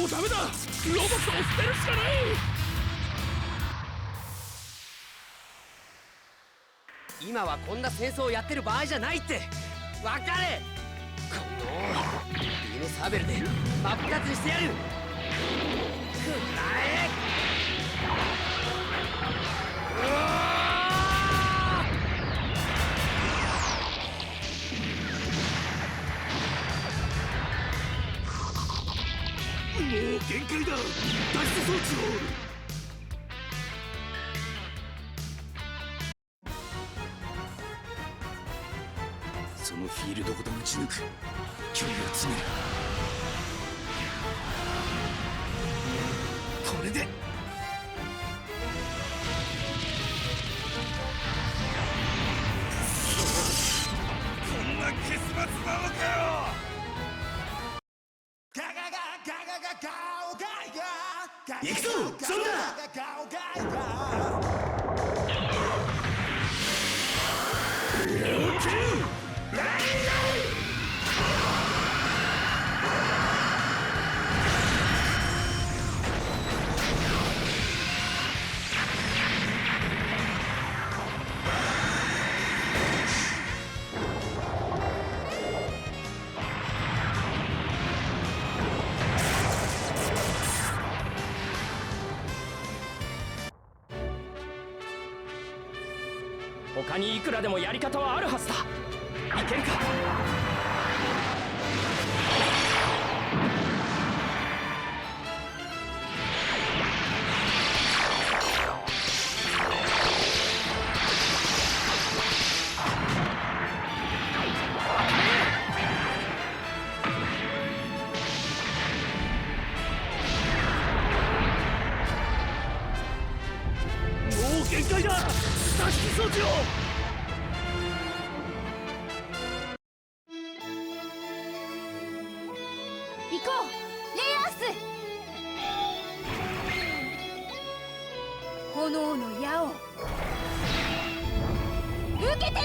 うダメだ。ロボットを捨てるしかない。今はこんな戦争をやってる場合じゃないって分かれ。このビームサーベルで真っ二つにしてやる。くらえ。もう限界だ。脱出装置を。そのフィールドごと打ち抜く。距離を詰める。これでこんな結末なのかよ。行くぞそんな。他にいくらでもやり方はあるはずだ。いけるか。もう限界だ。脱出装置を。行こうレイアース。炎の矢を受けてみろ。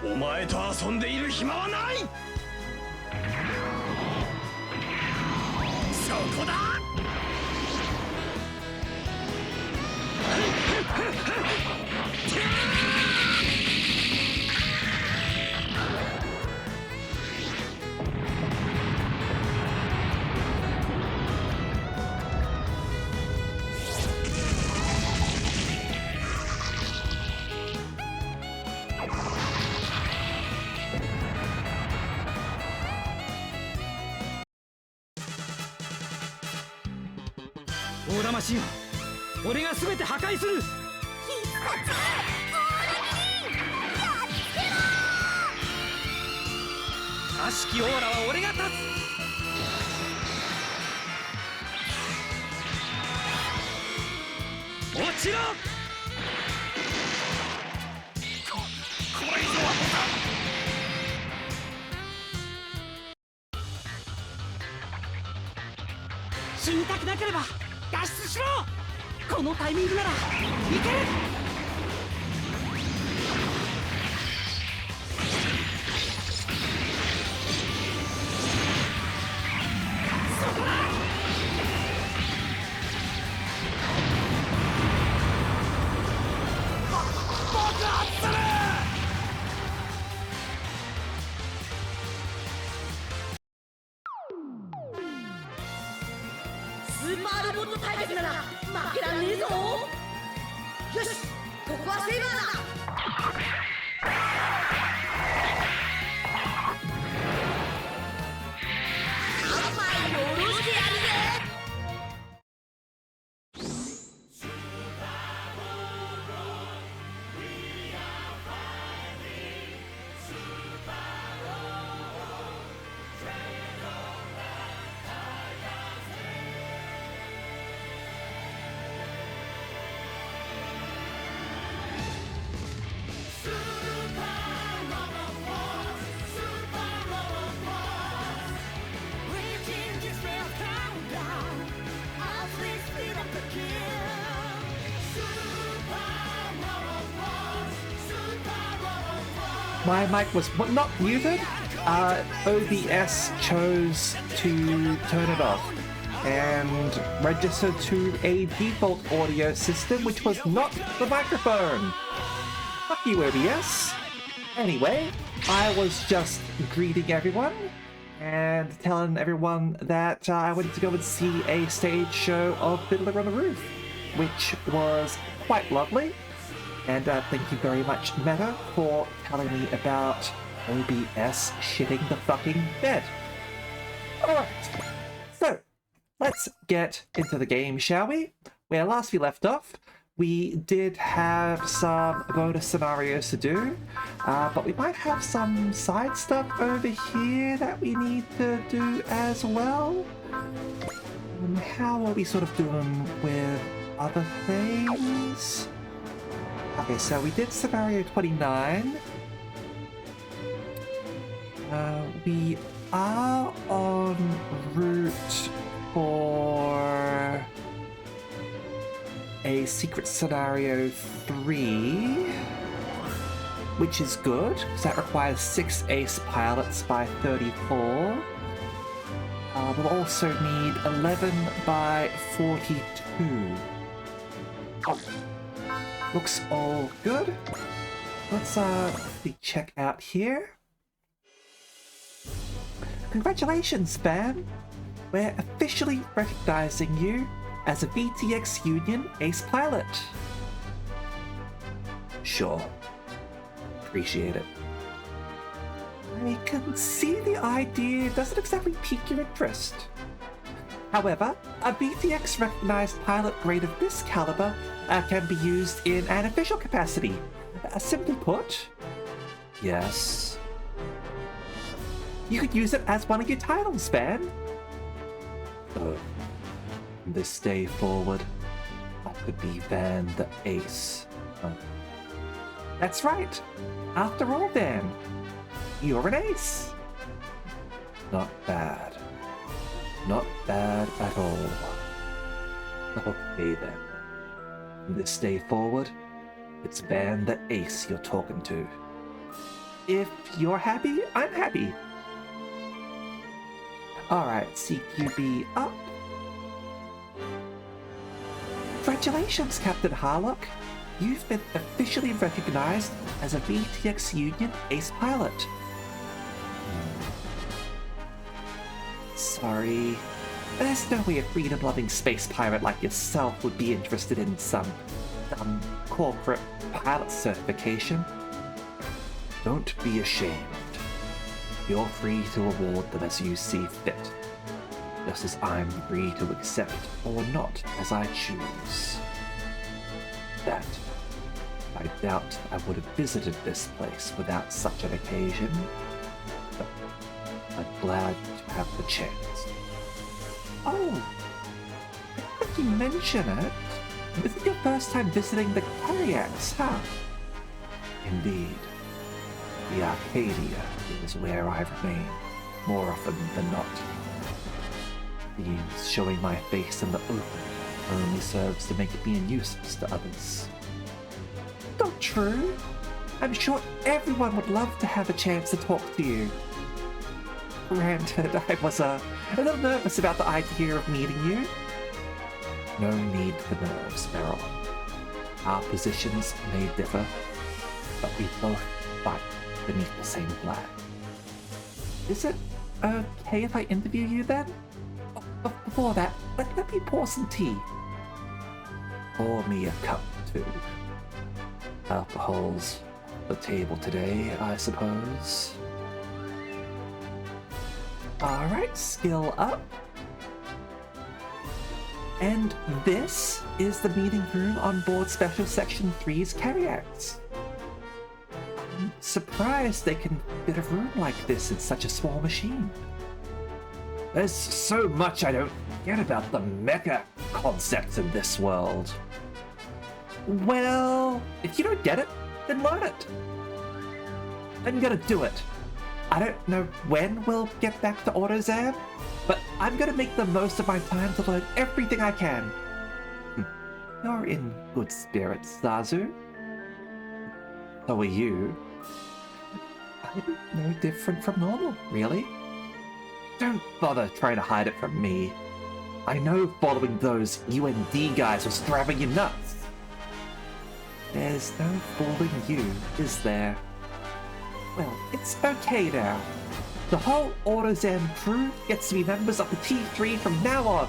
お前と遊んでいる暇はない。そこだ。大魂を俺が全て破壊する。悪しきオーラは俺が立つ。落ちろ。これ以上は死にたくなければ脱出しろ。このタイミングならいける。スーパーロボット対決なら負けらんねえぞ。よし、ここはセイバーだ。乾杯よろしてやるぜ。My mic was not muted. OBS chose to turn it off and register to a default audio system, which was not the microphone. Fuck you, OBS. Anyway, I was just greeting everyone and telling everyone that I went to go and see a stage show of Fiddler on the Roof, which was quite lovely. And thank you very much, Meta, for telling me about OBS shitting the fucking bed. Alright, so let's get into the game, shall we? Where last we left off, we did have some bonus scenarios to do, but we might have some side stuff over here that we need to do as well. How are we sort of doing with other things? Okay, so we did scenario 29. We are en route for a secret scenario 3, which is good, because that requires 6 ace pilots by 34. We'll also need 11 by 42. Oh. Looks all good. Let's check out here. Congratulations, fam! We're officially recognizing you as a VTX Union Ace Pilot. Sure. Appreciate it. I can see the idea doesn't exactly pique your interest. However, a VTX recognized pilot grade of this caliber can be used in an official capacity. Simply put, yes. You could use it as one of your titles, Van. So, from this day forward, I could be Van the Ace. That's right. After all, Van, you're an ace. Not bad. Not bad at all. Okay then. From this day forward, it's Van the Ace you're talking to. If you're happy, I'm happy. Alright, CQB up. Congratulations, Captain Harlock. You've been officially recognized as a VTX Union Ace Pilot. Sorry. There's no way a freedom-loving space pirate like yourself would be interested in some corporate pilot certification. Don't be ashamed. You're free to award them as you see fit, just as I'm free to accept or not as I choose. That, I doubt I would have visited this place without such an occasion, but I'm glad to have the chance. Oh, I think you mention it. This is your first time visiting the Kariaks, huh? Indeed. The Arcadia is where I remain, more often than not. Means showing my face in the open only serves to make me a nuisance to others. Not true. I'm sure everyone would love to have a chance to talk to you. Granted, I was a little nervous about the idea of meeting you. No need for nerves, Meryl. Our positions may differ, but we both fight beneath the same flag. Is it okay if I interview you then? Before that, let me pour some tea. Pour me a cup, too. Alcohol's the table today, I suppose. Alright, skill up. And this is the meeting room on board Special Section 3's carryouts. I'm surprised they can fit a room like this in such a small machine. There's so much I don't get about the mecha concept in this world. Well, if you don't get it, then learn it. I'm gonna do it. I don't know when we'll get back to AutoZan, but I'm gonna make the most of my time to learn everything I can. You're in good spirits, Zazu. So are you. I'm no different from normal, really. Don't bother trying to hide it from me. I know following those UND guys was driving you nuts. There's no fooling you, is there? Well, it's okay now. The whole AutoZan crew gets to be members of the T3 from now on.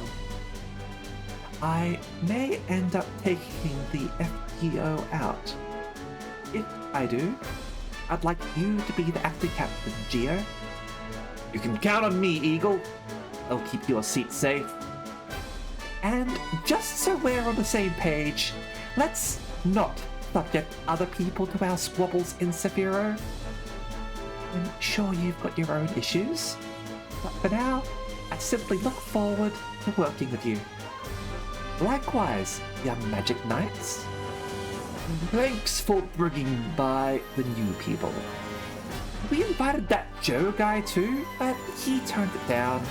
I may end up taking the FTO out. If I do, I'd like you to be the acting captain, Geo. You can count on me, Eagle. I'll keep your seat safe. And just so we're on the same page, let's not subject other people to our squabbles in Sephiroth. I'm sure you've got your own issues, but for now, I simply look forward to working with you. Likewise, young Magic Knights. Thanks for bringing by the new people. We invited that Joe guy too, but he turned it down.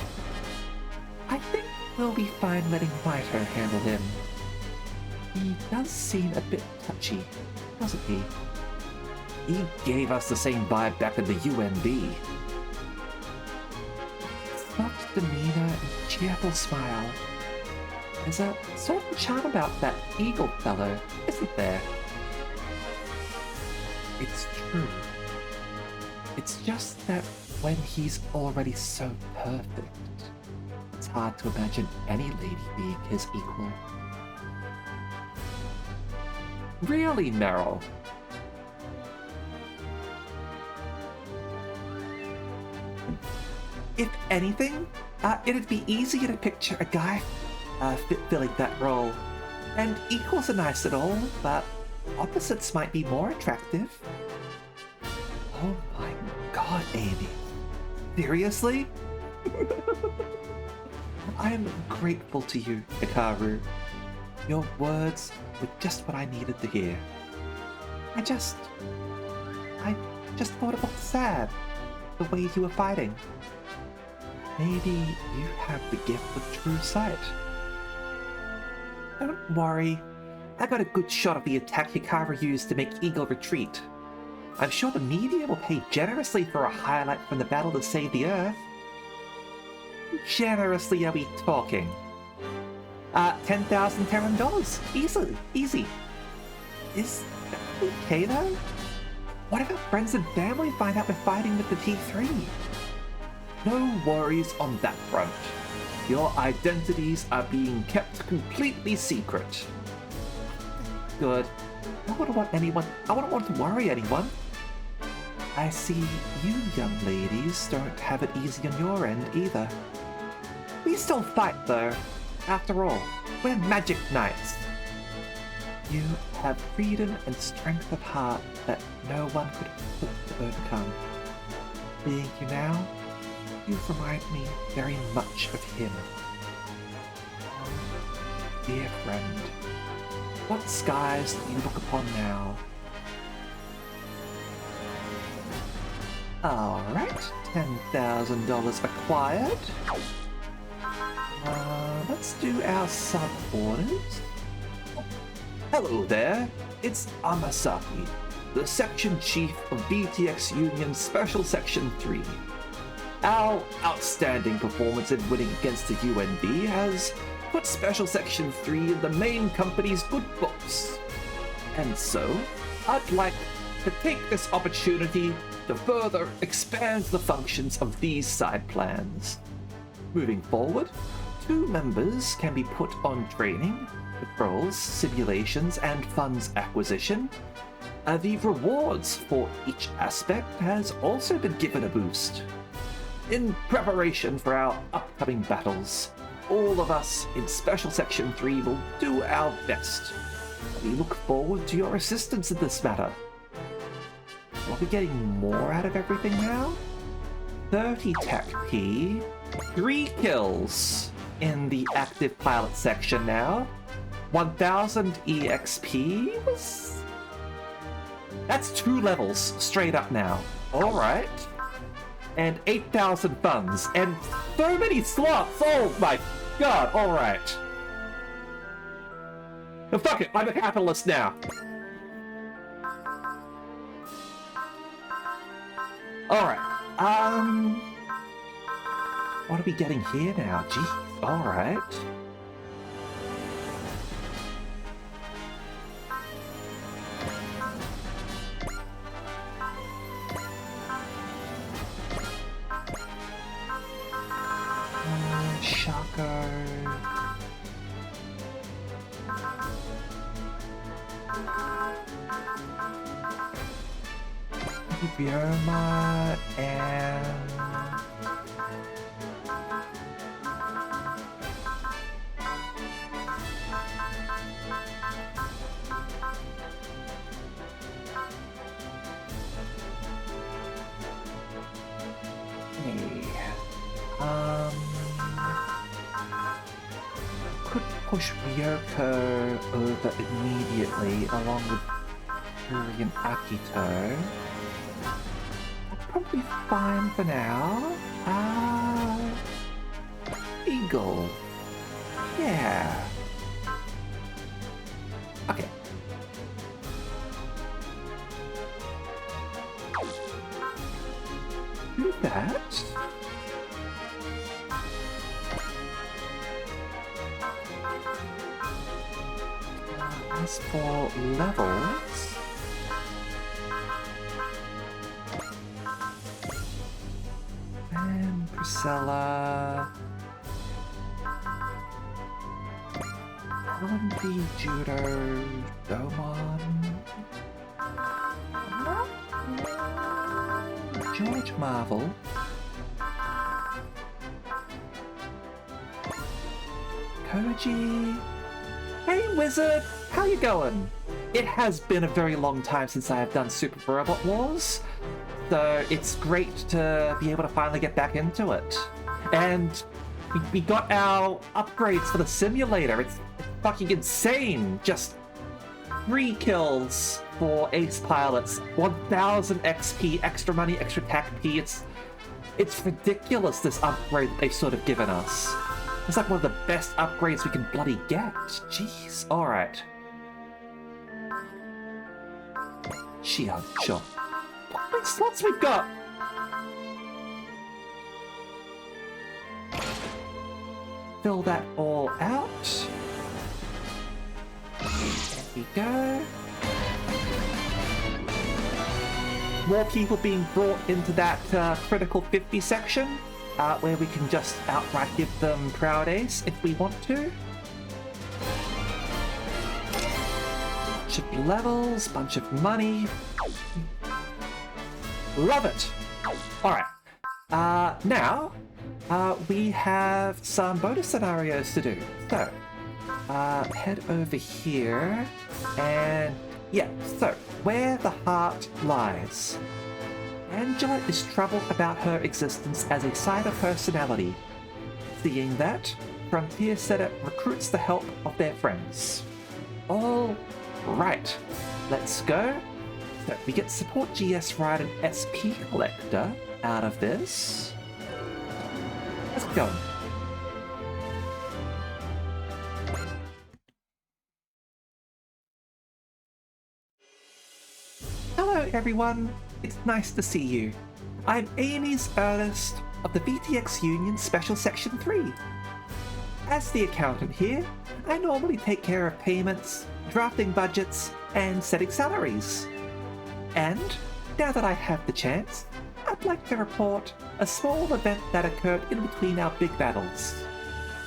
I think we'll be fine letting Maito handle him. He does seem a bit touchy, doesn't he? He gave us the same vibe back in the UND. Soft demeanor and cheerful smile. There's a certain charm about that Eagle fellow, isn't there? It's true. It's just that when he's already so perfect, it's hard to imagine any lady being his equal. Really, Meryl? If anything, it'd be easier to picture a guy filling that role. And equals are nice and all, but opposites might be more attractive. Oh my god, Amy. Seriously? I am grateful to you, Hikaru. Your words were just what I needed to hear. I just thought it looked sad, the way you were fighting. Maybe you have the gift of true sight. Don't worry. I got a good shot of the attack Hikaru used to make Eagle retreat. I'm sure the media will pay generously for a highlight from the battle to save the Earth. Generously are we talking? 10,000 Terran dollars. Easy. Is that okay though? What if our friends and family find out we're fighting with the T3? No worries on that front. Your identities are being kept completely secret. Good. I wouldn't want to worry anyone. I see you young ladies don't have it easy on your end either. We still fight though. After all, we're Magic Knights. You have freedom and strength of heart that no one could hope to overcome. Being you now, you remind me very much of him. Dear friend, what skies do you look upon now? Alright, $10,000 acquired. let's do our sub-orders. Hello there, it's Amasaki, the Section Chief of BTX Union Special Section 3. Our outstanding performance in winning against the UNB has put Special Section 3 in the main company's good books. And so, I'd like to take this opportunity to further expand the functions of these side plans. Moving forward, 2 members can be put on training, patrols, simulations, and funds acquisition. The rewards for each aspect has also been given a boost. In preparation for our upcoming battles, all of us in Special Section 3 will do our best. We look forward to your assistance in this matter. Are we getting more out of everything now? 30 Tech P, 3 kills in the active pilot section now. 1000 EXP was... That's 2 levels straight up now. Alright. And 8,000 funds. And so many slots! Oh my god, alright. Fuck it, I'm a capitalist now. Alright, what are we getting here now? Gee, alright. Shako. Bioma and could push Ryoko over immediately along with Yuri and Akito. Probably fine for now. Eagle. Yeah. Okay. Do that. As for levels... And Priscilla... Alan Judo... Domon... George Marvel... Koji... Hey Wizard! How you going? It has been a very long time since I have done Super Robot Wars, so it's great to be able to finally get back into it. And we got our upgrades for the simulator. It's fucking insane! Just 3 kills for ace pilots, 1000 XP, extra money, extra TAC P. It's ridiculous, this upgrade that they've sort of given us. It's like one of the best upgrades we can bloody get. Jeez. Alright. Shion, sure. How many slots we've got? Fill that all out. There we go. More people being brought into that critical 50 section. Where we can just outright give them Proud Ace if we want to. Bunch of levels, bunch of money. Love it! Alright. Now, we have some bonus scenarios to do. So, head over here. And, yeah, so, where the heart lies. Angela is troubled about her existence as a cyber personality. Seeing that, Frontier Setter recruits the help of their friends. All right, let's go. So we get Support GS Ride and SP Collector out of this. Let's go. everyone. It's nice to see you. I'm Amy's Ernest of the VTX Union Special Section 3. As the accountant here, I normally take care of payments, drafting budgets, and setting salaries. And, now that I have the chance, I'd like to report a small event that occurred in between our big battles.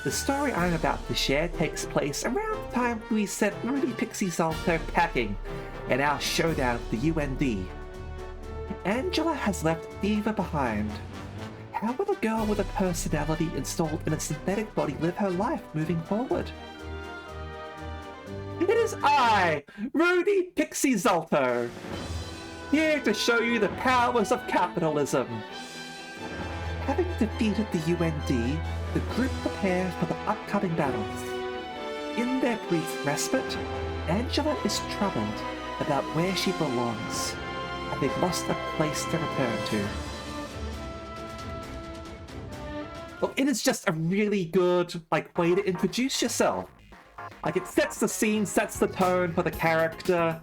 The story I'm about to share takes place around the time we sent Rudy Pixie Zalto packing in our showdown with the UND. Angela has left Eva behind. How will a girl with a personality installed in a synthetic body live her life moving forward? It is I, Rudy Pixie Zalto, here to show you the powers of capitalism. Having defeated the UND, the group prepares for the upcoming battles. In their brief respite, Angela is troubled about where she belongs, and they've lost a place to return to. Well, it is just a really good, way to introduce yourself. It sets the scene, sets the tone for the character.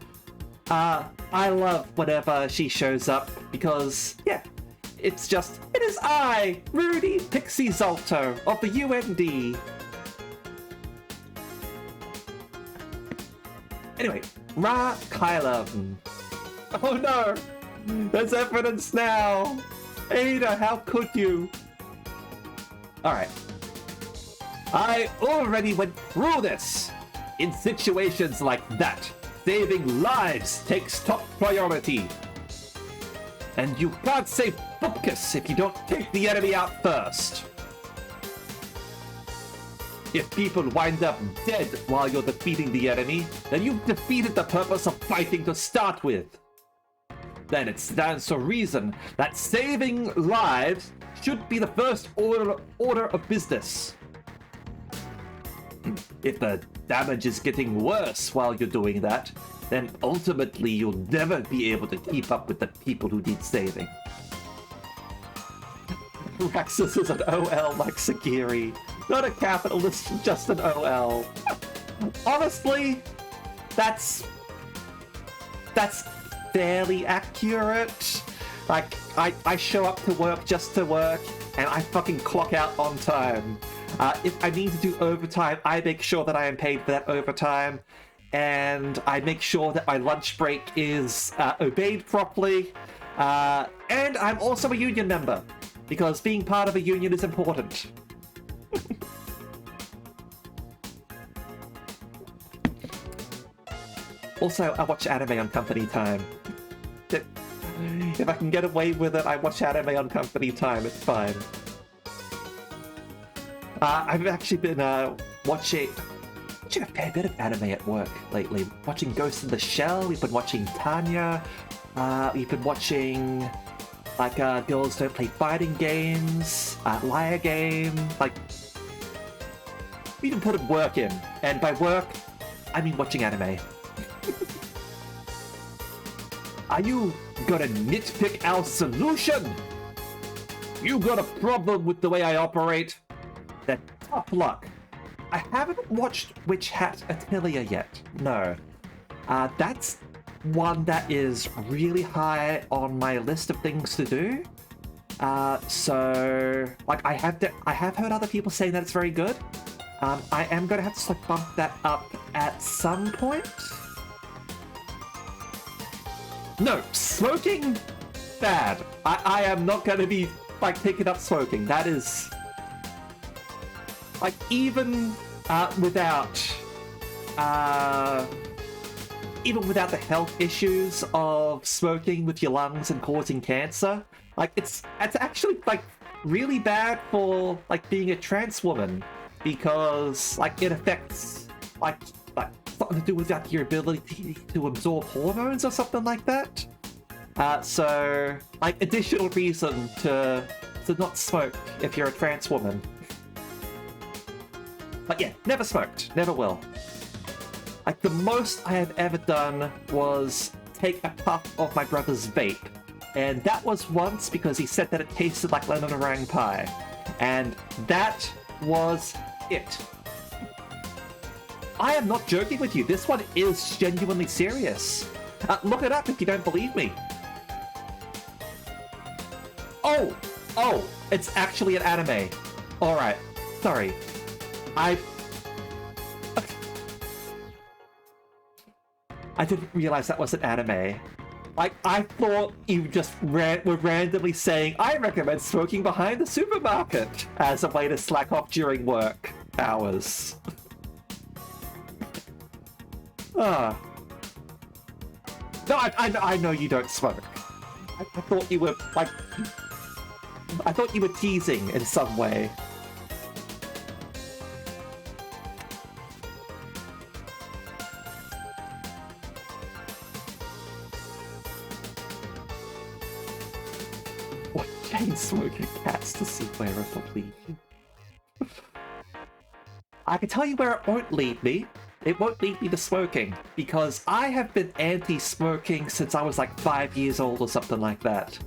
I love whenever she shows up because, yeah, it is I, Rudy Pixie Zalto of the UND. Anyway, Ra Kyla. Oh no! There's evidence now! Ada, how could you? Alright. I already went through this! In situations like that, saving lives takes top priority. And you can't save focus if you don't take the enemy out first. If people wind up dead while you're defeating the enemy, then you've defeated the purpose of fighting to start with. Then it stands to reason that saving lives should be the first order of business. If the damage is getting worse while you're doing that, then ultimately you'll never be able to keep up with the people who need saving. Raxus is an OL like Sagiri. Not a capitalist, just an OL. Honestly, that's fairly accurate. I show up to work just to work, and I fucking clock out on time. If I need to do overtime, I make sure that I am paid for that overtime, and I make sure that my lunch break is obeyed properly. And I'm also a union member, because being part of a union is important. Also, I watch anime on company time. If I can get away with it, I watch anime on company time, it's fine. I've actually been watching a fair bit of anime at work lately. Watching Ghost in the Shell, we've been watching Tanya, we've been watching Girls Don't Play Fighting Games, Liar Game, we even put work in, and by work, I mean watching anime. Are you gonna nitpick our solution? You got a problem with the way I operate? Then tough luck. I haven't watched Witch Hat Atelier yet, no. That's one that is really high on my list of things to do. So I have heard other people saying that it's very good. I am gonna have to bump that up at some point. No, smoking? Bad. I am not gonna be picking up smoking. That is even without the health issues of smoking with your lungs and causing cancer, it's actually really bad for being a trans woman, because it affects something to do with your ability to absorb hormones or something like that. So additional reason to not smoke if you're a trans woman. But yeah, never smoked, never will. The most I have ever done was take a puff of my brother's vape, and that was once because he said that it tasted like lemon meringue pie, and that was it. I am not joking with you, this one is genuinely serious. Look it up if you don't believe me. Oh, it's actually an anime. Alright, sorry. I didn't realize that was an anime. Like, I thought you just were randomly saying, I recommend smoking behind the supermarket as a way to slack off during work hours. No, I know you don't smoke. I thought you were, like... I thought you were teasing in some way. What chain smoking cats to see where it will lead you? I can tell you where it won't lead me. It won't lead me to smoking, because I have been anti-smoking since I was like 5 years old or something like that.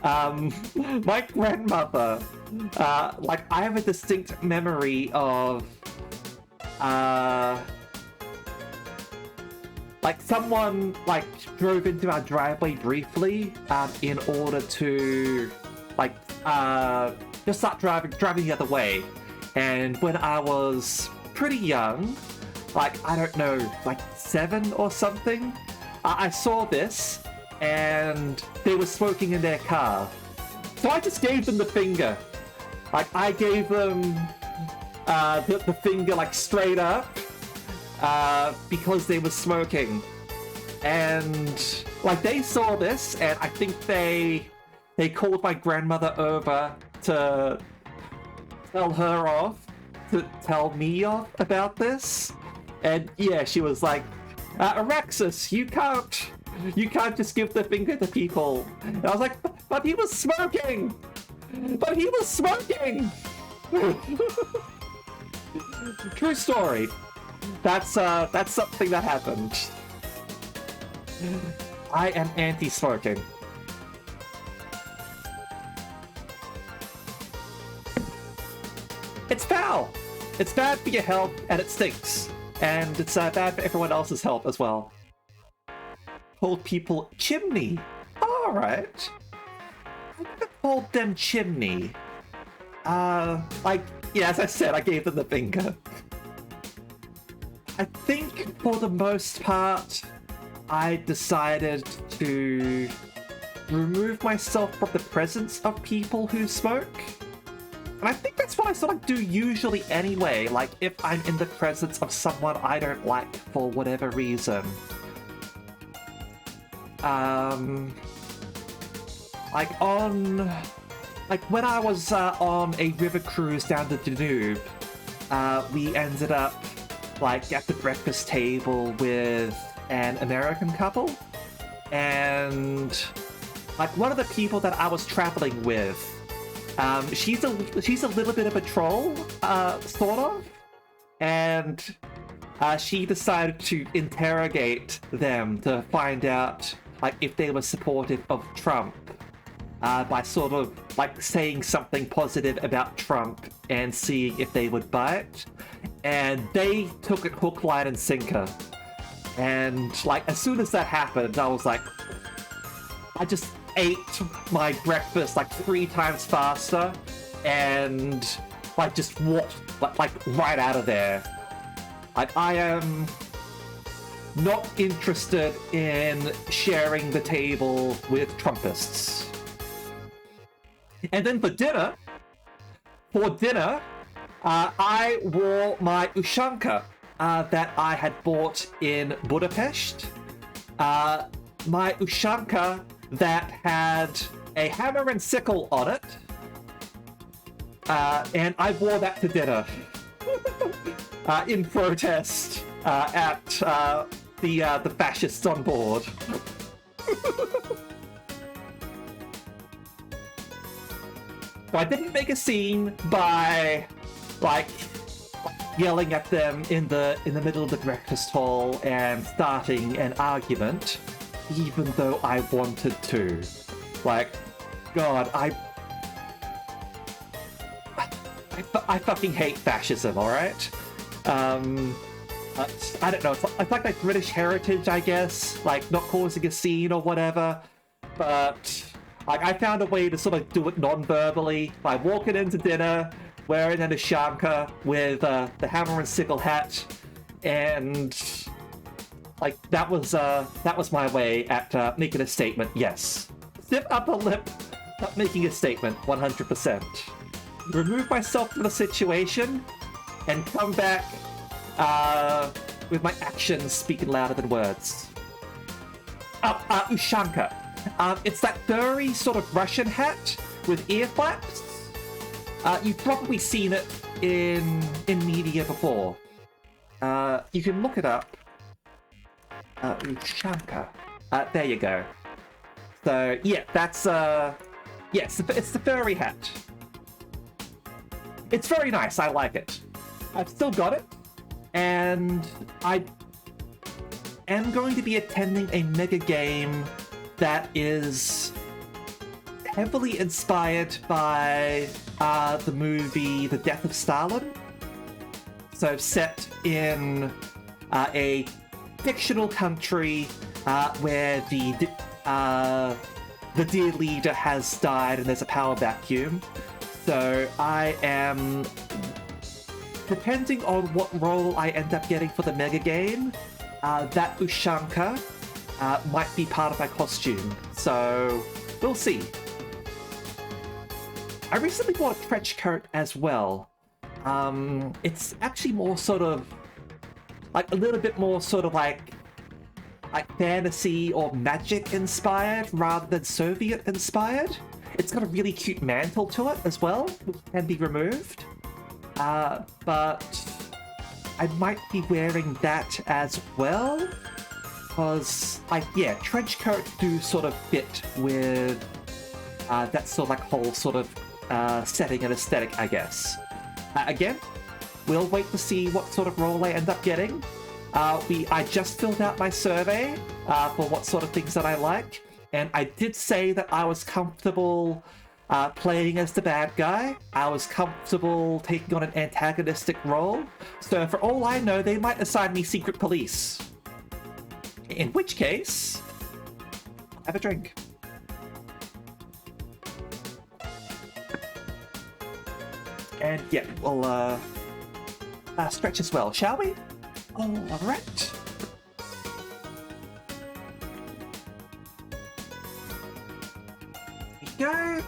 My grandmother, like, I have a distinct memory of, like, someone, like, drove into our driveway briefly, in order to, like, just start driving the other way. And when I was pretty young, like, I don't know, like 7 or something, I saw this, and they were smoking in their car. So I just gave them the finger. Like, I gave them the finger, like, straight up, because they were smoking. And, like, they saw this, and I think they called my grandmother over to tell her off, to tell me off about this. And yeah, she was like, Araxis, you can't just give the finger to people. And I was like, but he was smoking! But he was smoking! True story. That's something that happened. I am anti-smoking. It's foul! It's bad for your health, and it stinks. And it's bad for everyone else's health as well. Told people chimney. Alright. I never told them chimney. Like, yeah, as I said, I gave them the finger. I think for the most part, I decided to remove myself from the presence of people who smoke. And I think that's what I sort of do usually anyway, like if I'm in the presence of someone I don't like for whatever reason. Like when I was on a river cruise down the Danube, we ended up like at the breakfast table with an American couple, and like one of the people that I was traveling with, she's a little bit of a troll, sort of, and she decided to interrogate them to find out like if they were supportive of Trump, by sort of like saying something positive about Trump and seeing if they would buy it, and they took it hook, line, and sinker. And like as soon as that happened, I was like, I just ate my breakfast like 3 times faster and like just walked like right out of there. Like I am not interested in sharing the table with Trumpists. And then for dinner, I wore my Ushanka that I had bought in Budapest. My Ushanka that had a hammer and sickle on it, and I wore that to dinner in protest at the fascists on board. So I didn't make a scene by like yelling at them in the middle of the breakfast hall and starting an argument, even though I wanted to. Like, God, I fucking hate fascism, alright? I don't know, it's like British heritage, I guess, like not causing a scene or whatever, but Like, I found a way to sort of do it non-verbally by walking into dinner, wearing an Ushanka with the hammer and sickle hat, and like that was my way at making a statement. Yes, stiff upper lip, not making a statement. 100%. Remove myself from the situation and come back with my actions speaking louder than words. Ushanka. It's that furry sort of Russian hat with ear flaps. You've probably seen it in media before. You can look it up. Ushanka. There you go. So yeah, that's yes, it's the furry hat. It's very nice. I like it. I've still got it, and I am going to be attending a mega game that is heavily inspired by the movie The Death of Stalin. So set in a fictional country where the dear leader has died and there's a power vacuum. So I am, depending on what role I end up getting for the mega game, that Ushanka might be part of my costume. So we'll see. I recently bought a trench coat as well. It's actually more sort of like a little bit more sort of like fantasy or magic inspired rather than Soviet inspired. It's got a really cute mantle to it as well, which can be removed. But I might be wearing that as well, because yeah, trench coats do sort of fit with that sort of like whole sort of setting and aesthetic, I guess. Again, we'll wait to see what sort of role I end up getting. I just filled out my survey for what sort of things that I like, and I did say that I was comfortable playing as the bad guy. I was comfortable taking on an antagonistic role. So for all I know, they might assign me secret police. In which case, have a drink. And yeah, we'll stretch as well, shall we? All right. Here we go.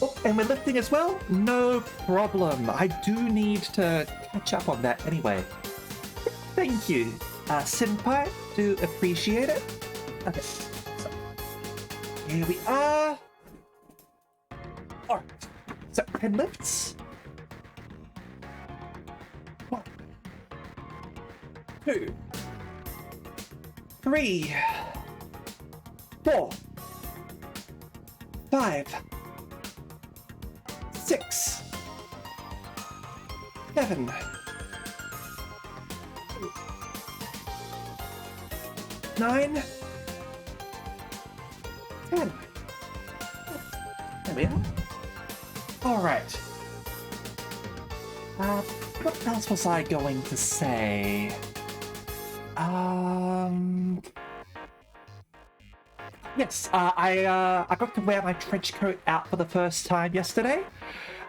Oh, and we're lifting as well? No problem. I do need to catch up on that anyway. Thank you, Senpai. Do appreciate it. Okay. So, here we are. Alright. So, 10 lifts. 1, 2, 3, 4, 5, 6, 7, 9, 10. There we are. Alright. What else was I going to say? Yes, I got to wear my trench coat out for the first time yesterday.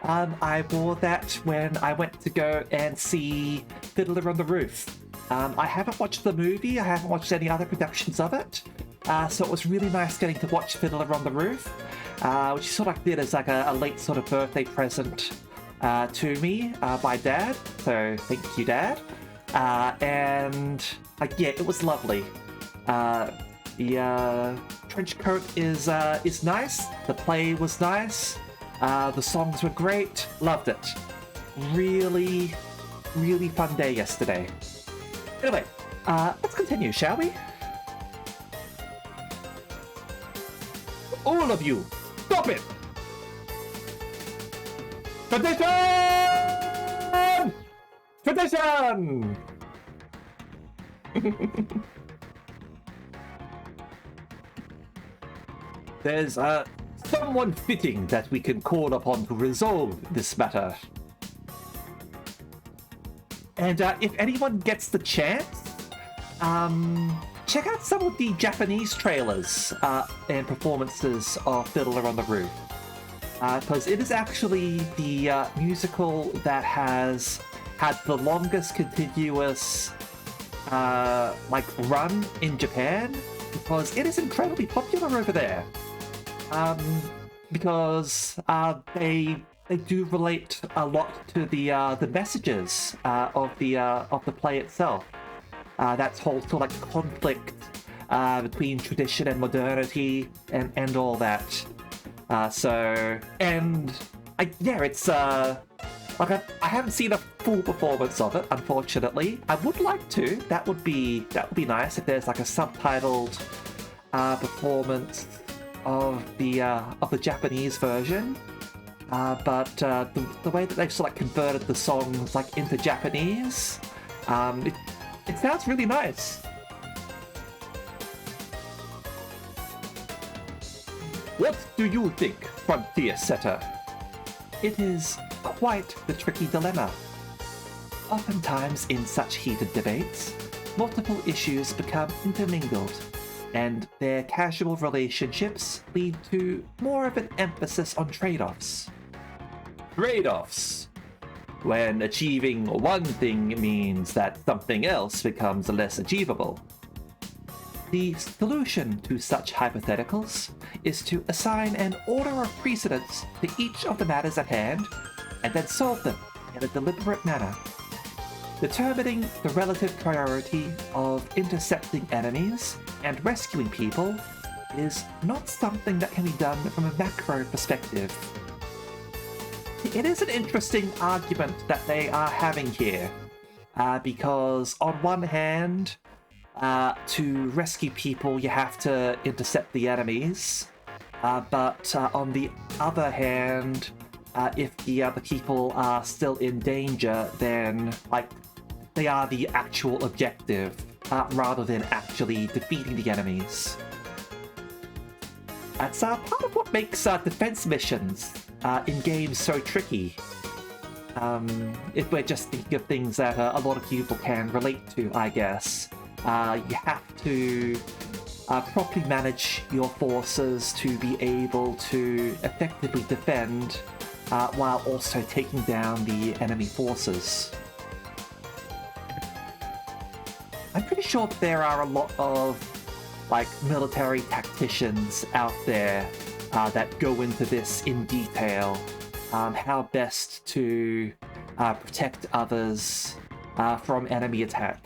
I wore that when I went to go and see Fiddler on the Roof. I haven't watched the movie, I haven't watched any other productions of it, so it was really nice getting to watch Fiddler on the Roof, which sort of did as like a late sort of birthday present to me by Dad, so thank you, Dad. And yeah, it was lovely. The trench coat is nice, the play was nice, the songs were great, loved it. Really, really fun day yesterday. Anyway, let's continue, shall we? All of you, stop it! Tradition! Tradition! There's someone fitting that we can call upon to resolve this matter. And if anyone gets the chance, check out some of the Japanese trailers and performances of Fiddler on the Roof. Because it is actually the musical that has had the longest continuous run in Japan, because it is incredibly popular over there. Because they do relate a lot to the messages of the play itself. That whole sort of like conflict between tradition and modernity and all that. It's I haven't seen a full performance of it, unfortunately. I would like to. That would be nice if there's like a subtitled performance of the Japanese version. But the way that they've sort of like converted the songs like into Japanese, it sounds really nice. What do you think, Frontier Setter? It is quite the tricky dilemma. Oftentimes in such heated debates, multiple issues become intermingled, and their casual relationships lead to more of an emphasis on trade-offs. Trade-offs! When achieving one thing means that something else becomes less achievable. The solution to such hypotheticals is to assign an order of precedence to each of the matters at hand, and then solve them in a deliberate manner. Determining the relative priority of intercepting enemies and rescuing people is not something that can be done from a macro perspective. It is an interesting argument that they are having here, because on one hand, to rescue people you have to intercept the enemies, but on the other hand, if the other people are still in danger, then they are the actual objective, rather than actually defeating the enemies. That's part of what makes defense missions in games so tricky. If we're just thinking of things that a lot of people can relate to, I guess. You have to properly manage your forces to be able to effectively defend while also taking down the enemy forces. I'm pretty sure that there are a lot of military tacticians out there that go into this in detail, how best to protect others from enemy attack.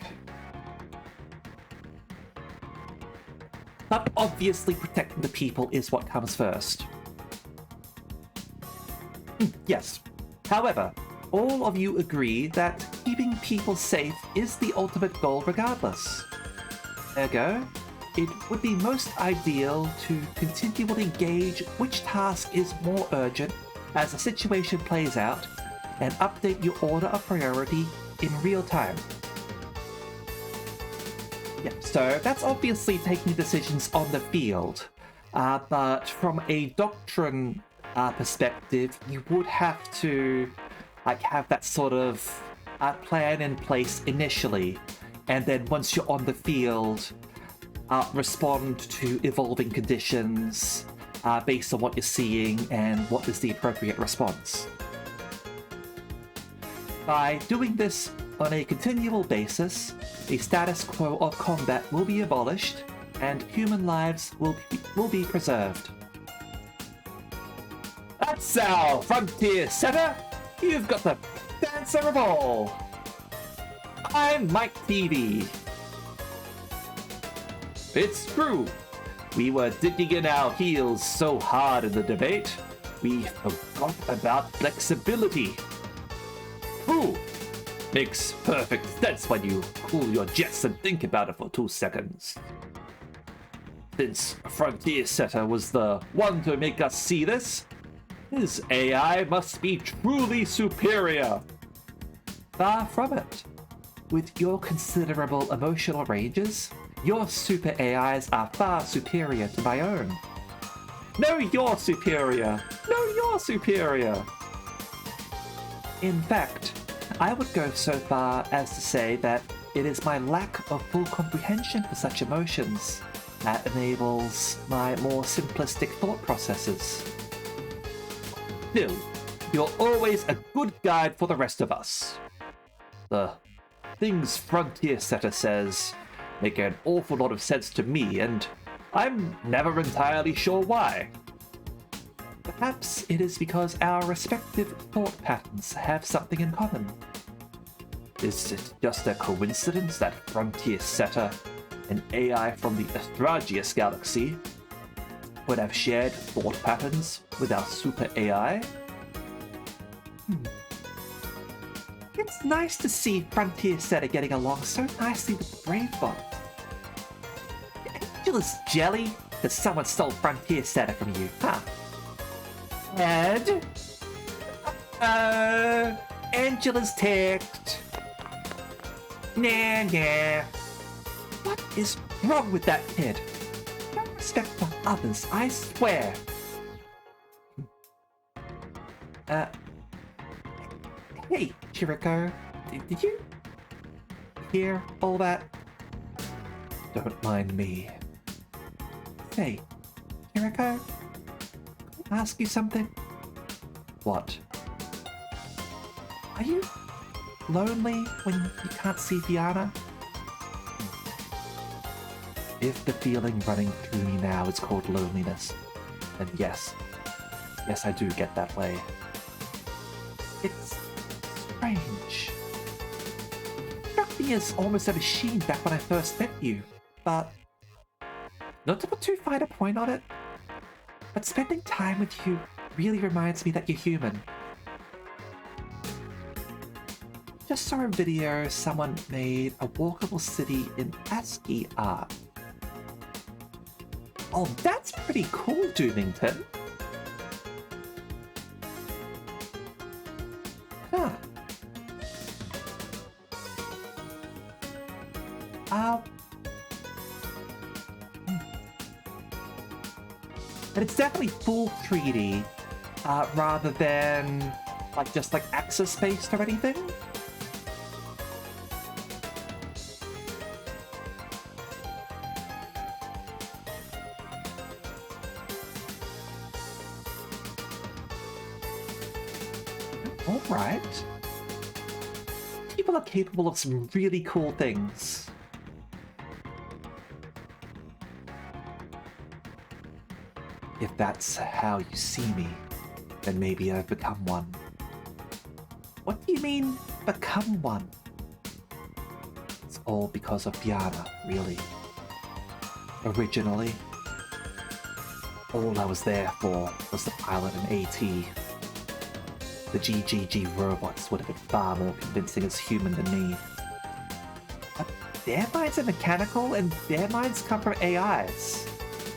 But obviously protecting the people is what comes first. Yes. However, all of you agree that keeping people safe is the ultimate goal regardless. Ergo, it would be most ideal to continually gauge which task is more urgent as the situation plays out, and update your order of priority in real time. Yeah, so that's obviously taking decisions on the field, but from a doctrine perspective, you would have to have that sort of plan in place initially, and then once you're on the field, respond to evolving conditions based on what you're seeing and what is the appropriate response. By doing this on a continual basis, a status quo of combat will be abolished, and human lives will be preserved. That's our Frontier Setter! You've got the answer of all! I'm Mike TV. It's true. We were digging in our heels so hard in the debate, we forgot about flexibility. True. Makes perfect sense when you cool your jets and think about it for 2 seconds. Since Frontier Setter was the one to make us see this, his AI must be truly superior. Far from it. With your considerable emotional ranges, your super AIs are far superior to my own. No, you're superior. No, you're superior. In fact, I would go so far as to say that it is my lack of full comprehension for such emotions that enables my more simplistic thought processes. Still, you're always a good guide for the rest of us. The things Frontier Setter says make an awful lot of sense to me, and I'm never entirely sure why. Perhaps it is because our respective thought patterns have something in common. Is it just a coincidence that Frontier Setter, an AI from the Astragius galaxy, would have shared thought patterns with our super AI? It's nice to see Frontier Setter getting along so nicely with Bravebot. Angela's jelly that someone stole Frontier Setter from you, huh? And Angela's text. Nah. What is wrong with that kid? No respect for others, I swear. Hey, Chiriko, did you hear all that? Don't mind me. Hey, Chiriko, can I ask you something? What? Are you lonely when you can't see Diana? If the feeling running through me now is called loneliness, then yes, I do get that way. It's strange. Struck me as almost a machine back when I first met you, but not to put too fine a point on it, but spending time with you really reminds me that you're human. Just saw a video someone made a walkable city in ASCII art. Oh, that's pretty cool, Doomington. Huh. And it's definitely full 3D, rather than just axis based or anything. Alright. People are capable of some really cool things. If that's how you see me, then maybe I've become one. What do you mean, become one? It's all because of Diana, really. Originally, all I was there for was the pilot and AT. The GGG robots would have been far more convincing as human than me. But their minds are mechanical, and their minds come from AIs.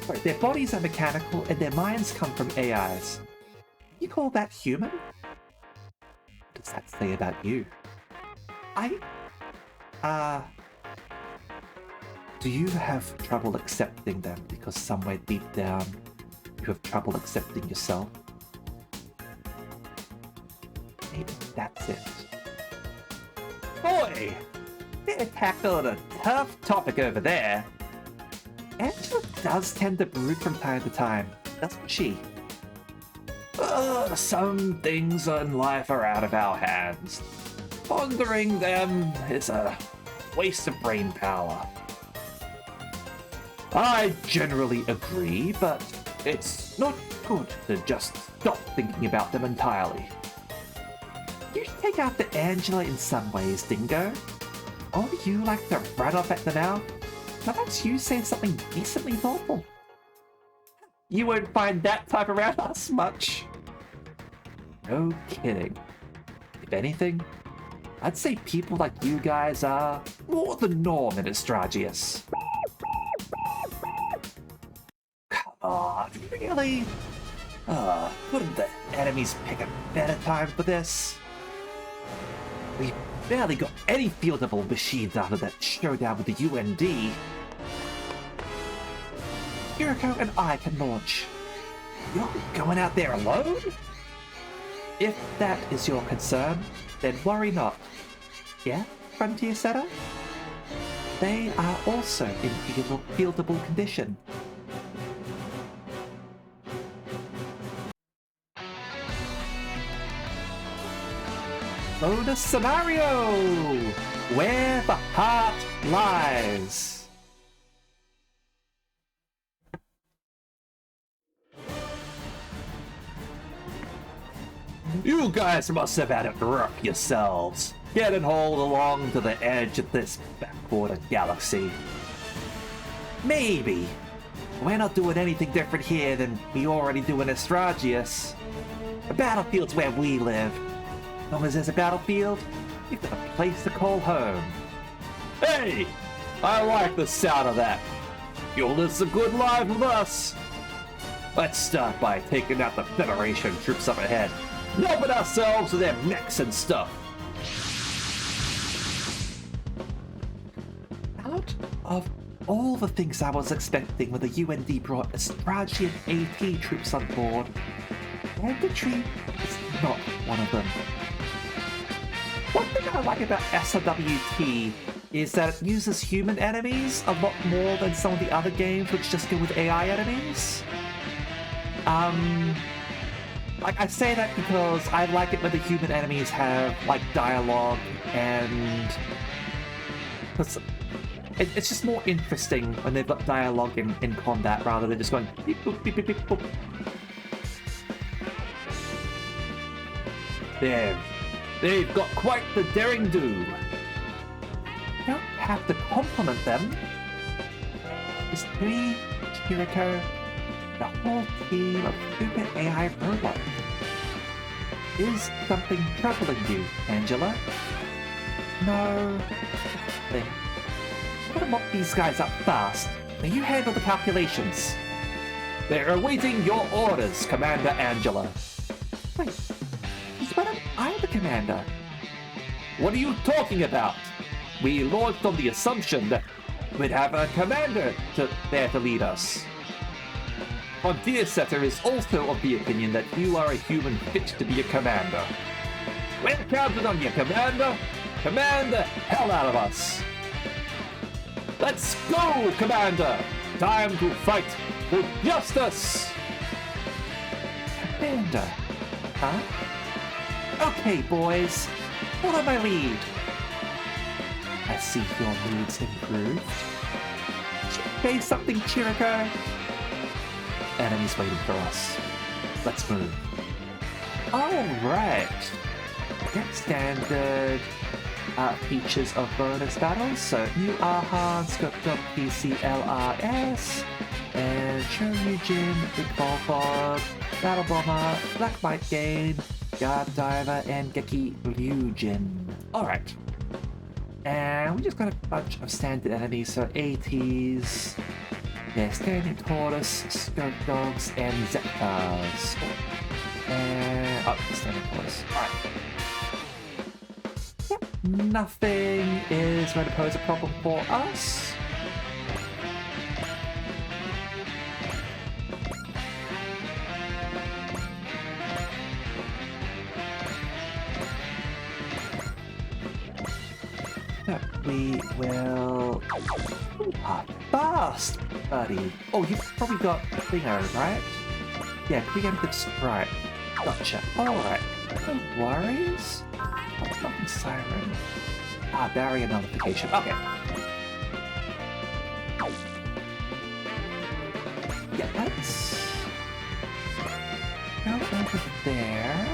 Sorry, their bodies are mechanical, and their minds come from AIs. You call that human? What does that say about you? Do you have trouble accepting them because somewhere deep down you have trouble accepting yourself? Maybe that's it. Boy! They're tackling a tough topic over there. Angela does tend to brood from time to time, doesn't she? Some things in life are out of our hands. Pondering them is a waste of brain power. I generally agree, but it's not good to just stop thinking about them entirely. You take after Angela in some ways, Dingo. Or you like to run off at the mouth? How about you say something decently thoughtful? You won't find that type around us much. No kidding. If anything, I'd say people like you guys are more the norm in Astragius. Come on, really? Couldn't the enemies pick a better time for this? We barely got any fieldable machines out of that showdown with the UND. Chiriko and I can launch. You're going out there alone? If that is your concern, then worry not. Yeah, Frontier Setter? They are also in fieldable condition. Bonus scenario! Where the heart lies. You guys must have had it rough yourselves, getting hauled along to the edge of this backwater galaxy. Maybe. We're not doing anything different here than we already do in Astragius. The battlefield's where we live. As long as there's a battlefield, you've got a place to call home. Hey! I like the sound of that. You'll live some good life with us. Let's start by taking out the Federation troops up ahead. Helping ourselves with their mechs and stuff. Out of all the things I was expecting when the UND brought Astragian AT troops on board, banditry is not one of them. One thing I like about SRWT is that it uses human enemies a lot more than some of the other games which just go with AI enemies. Like, I say that because I like it when the human enemies have, like, dialogue and... It's just more interesting when they've got dialogue in combat rather than just going beep boop beep beep beep boop. There. They've got quite the daring do. You don't have to compliment them. It's me, Kiriko, the whole team of stupid AI robots. Is something troubling you, Angela? No. Then I'm gonna mop these guys up fast. Now you handle the calculations. They're awaiting your orders, Commander Angela. Wait, is Madam I the commander? What are you talking about? We launched on the assumption that we'd have a commander there to lead us. Frontier Setter is also of the opinion that you are a human fit to be a commander. We're counting on you, Commander! Command the hell out of us! Let's go, Commander! Time to fight for justice! Commander? Huh? Okay, boys. Follow my lead. I see your mood's improved. Say something, Chiriko. Enemies waiting for us. Let's move. Alright. Get standard features of bonus battles. So new Arhan, Scoped Up PCLRS, and Choryujin, Big Ball Fog, Battle Bomber, Black Might Gain, Guard Diver, and Geki Ryujin. Alright. And we just got a bunch of standard enemies, so ATs, yeah, Standing Tortoise, Skunk Dogs, and Zeptars. And Standing Tortoise. Alright. Yep, nothing is going to pose a problem for us. We will... fast, buddy! Oh, you've probably got Klingo, right? Yeah, preemptive strike. Gotcha. Alright. No worries. What's not Siren? Barrier nullification. Okay. Yeah, let's... go over there.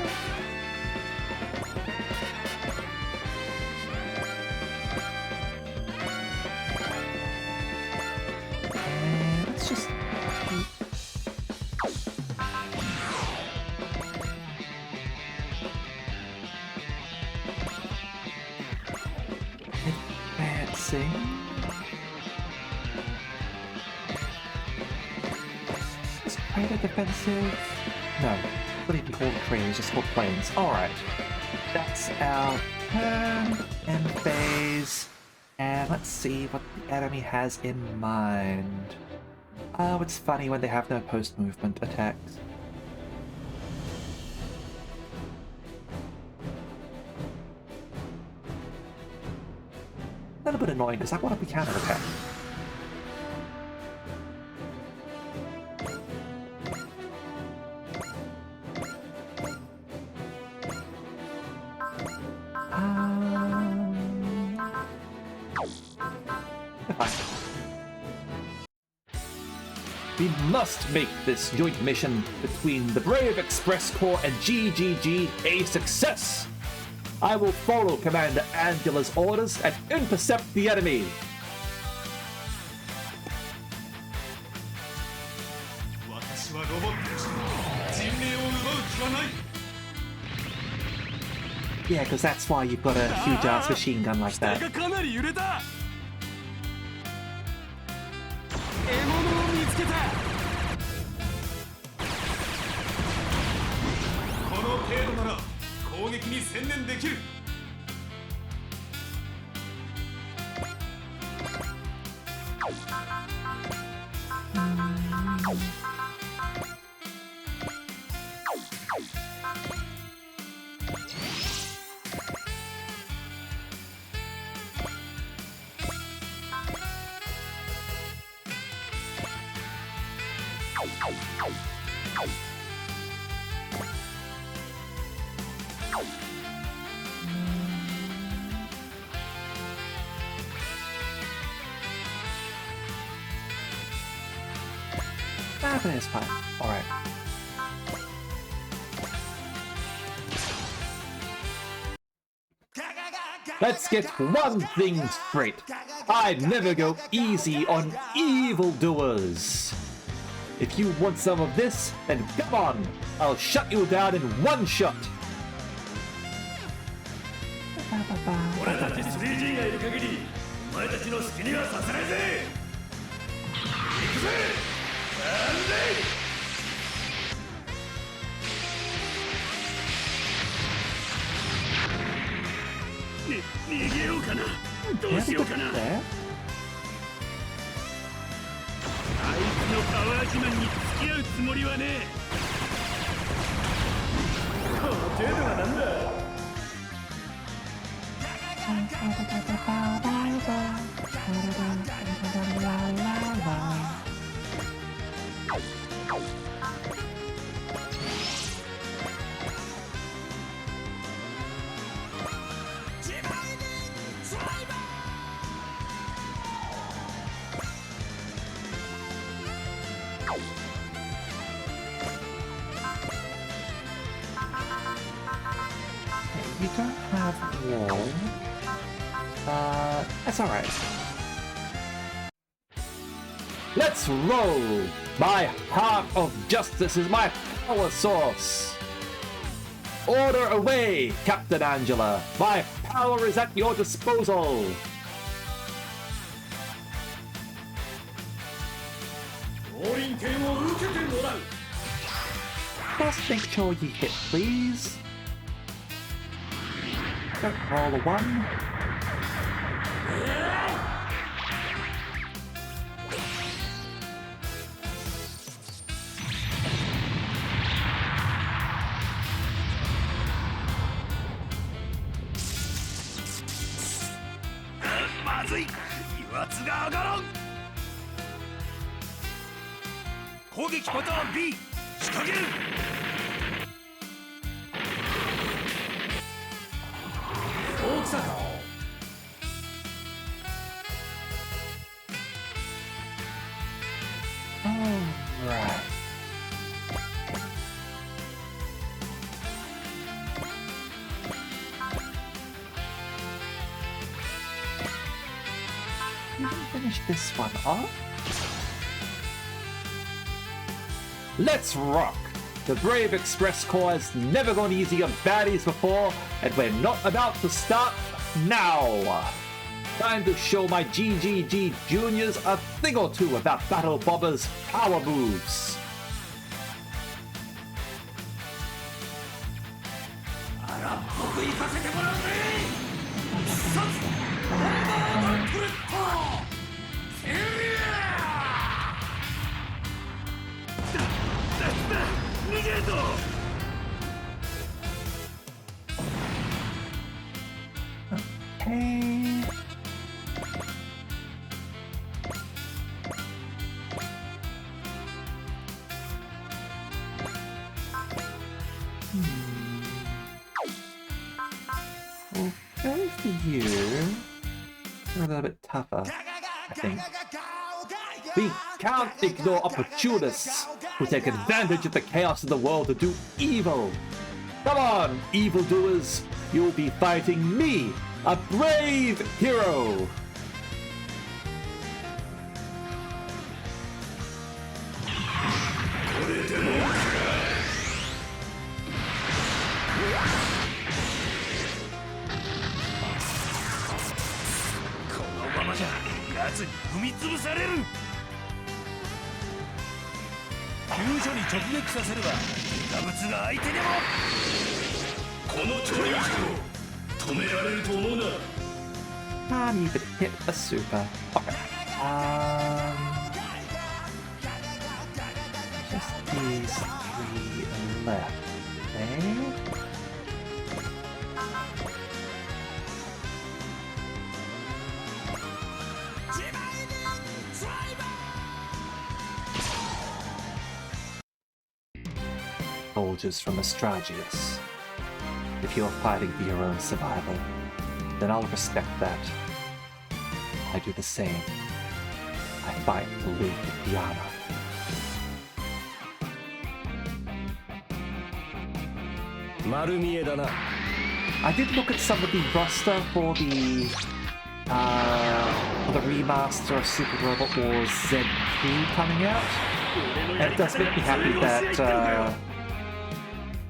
Is Crater defensive? No. What do you call the trainers? Just hold planes. Alright. That's our turn and phase. And let's see what the enemy has in mind. Oh, it's funny when they have no post-movement attacks. little bit annoying because I want to be counter attack. We must make this joint mission between the Brave Express Corps and GGG a success! I will follow Commander Angela's orders and intercept the enemy! Yeah, because that's why you've got a huge-ass machine gun like that. かなり揺れた。獲物を見つけた。この程度なら攻撃に専念できる。Ah, but it's fine. Alright. Let's get one thing straight. I never go easy on evildoers. If you want some of this, then come on. I'll shut you down in one shot. 俺たち 3G がいる限りお前たちの好きにはさせないぜ。行くぜ。逃げようかな。どうしようかな。あいつのパワー自慢に付き合うつもりはねえ。この程度はなんだ。You don't have wall. That's alright. Let's roll! My heart of justice is my power source! Order away, Captain Angela! My power is at your disposal! Just make sure you hit, please. Don't roll a 1. B 仕掛ける。大きさか。Alright. You can finish this one off. Let's rock! The Brave Express Corps has never gone easy on baddies before, and we're not about to start now! Time to show my GGG juniors a thing or two about Battle Bobber's power moves. Okay. you are a little bit tougher, I think. We can't ignore opportunists who take advantage of the chaos of the world to do evil. Come on, evildoers! You'll be fighting me, a brave hero! Can't even hit a super. Okay. Just these three left. Okay. Soldiers from Astragius. If you're fighting for your own survival, then I'll respect that. I do the same. I fight for Luke and Diana. I did look at some of the roster for the remaster of Super Robot Wars Z2 coming out, and it does make me happy that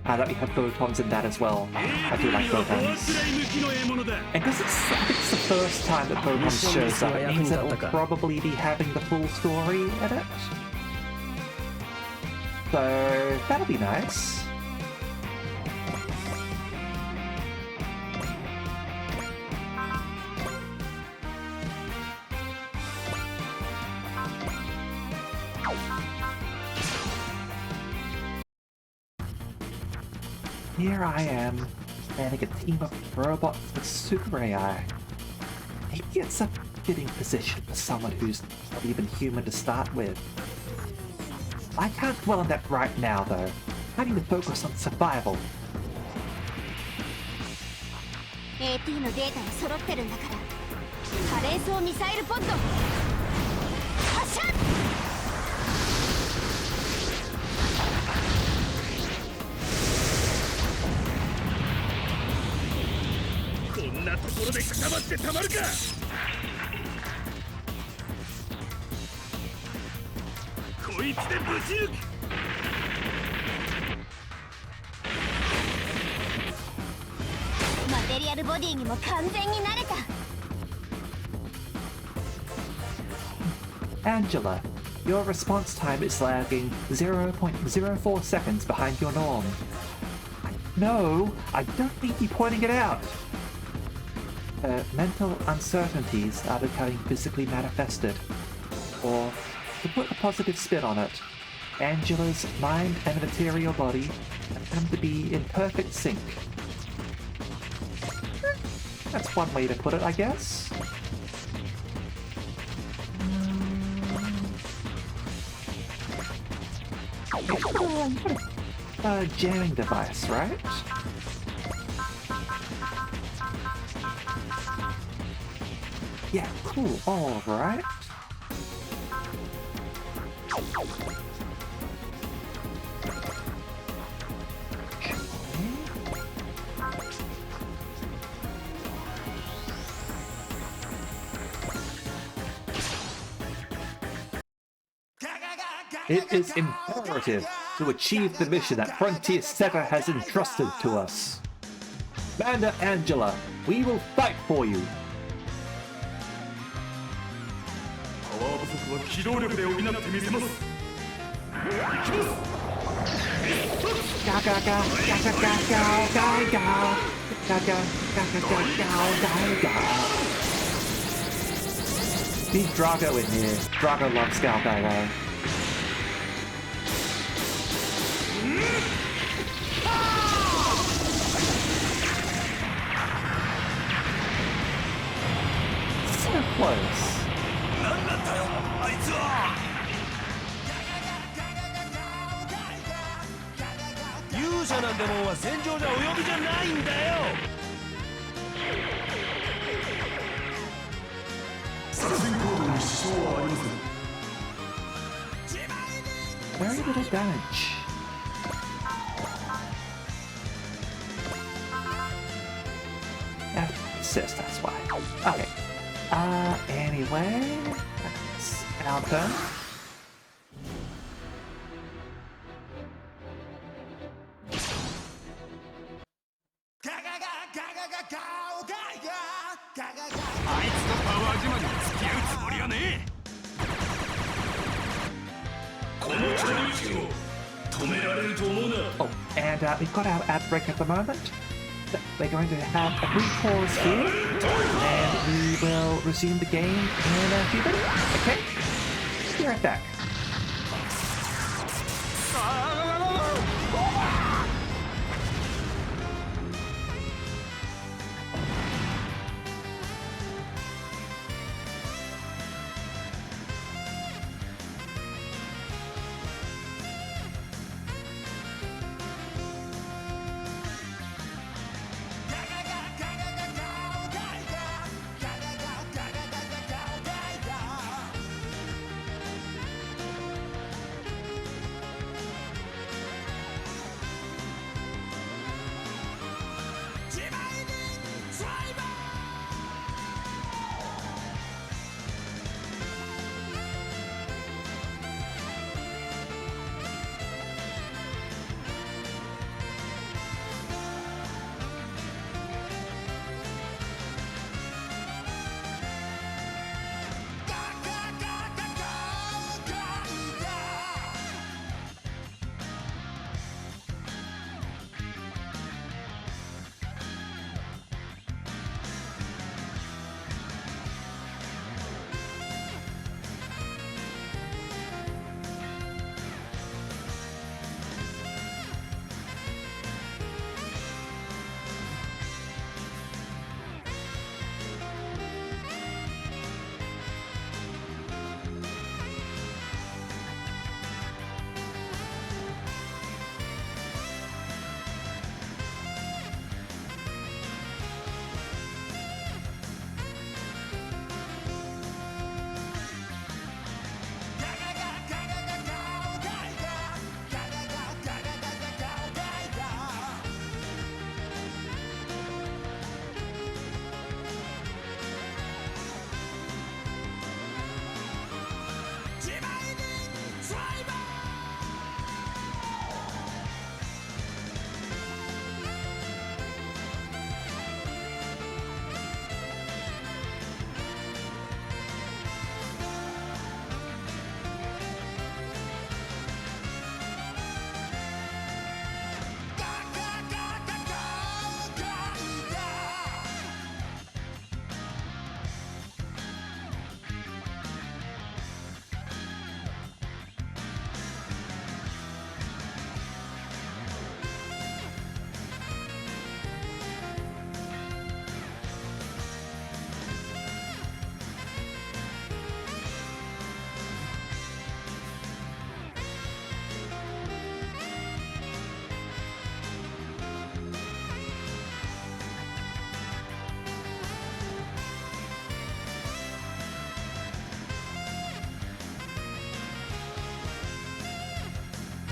that we have Photons in that as well. I do like Photons. And because I think it's the first time that Photons shows up, it means that it will probably be having the full story in it. So that'll be nice. Here I am, planning a team of robots with super AI. Maybe it's a fitting position for someone who's not even human to start with. I can't dwell on that right now, though. I need to focus on survival. AT のデータが揃ってるんだから、カレーソーミサイルポッド発射。こんなところでくたばってたまるか。こいつでぶち抜く。マテリアルボディにも完全に慣れた。Angela, your response time is lagging 0.04 seconds behind your norm. No, I don't need you pointing it out. Mental uncertainties are becoming physically manifested. Or, to put a positive spin on it, Angela's mind and material body have come to be in perfect sync. That's one way to put it, I guess. A jamming device, right? Yeah, cool, alright. It is imperative to achieve the mission that Frontier Setter has entrusted to us. Commander Angela, we will fight for you. パワー不足は機動力で補ってみせます。いきます。Go go go go go go go go go go go go go. Need Drago in here. Drago loves Gal Go. So close. 何なんだよ、あいつは。勇者なんてもんは戦場じゃお呼びじゃないんだよ。little damage. Assist, that's why. Okay. Anyway, that's our turn. Oh, and we've got our ad break at the moment. We're going to have a brief pause here, and we will resume the game in a few minutes. Okay? Be right back.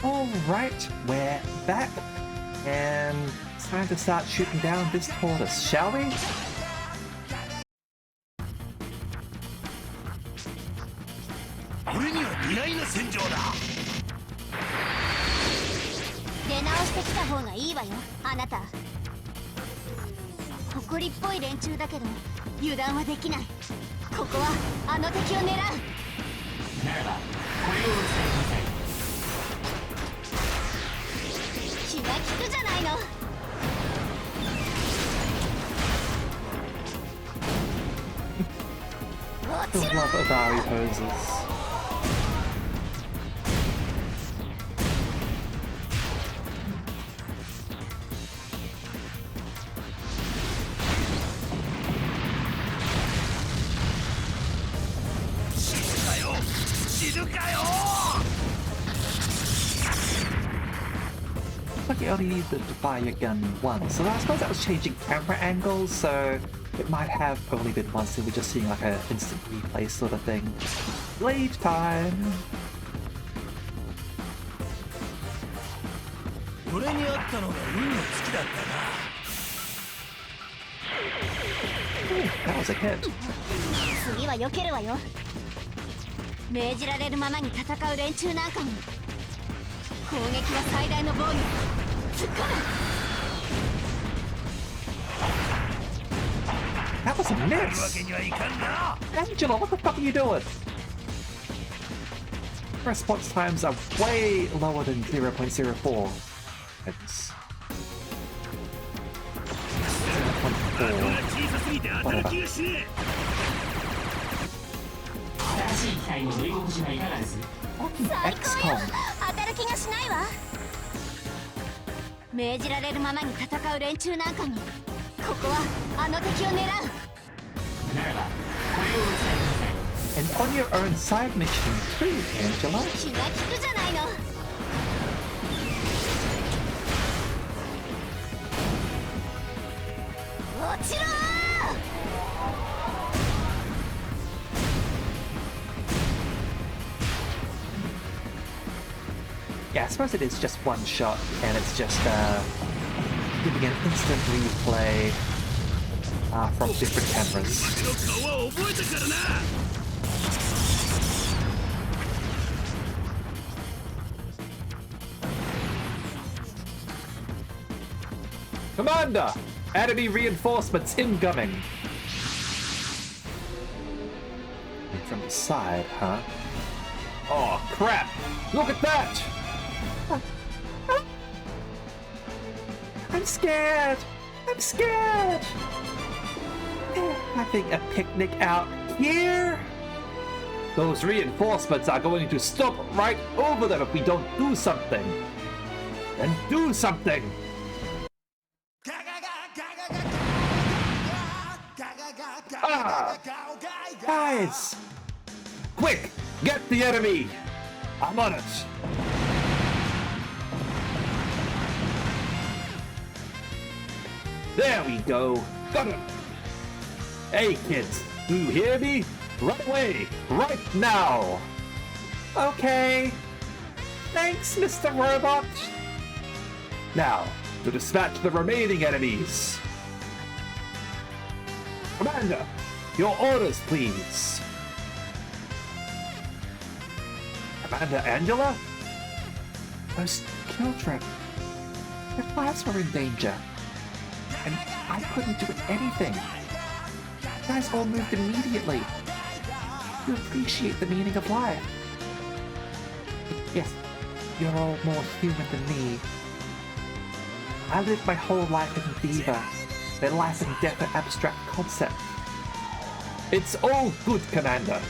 Alright, we're back, and it's time to start shooting down this tortoise, shall we? 俺には似合いな戦場だ。出直してきた方がいいわよ、あなた。誇りっぽい連中だけど油断はできない。ここはあの敵を狙う。ならばこれを使いなさい。気が利くじゃないの。I love Adari poses. Like it only needed to fire a gun once, so I suppose that was changing camera angles, so it might have only been once and we're just seeing like an instant replay sort of thing. Blade time! これにあったのが運の尽きだった That was a hit. 次は避けるわよ。命じられるままに戦う連中なんかも攻撃は最大の防御。突っ込む。 That was a な。わ miss. けにはいかんな。 Angela, what the fuck are you doing? Response times are way lower than 0.04. It's 小 0.4. さすぎて当たる気がしね新しい機体の乗り心地はいかがです？ Fucking 最高よ。 XCOM. 当たる気がしないわ。命じられるままに戦う連中なんかもここはあの敵を狙う。ならばこれをお伝えください。 And on your own side mission too, Angela. 気が利くじゃないの。落ちろー。 Yeah, I suppose it is just one shot, and it's just giving an instant replay from different cameras. え。の顔は覚えたからな。 Commander! Enemy reinforcements incoming! From the side, huh? Oh, crap! Look at that! I'm scared! I'm scared! I think a picnic out here? Those reinforcements are going to stop right over them if we don't do something! Then do something! Ah! Guys! Quick! Get the enemy! I'm on it! There we go! Got him! Hey kids, do you hear me? Run away! Right now! Okay! Thanks, Mr. Robot! Now, to dispatch the remaining enemies! Commander, your orders, please. Commander Angela? Those children. Their lives were in danger. And I couldn't do anything. You guys all moved immediately. You appreciate the meaning of life. Yes, you're all more human than me. I lived my whole life in Diva. Their life and death are abstract concepts. It's all good, Commander.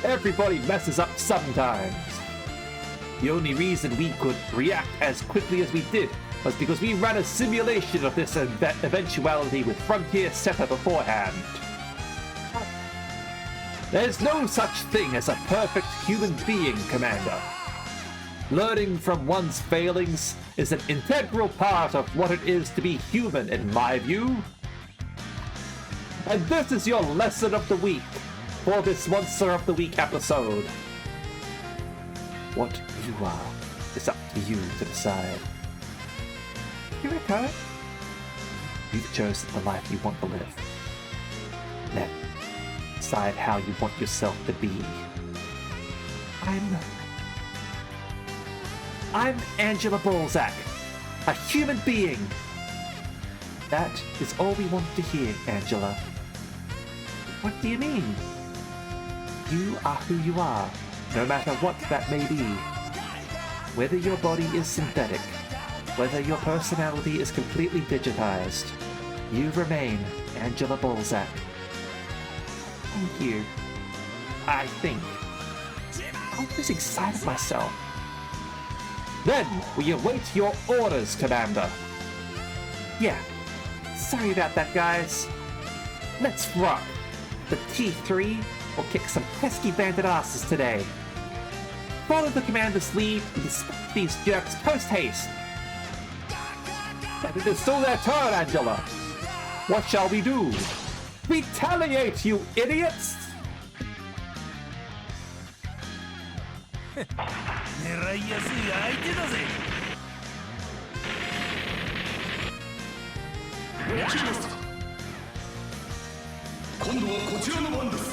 Everybody messes up sometimes. The only reason we could react as quickly as we did was because we ran a simulation of this eventuality with Frontier set up beforehand. There's no such thing as a perfect human being, Commander. Learning from one's failings is an integral part of what it is to be human, in my view. And this is your lesson of the week for this Monster of the Week episode. What you are is up to you to decide. Here we go. You've chosen the life you want to live. Then decide how you want yourself to be. I'm Angela Balzac, a human being. That is all we want to hear, Angela. What do you mean? You are who you are, no matter what that may be. Whether your body is synthetic, whether your personality is completely digitized, you remain Angela Balzac. Thank you. I think. I'm losing sight of myself. Then we await your orders, Commander. Yeah. Sorry about that, guys. Let's rock. The T3 will kick some pesky bandit asses today. Follow the commander's lead and dispatch these jerks post-haste. And it is still their turn, Angela. What shall we do? Retaliate, you idiots! 狙いやすい相手だぜ。読み切りました。今度はこちらの番です。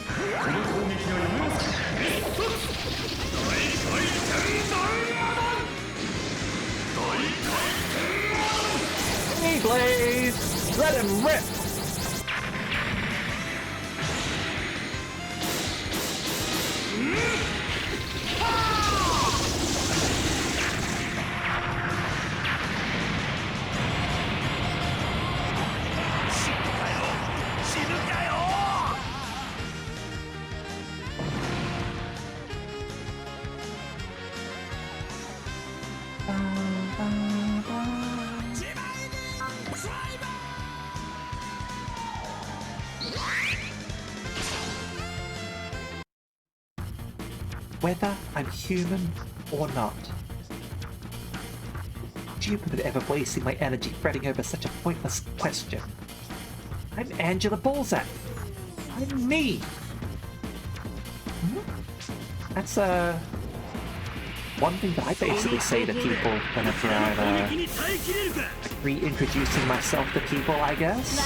この攻撃が読めますか。大回転ダイヤモンド、大回転 Blaze! Let him rip! Whether I'm human or not. Stupid ever wasting my energy fretting over such a pointless question. I'm Angela Balzac. I'm me. That's one thing that I basically say to people whenever I'm reintroducing myself to people, I guess.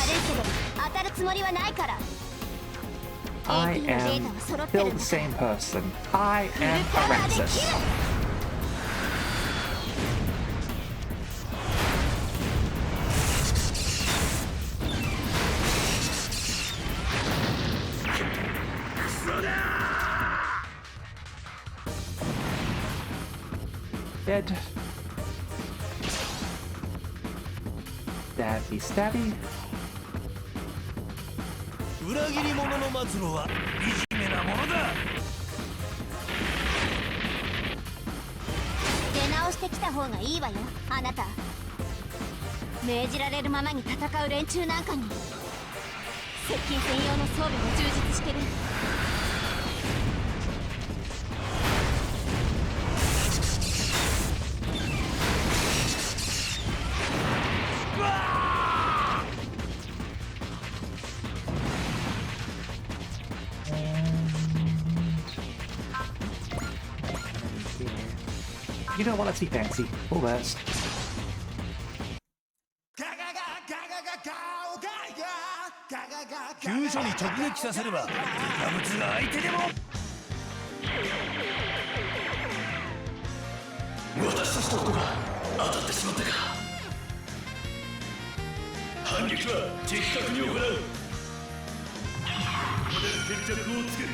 I am still the same person. I am Araxis. Dead. Stabby stabby. 裏切り者の末路は惨めなものだ。出直してきた方がいいわよ、あなた。命じられるままに戦う連中なんかに接近専用の装備も充実してる。You don't want to see fancy. Full burst. 急所に直撃させれば敵物が相手でも。私たちのことが当たってしまったか。反撃は的確に行う。ここで決着をつける。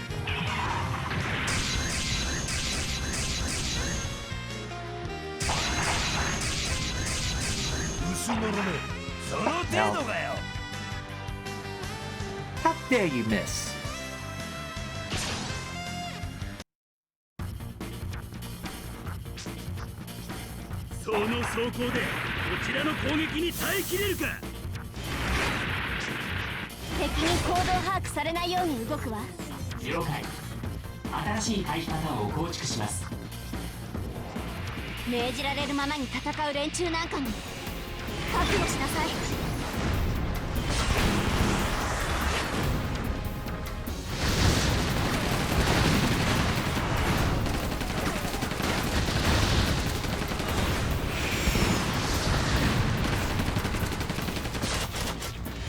牛のロメ、その程度かよ。How dare you miss? その走行でこちらの攻撃に耐えきれるか。敵に行動把握されないように動くわ。了解。新しい回避パターンを構築します。命じられるままに戦う連中なんかに覚悟しなさい。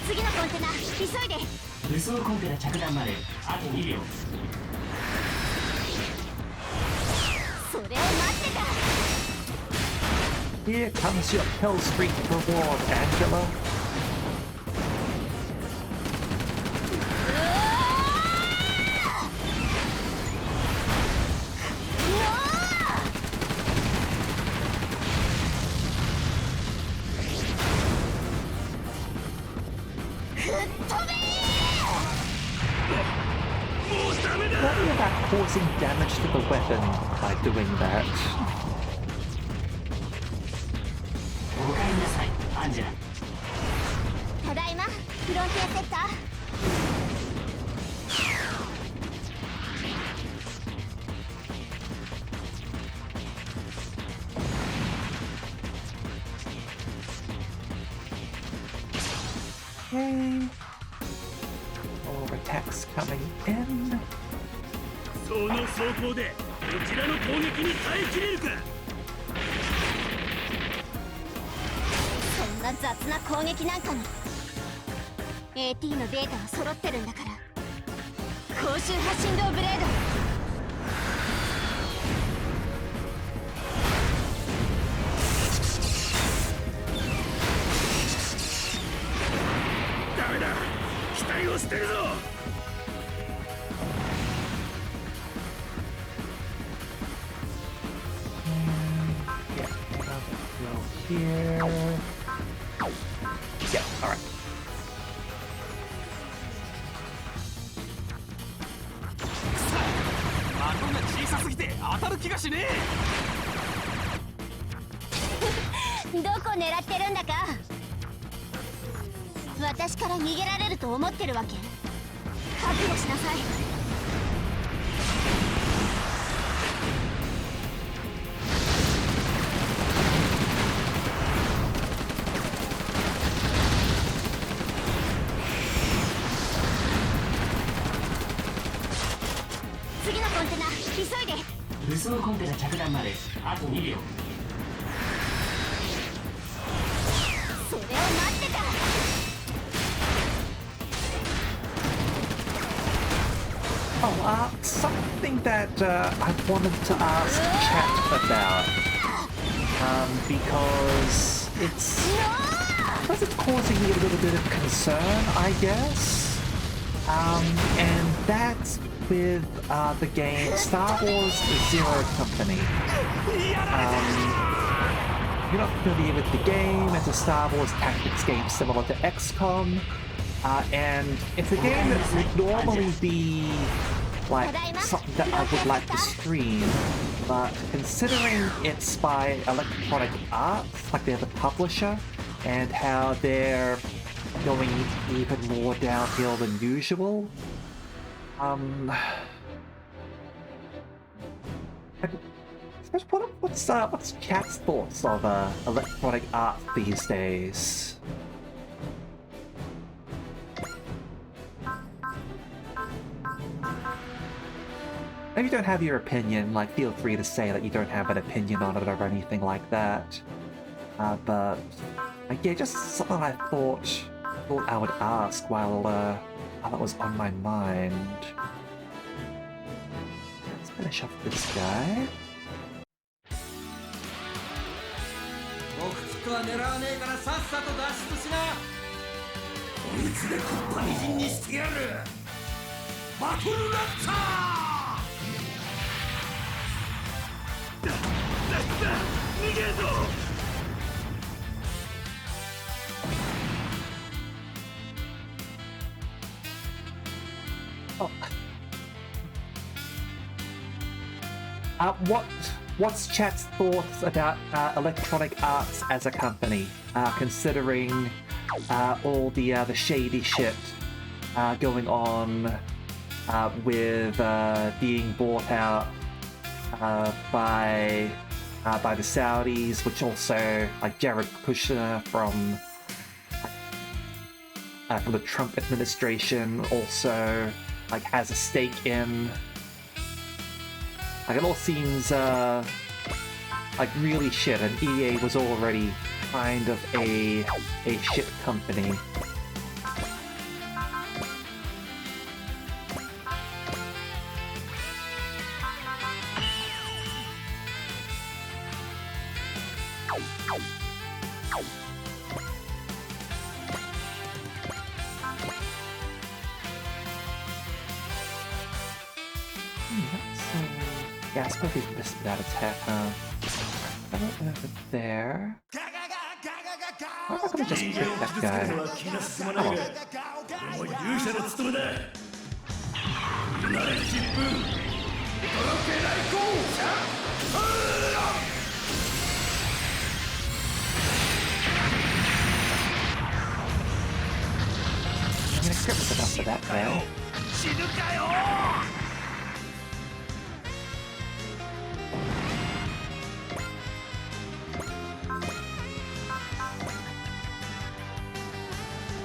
次のコンテナ急いで。輸送コンテナ着弾まであと2秒。それを待ってた。Here comes your kill streak reward, Angela. Not about causing damage to the weapon by doing that. おかえりなさい、アンジェラ。ただいま、フロンティアセッター。Okay. More attacks coming in. その走行でこちらの攻撃に耐えきれるか。そんなな雑な攻撃なんかに AT のデータは揃ってるんだから高周波振動ブレードダメだ機体を捨てるぞHere. Yeah, alright. 的が小さすぎて当たる気がしねどこ狙ってるんだか私から逃げられると思ってるわけ覚悟しなさい 次のコンテナ急いで武装コンテナ着弾まであと2秒 それを待ってた Oh, something that I wanted to ask chat about. Because it's causing me a little bit of concern, I guess. And that's with the game Star Wars Zero Company. You're not familiar with the game. It's a Star Wars tactics game similar to XCOM. And it's a game that would normally be like something that I would like to stream, but considering it's by Electronic Arts, like they're the publisher, and how they're going even more downhill than usual, what's chat's thoughts of Electronic Arts these days? If you don't have your opinion, like, feel free to say that you don't have an opinion on it or anything like that. But yeah, just something I thought I would ask while it was on my mind. Let's finish off this guy. 目標は狙わねえからさっさと脱出しなこいつでコッパみじんにしてやるバトルラッター逃げるぞ What's chat's thoughts about Electronic Arts as a company, considering all the shady shit going on with being bought out by the Saudis, which also like Jared Kushner from the Trump administration also like has a stake in. Like it all seems like really shit, and EA was already kind of a shit company. Yeah, I suppose we missed that attack, huh? I don't know if it's there. Why am I gonna just kick that guy? Oh. もう勇者の務めだ慣れ疾風届けないゴー I'm gonna grip enough for that guy. 死ぬかよ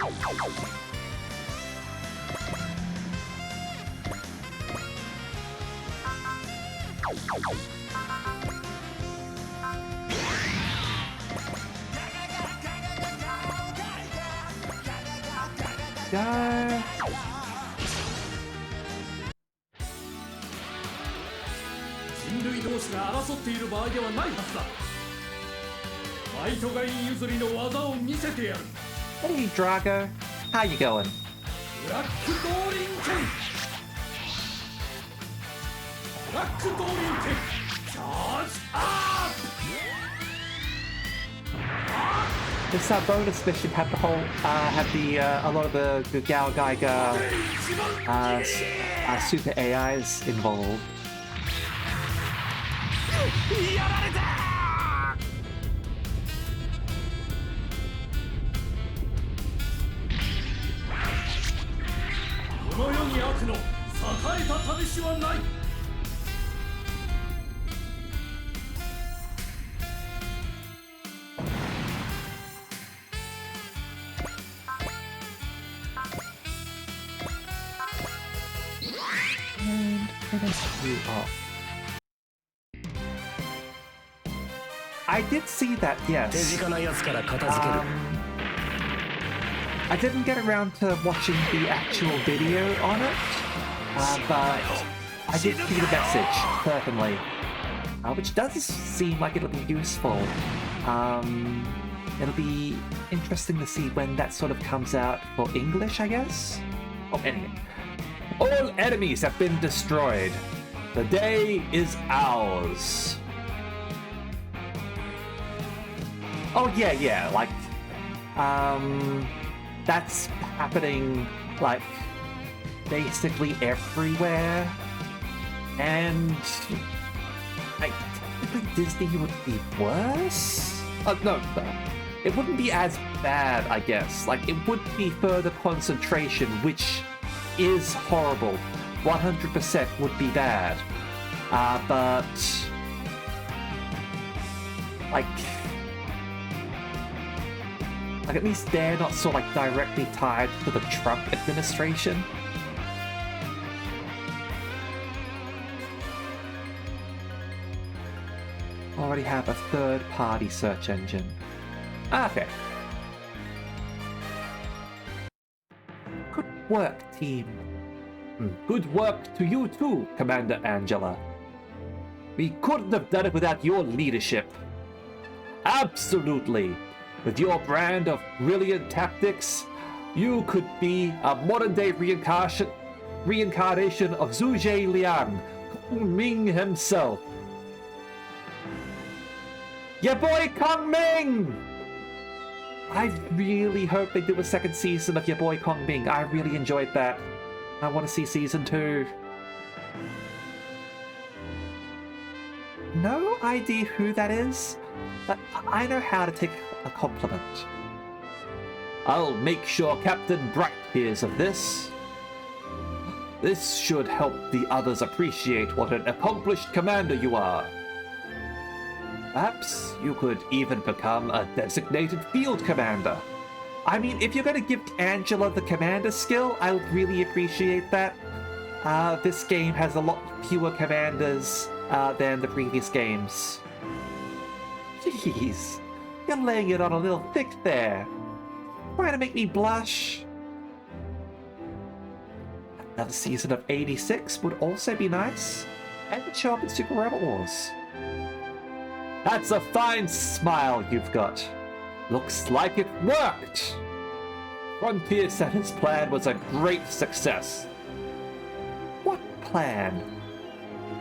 Oh, go. 人類同士が争っている場合ではないはずだ。ファイトガイン譲りの技を見せてやる。 Hey, Drago. How you going? ブラック降臨剣。ブラック降臨剣。チャージアップ。 This bonus mission had the whole, had the a lot of the Gao Geiger super AIs involved. やられた。この世に悪の栄えた試しはない。 And finish you off. I did see that, yes. I didn't get around to watching the actual video on it, but I did see the message, certainly. Which does seem like it'll be useful. It'll be interesting to see when that sort of comes out for English, I guess? Oh, anyway. All enemies have been destroyed. The day is ours. Oh yeah, like, that's happening, like, basically everywhere. And, like, technically Disney would be worse? No, it wouldn't be as bad, I guess. Like, it would be further concentration, which is horrible. 100% would be bad. But, like, at least they're not so, like, directly tied to the Trump administration. Already have a third-party search engine. Okay. Good work, team. Good work to you too, Commander Angela. We couldn't have done it without your leadership. Absolutely. With your brand of brilliant tactics, you could be a modern-day reincarnation of Zhu Liang, Kong Ming himself. Your boy Kong Ming! I really hope they do a second season of Your Boy Kong Ming. I really enjoyed that. I want to see season 2. No idea who that is, but I know how to take a compliment. I'll make sure Captain Bright hears of this. This should help the others appreciate what an accomplished commander you are. Perhaps you could even become a designated field commander. I mean, if you're going to give Angela the commander skill, I would really appreciate that. This game has a lot fewer commanders than the previous games. Jeez, you're laying it on a little thick there. Trying to make me blush. Another season of 86 would also be nice. And show up in Super Robot Wars. That's a fine smile you've got. Looks like it worked! Frontier Setter's plan was a great success. What plan?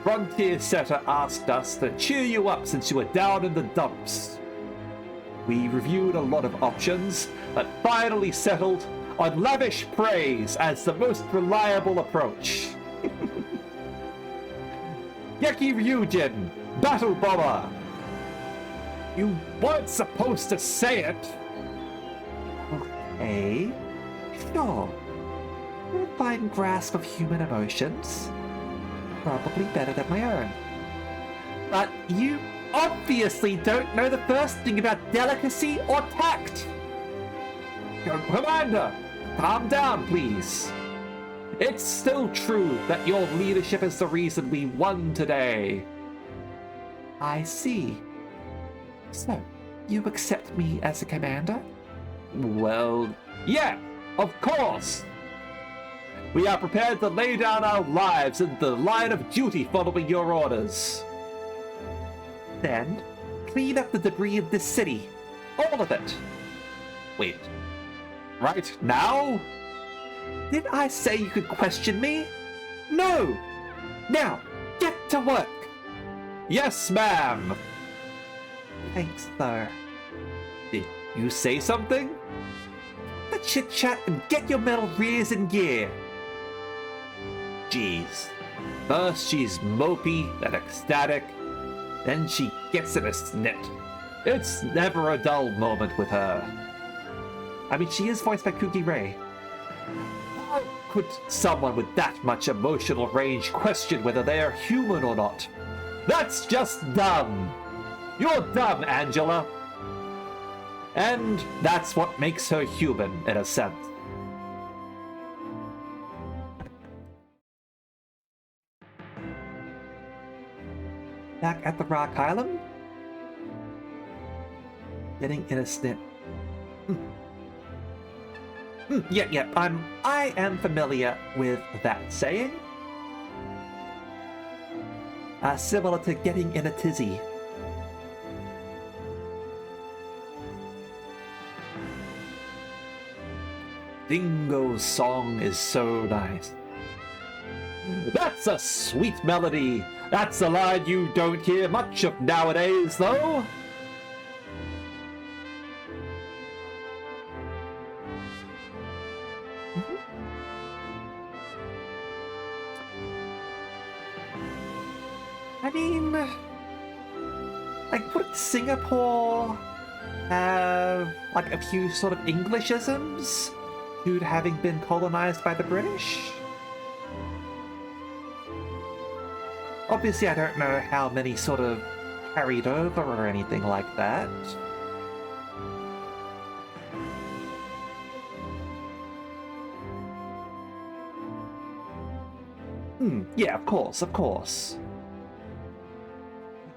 Frontier Setter asked us to cheer you up since you were down in the dumps. We reviewed a lot of options, but finally settled on lavish praise as the most reliable approach. Yeki Ryujin, Battle Bomber! You weren't supposed to say it! Okay, sure. A fine grasp of human emotions. Probably better than my own. But you obviously don't know the first thing about delicacy or tact! Commander, calm down, please. It's still true that your leadership is the reason we won today. I see. So, you accept me as a commander? Well, yeah. Of course! We are prepared to lay down our lives in the line of duty following your orders. Then, clean up the debris of this city. All of it. Wait. Right now? Did I say you could question me? No! Now, get to work! Yes, ma'am! Thanks, sir. Did you say something? The chit-chat and get your metal rears in gear. Jeez. First she's mopey, then ecstatic, then she gets in a snit. It's never a dull moment with her. I mean, she is voiced by Kuki Ray. How could someone with that much emotional range question whether they are human or not? That's just dumb! You're dumb, Angela! And that's what makes her human, in a sense. Back at the Rock Island? Getting in a snit. Yeah, I am familiar with that saying. Similar to getting in a tizzy. Dingo's song is so nice. That's a sweet melody. That's a line you don't hear much of nowadays, though. I mean, like, would Singapore have, like, a few sort of Englishisms due to having been colonized by the British? Obviously, I don't know how many sort of carried over or anything like that. Yeah, of course.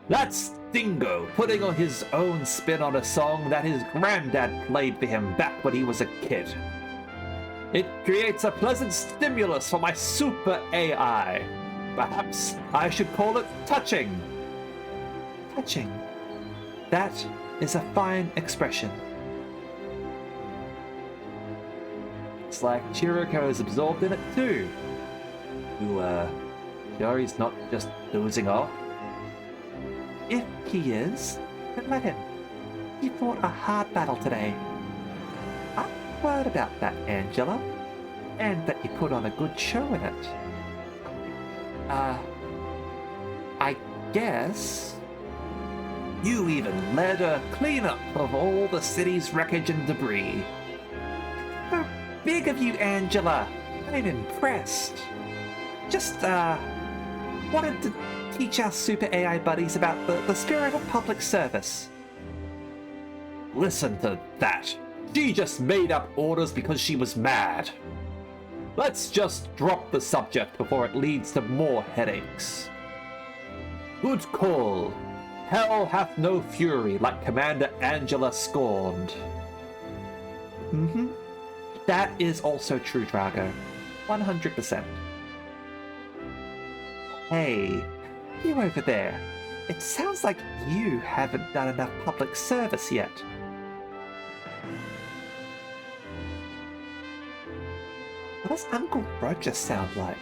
That's Dingo putting on his own spin on a song that his granddad played for him back when he was a kid. It creates a pleasant stimulus for my super AI. Perhaps I should call it touching. Touching. That is a fine expression. It's like Chiriko is absorbed in it too. Sure he's not just dozing off? If he is, then let him. He fought a hard battle today. I've heard about that, Angela. And that you put on a good show in it. I guess you even led a cleanup of all the city's wreckage and debris. How big of you, Angela. I'm impressed. Just, wanted to teach our super AI buddies about the spirit of public service. Listen to that. She just made up orders because she was mad. Let's just drop the subject before it leads to more headaches. Good call. Hell hath no fury like Commander Angela scorned. That is also true, Drago. 100%. Hey, you over there. It sounds like you haven't done enough public service yet. What does Uncle Roger sound like?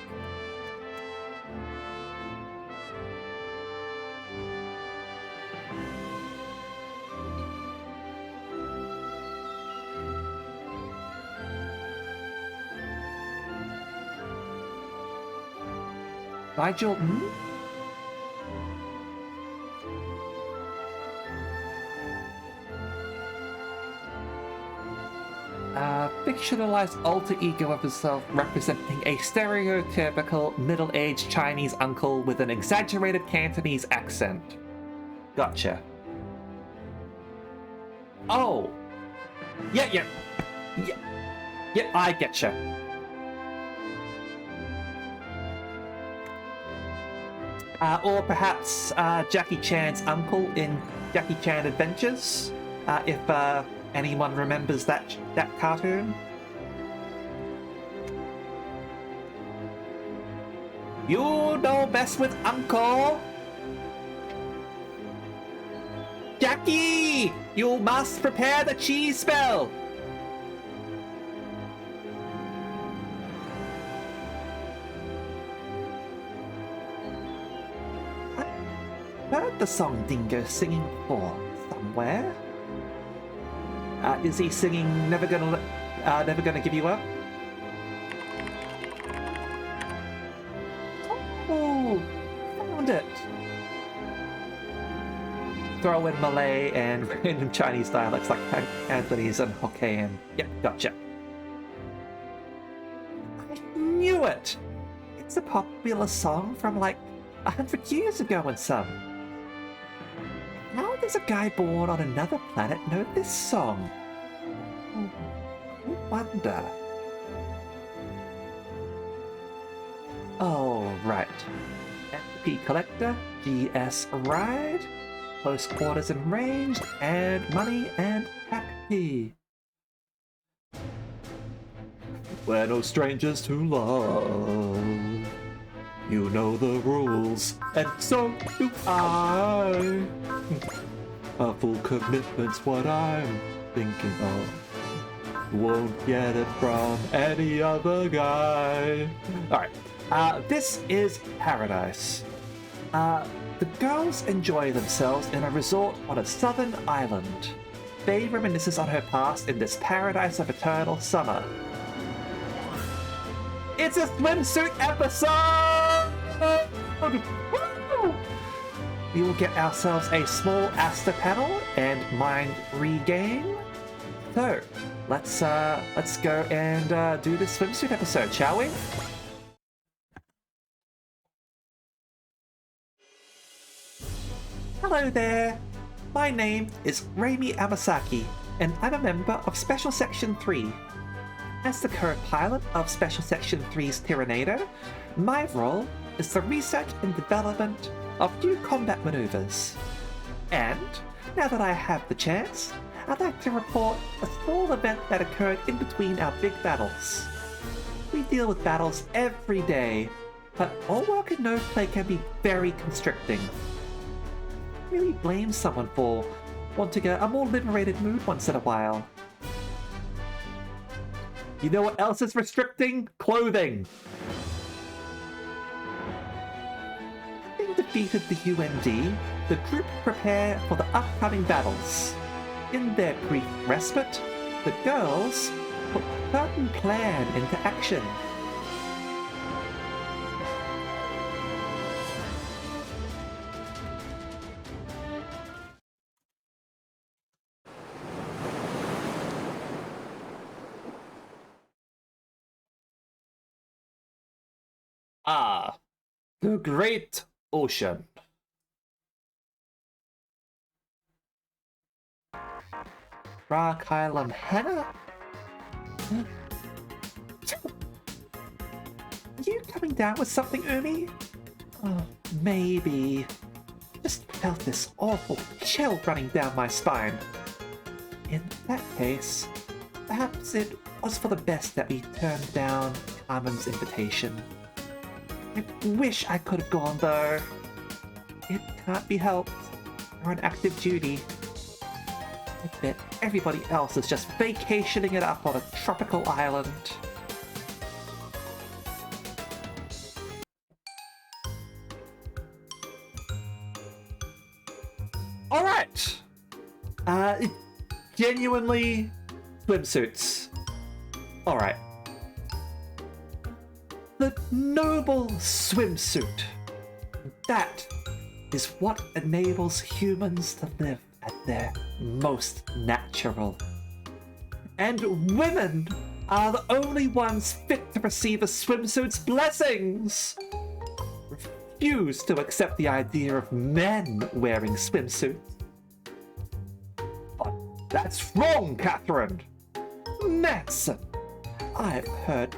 Nigel, fictionalized alter ego of himself representing a stereotypical middle-aged Chinese uncle with an exaggerated Cantonese accent. Gotcha. Oh! Yeah, I getcha. Or perhaps Jackie Chan's uncle in Jackie Chan Adventures, if anyone remembers that cartoon. You don't mess with Uncle! Jackie! You must prepare the cheese spell! I heard the song Dingo singing before somewhere. Is he singing Never Gonna Give You Up? Oh, found it. Throw in Malay and random Chinese dialects like Cantonese and Hokkien. Yep, gotcha. I knew it! It's a popular song from like 100 years ago and some. How does a guy born on another planet know this song? I wonder. Oh, right. FP Collector, GS Ride, Close Quarters and Ranged, and Money and Happy. We're no strangers to love. You know the rules, and so do I. A full commitment's what I'm thinking of. Won't get it from any other guy. Alright, this is Paradise. The girls enjoy themselves in a resort on a southern island. Faye reminisces on her past in this paradise of eternal summer. It's a swimsuit episode! Woo! We will get ourselves a small Asta panel and mind regain. So, let's go and do this swimsuit episode, shall we? Hello there! My name is Reimi Amasaki, and I'm a member of Special Section 3. As the co-pilot of Special Section 3's Tyrannado, my role is the research and development of new combat maneuvers. And, now that I have the chance, I'd like to report a small event that occurred in between our big battles. We deal with battles every day, but all work and no play can be very constricting. Really blame someone for wanting a more liberated mood once in a while. You know what else is restricting? Clothing! Having defeated the UND, the group prepare for the upcoming battles. In their brief respite, the girls put a certain plan into action. Ah, the great ocean. Rakailam Hannah? Are you coming down with something, Umi? Oh, maybe. Just felt this awful chill running down my spine. In that case, perhaps it was for the best that we turned down Carmen's invitation. I wish I could have gone, though. It can't be helped. We're on active duty. I bet everybody else is just vacationing it up on a tropical island. Alright! Genuinely swimsuits. Alright. The noble swimsuit. That is what enables humans to live at their most natural. And women are the only ones fit to receive a swimsuit's blessings. Refuse to accept the idea of men wearing swimsuits. But that's wrong, Catherine. Manson, I've heard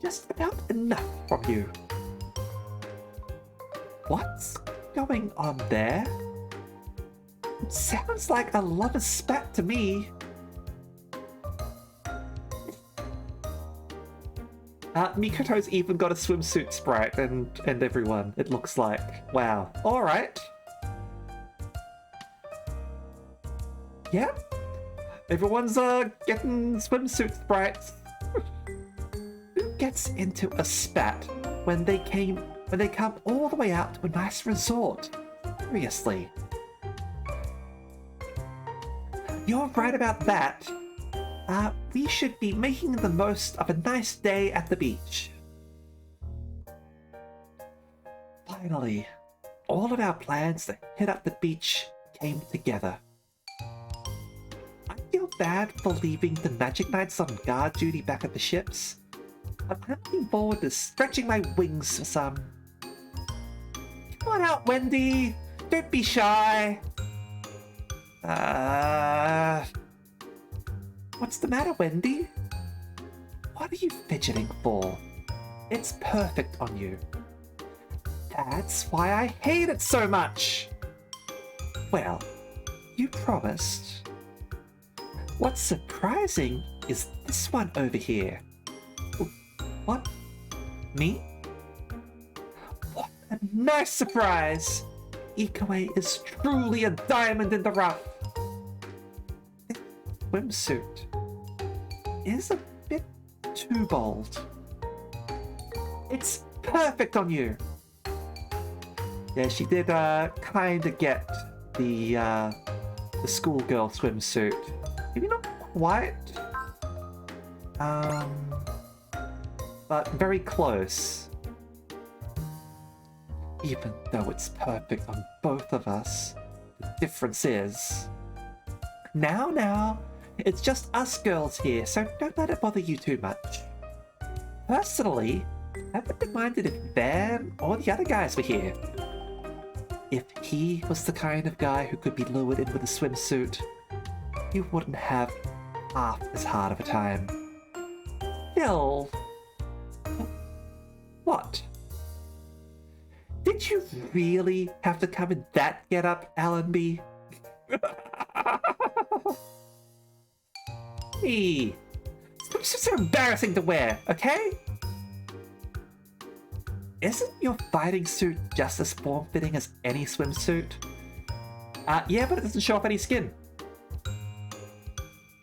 just about enough from you. What's going on there? It sounds like a lover's spat to me. Mikoto's even got a swimsuit sprite and everyone, it looks like. Wow. Alright. Yep. Everyone's getting swimsuit sprites. Who gets into a spat when they come all the way out to a nice resort? Seriously. You're right about that. We should be making the most of a nice day at the beach. Finally, all of our plans to hit up the beach came together. I feel bad for leaving the Magic Knights on guard duty back at the ships, but I'm looking forward to stretching my wings for some. Come on out, Wendy! Don't be shy! What's the matter, Wendy? What are you fidgeting for? It's perfect on you. That's why I hate it so much! Well, you promised. What's surprising is this one over here. What? Me? What a nice surprise! Ikoe is truly a diamond in the rough. This swimsuit is a bit too bold. It's perfect on you. Yeah, she did kind of get the schoolgirl swimsuit. Maybe not quite. But very close. Even though it's perfect on both of us, the difference is... Now, it's just us girls here, so don't let it bother you too much. Personally, I wouldn't have minded if Van or the other guys were here. If he was the kind of guy who could be lured in with a swimsuit, you wouldn't have half as hard of a time. Still... What? Did you really have to come in that getup, Allenby? Hey, swimsuits are embarrassing to wear, okay? Isn't your fighting suit just as form-fitting as any swimsuit? Yeah, but it doesn't show off any skin.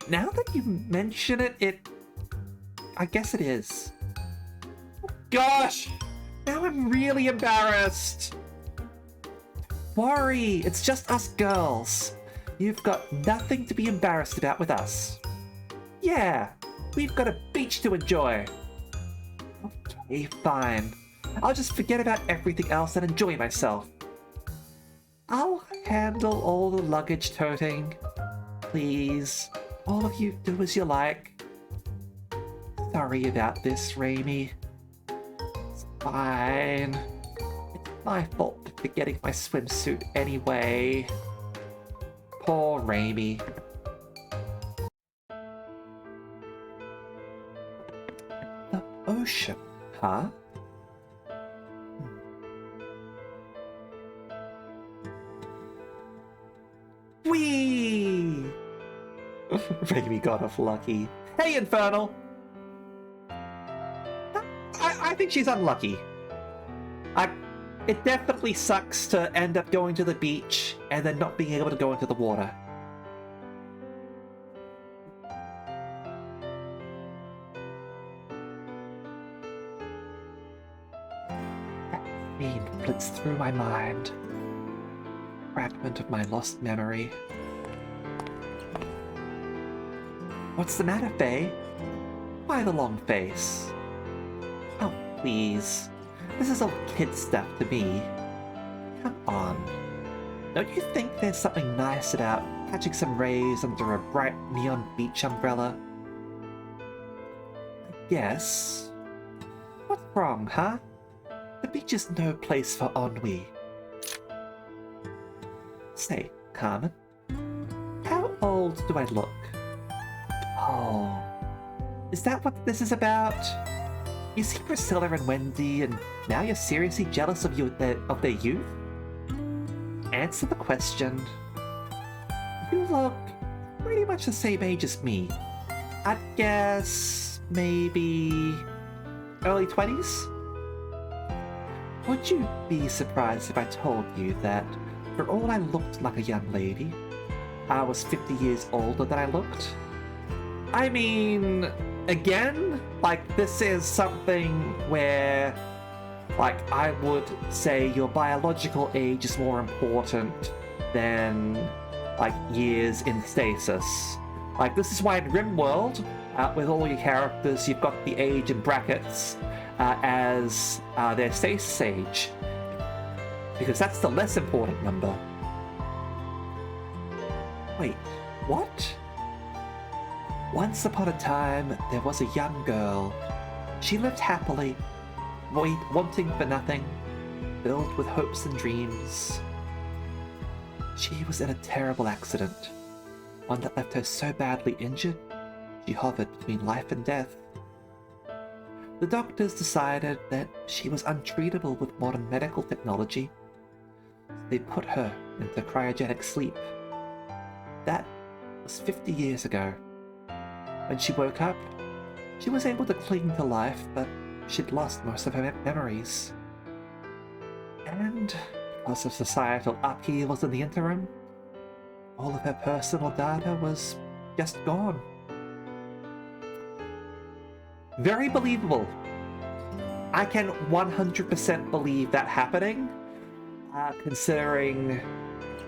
Now that you mention it, I guess it is. Gosh! Now I'm really embarrassed! Worry, it's just us girls. You've got nothing to be embarrassed about with us. Yeah, we've got a beach to enjoy. Okay, fine. I'll just forget about everything else and enjoy myself. I'll handle all the luggage toting. Please, all of you do as you like. Sorry about this, Raimi. It's fine. It's my fault for forgetting my swimsuit anyway. Poor Raimi. The ocean, huh? Whee! Raimi got off lucky. Hey, Infernal! I think she's unlucky. It definitely sucks to end up going to the beach and then not being able to go into the water. That scene flits through my mind. Fragment of my lost memory. What's the matter, Faye? Why the long face? Oh, please. This is all kid stuff to me. Come on. Don't you think there's something nice about catching some rays under a bright neon beach umbrella? I guess. What's wrong, huh? The beach is no place for ennui. Say, Carmen, how old do I look? Oh, is that what this is about? You see Priscilla and Wendy, and now you're seriously jealous of their youth? Answer the question. You look pretty much the same age as me. I'd guess maybe early 20s? Would you be surprised if I told you that for all I looked like a young lady, I was 50 years older than I looked? I mean, again, like, this is something where, like, I would say your biological age is more important than, like, years in stasis. Like, this is why in RimWorld, with all your characters, you've got the age in brackets as their stasis age, because that's the less important number. Wait, what? Once upon a time, there was a young girl. She lived happily, wanting for nothing, filled with hopes and dreams. She was in a terrible accident, one that left her so badly injured, she hovered between life and death. The doctors decided that she was untreatable with modern medical technology. They put her into cryogenic sleep. That was 50 years ago. When she woke up, she was able to cling to life, but she'd lost most of her memories. And because of societal upheavals in the interim, all of her personal data was just gone. Very believable. I can 100% believe that happening, considering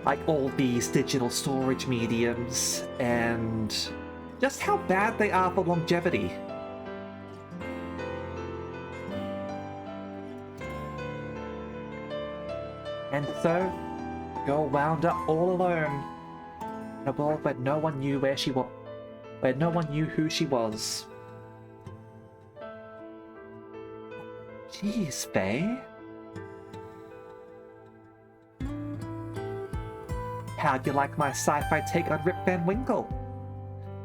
like all these digital storage mediums and just how bad they are for longevity. And so, the girl wound up all alone in a world where no one knew where she was, where no one knew who she was. Jeez, Faye. How'd you like my sci-fi take on Rip Van Winkle?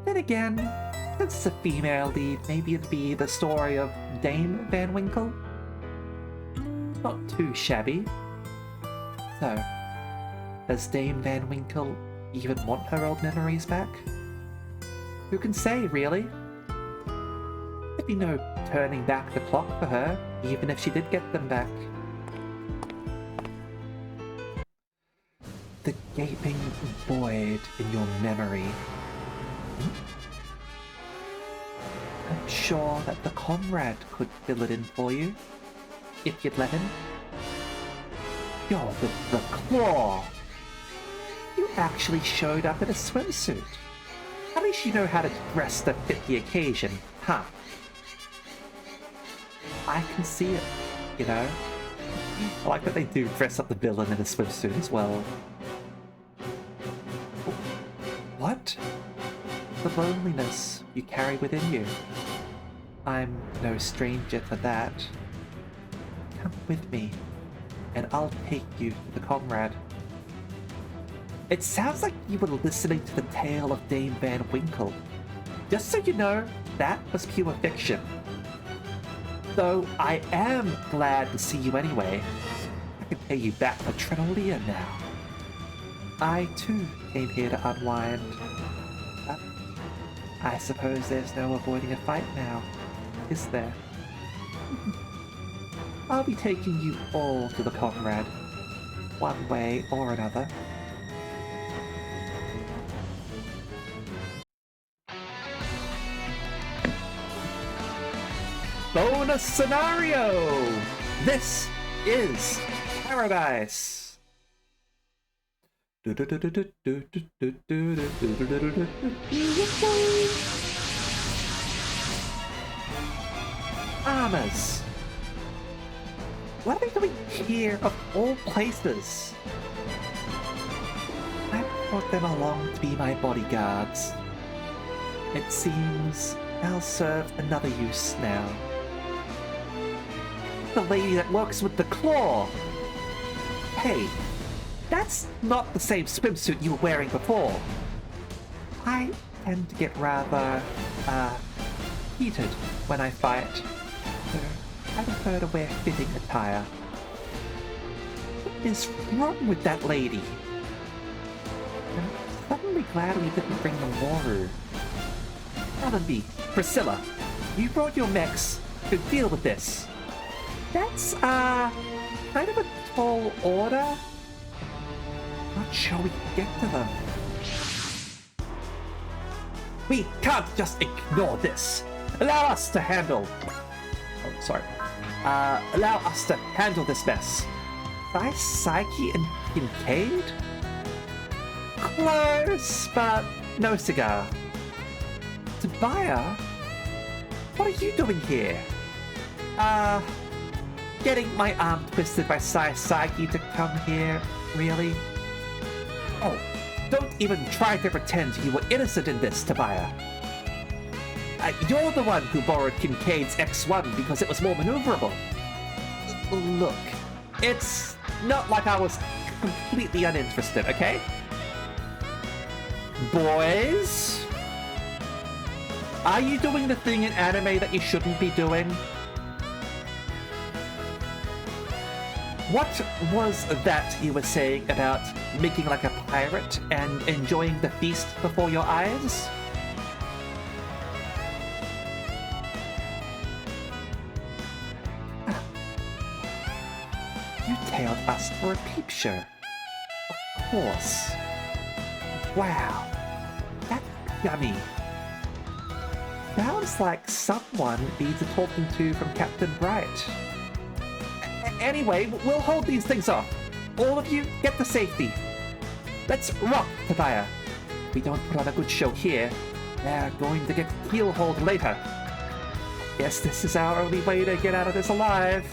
Then again, since it's a female lead, maybe it'd be the story of Dame Van Winkle? Not too shabby. So, does Dame Van Winkle even want her old memories back? Who can say, really? There'd be no turning back the clock for her, even if she did get them back. The gaping void in your memory. I'm sure that the comrade could fill it in for you, if you'd let him. You're with the Claw! You actually showed up in a swimsuit. At least you know how to dress to fit the occasion, huh? I can see it, you know? I like that they do dress up the villain in a swimsuit as well. What? The loneliness you carry within you. I'm no stranger to that. Come with me, and I'll take you to the comrade. It sounds like you were listening to the tale of Dame Van Winkle. Just so you know, that was pure fiction. Though I am glad to see you anyway. I can pay you back for Trinolia now. I too came here to unwind. But I suppose there's no avoiding a fight now, is there? I'll be taking you all to the comrade, one way or another. Bonus scenario! This is Paradise! Armors! What are they doing here of all places? I brought them along to be my bodyguards. It seems they'll serve another use now. The lady that works with the Claw! Hey, that's not the same swimsuit you were wearing before. I tend to get rather, heated when I fight, so I prefer to wear fitting attire. What is wrong with that lady? I'm suddenly glad we didn't bring the Waru. Now then, Priscilla, you brought your mechs. could deal with this. That's, kind of a tall order. Not sure we can get to them. We can't just ignore this. Allow us to handle... Oh, sorry. Allow us to handle this mess. By Psyche and Kincaid? Close, but no cigar. Tobiah? What are you doing here? Getting my arm twisted by Psyche to come here, really? Oh, don't even try to pretend you were innocent in this, Tobiah. You're the one who borrowed Kincaid's X1 because it was more maneuverable. Look, it's not like I was completely uninterested, okay? Boys? Are you doing the thing in anime that you shouldn't be doing? What was that you were saying about making like a pirate and enjoying the feast before your eyes? You tailed us for a peep show. Of course. Wow. That's yummy. Sounds like someone needs a talking to from Captain Bright. Anyway, we'll hold these things off. All of you, get to safety. Let's rock, Tobiah. If we don't put on a good show here, they're going to get keel-hauled later. Guess this is our only way to get out of this alive.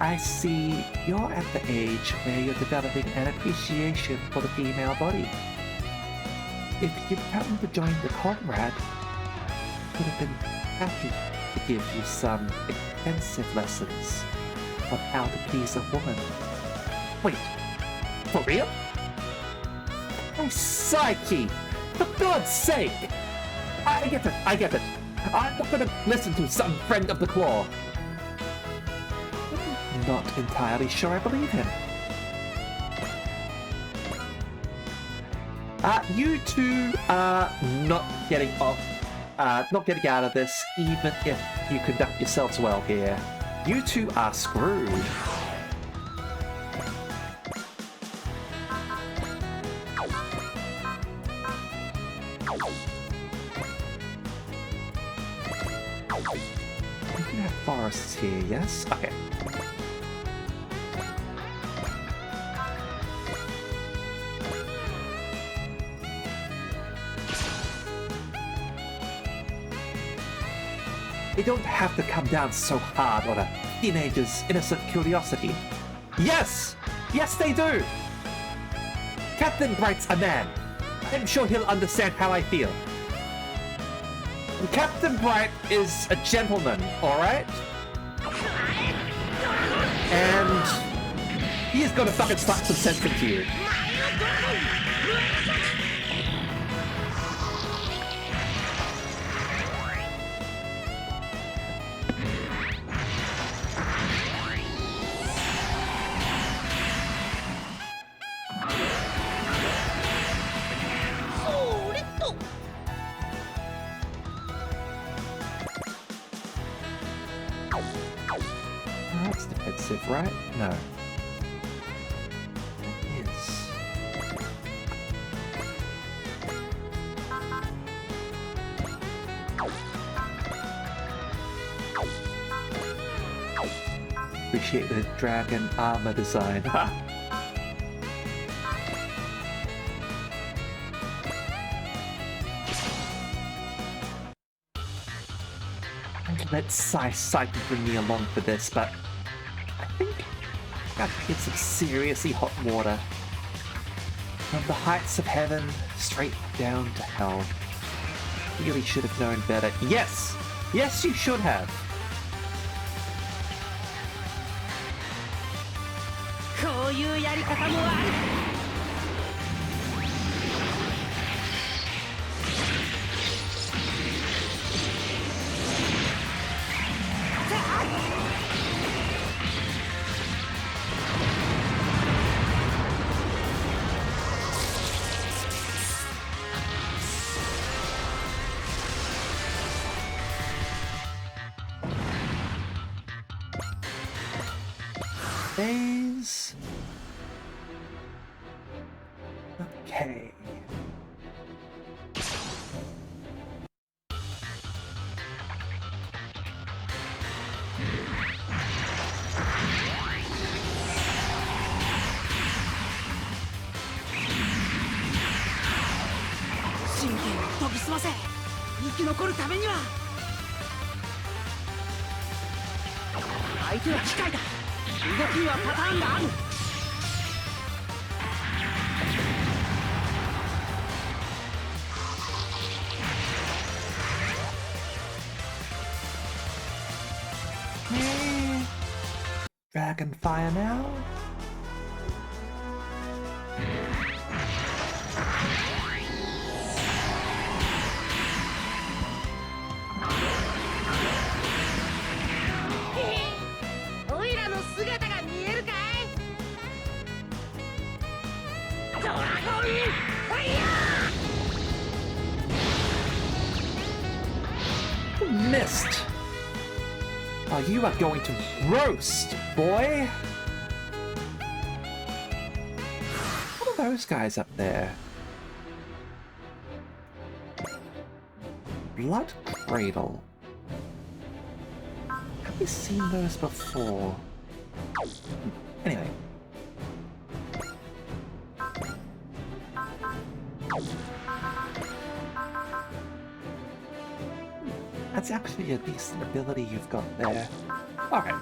I see you're at the age where you're developing an appreciation for the female body. If you'd come to join the comrade, I could have been happy to give you some extensive lessons on how to please a woman. Wait, for real? My Psyche! For God's sake! I get it. I'm not gonna listen to some friend of the Claw. I'm not entirely sure I believe him. You two are not getting off, not getting out of this, even if you conduct yourselves well here. You two are screwed. We can have forests here, yes? Okay. They don't have to come down so hard on a teenager's innocent curiosity. Yes! Yes, they do! Captain Bright's a man. I'm sure he'll understand how I feel. Captain Bright is a gentleman, alright? And he's gonna fucking slap some sense into you. That's defensive, right? No. It is. Appreciate the dragon armor design. Let Psyche bring me along for this, but I think I got to get some seriously hot water. From the heights of heaven, straight down to hell. Really should have known better. Yes! Yes, you should have! こういうやり方もある。phase. Okay. Dragonfire now. Missed. Oh, you are going to roast, boy. What are those guys up there? Blood Cradle. Have we seen those before? Anyway. That's actually a decent ability you've got there. Alright,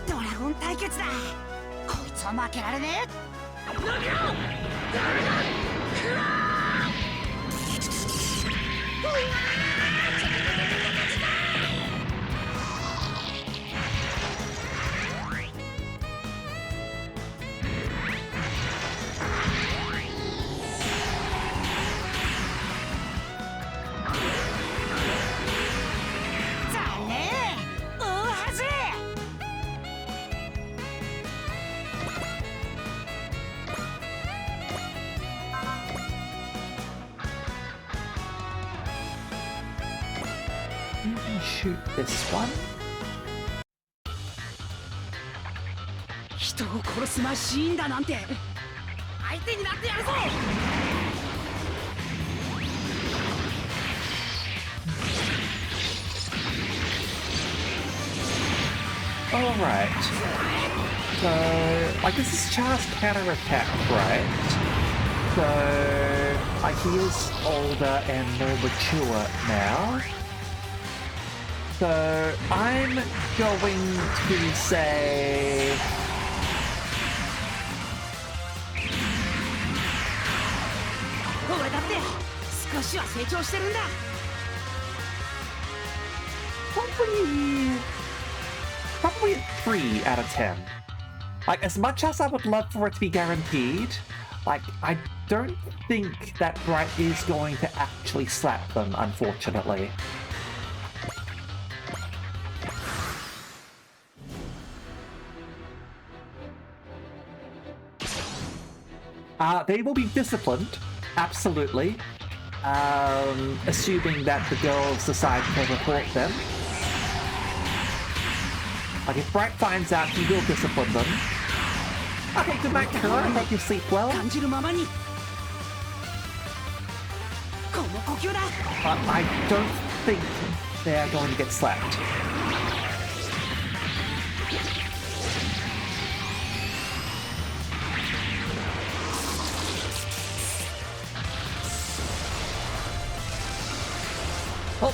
Dragon 対決だ。こいつは負けられね残念、大外れ。you can shoot this one. 人を殺すマシーンだなんて相手になってやるぞ。Alright. So, like, this is Char's counterattack, right? So, like, he is older and more mature now. So, I'm going to say... Probably a 3 out of 10. Like, as much as I would love for it to be guaranteed, like, I don't think that Bright is going to actually slap them, unfortunately. They will be disciplined, absolutely. Assuming that the girls decide to report them. Like, if Bright finds out, he will discipline them. Okay, good night, Kuro. I hope you sleep well. But I don't think they're going to get slapped. Well,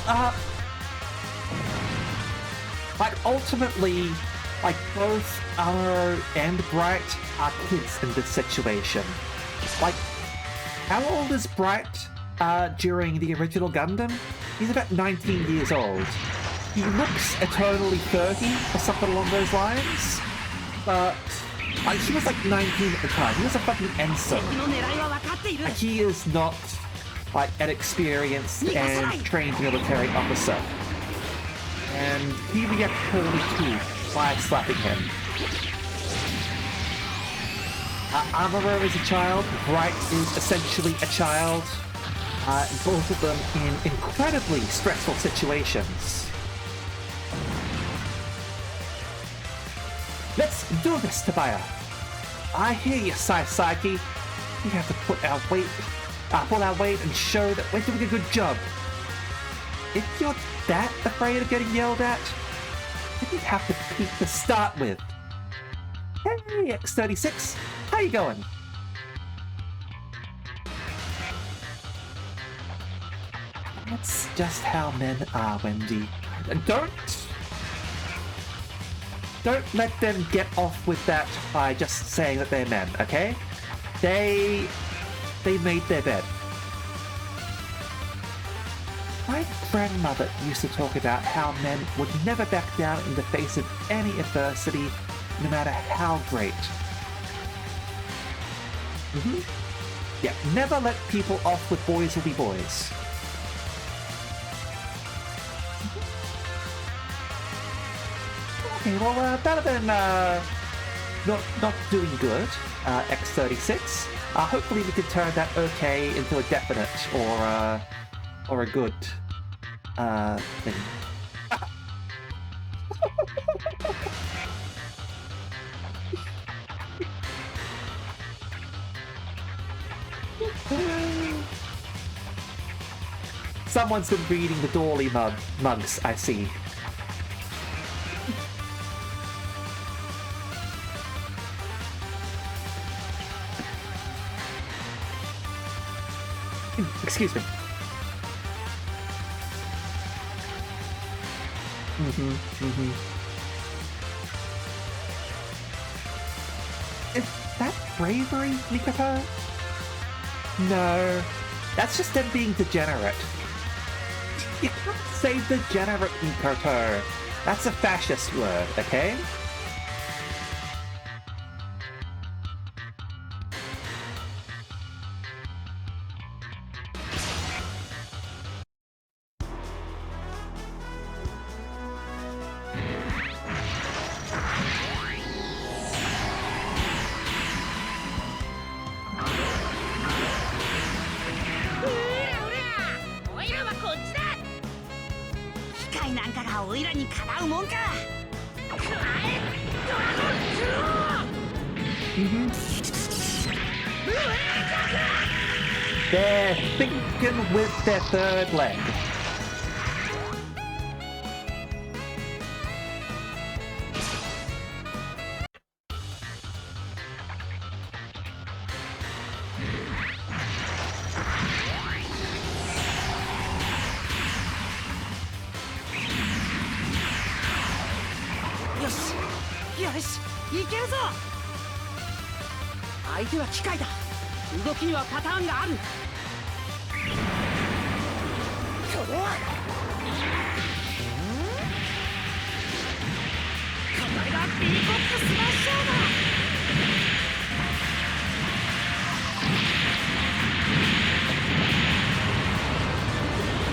like, ultimately, like, both Arrow and Bright are kids in this situation. Like, how old is Bright during the original Gundam? He's about 19 years old. He looks eternally 30 or something along those lines. But, like, he was like 19 at the time. He was a fucking ensign. Like, he is not, like, an experienced and trained military officer. And he reacted poorly too by slapping him. Amuro is a child, Bright is essentially a child. Both of them in incredibly stressful situations. Let's do this, Tobiah. I hear you, Saisagi. We have to pull our weight and show that we're doing a good job. If you're that afraid of getting yelled at, then you'd have to peek to start with. Hey, X36, how you going? That's just how men are, Wendy. Don't let them get off with that by just saying that they're men, okay? They made their bed. My grandmother used to talk about how men would never back down in the face of any adversity, no matter how great. Yeah, never let people off with boys will be boys. Okay, well, better than not doing good, X36. Hopefully we can turn that okay into a definite or a good thing. Someone's been reading the Dorley mugs, I see. Excuse me. Is that bravery, Mikoto? No, that's just them being degenerate. You can't say degenerate, Mikoto. That's a fascist word, okay? They're thinking with their third leg.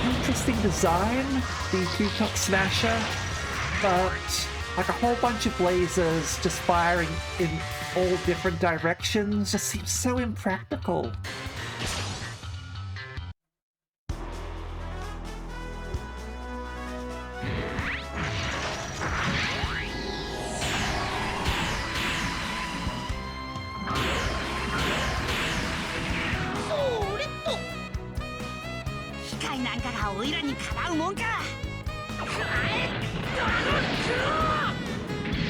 Interesting design, the Two-Top Smasher, but like a whole bunch of lasers just firing in all different directions just seems so impractical.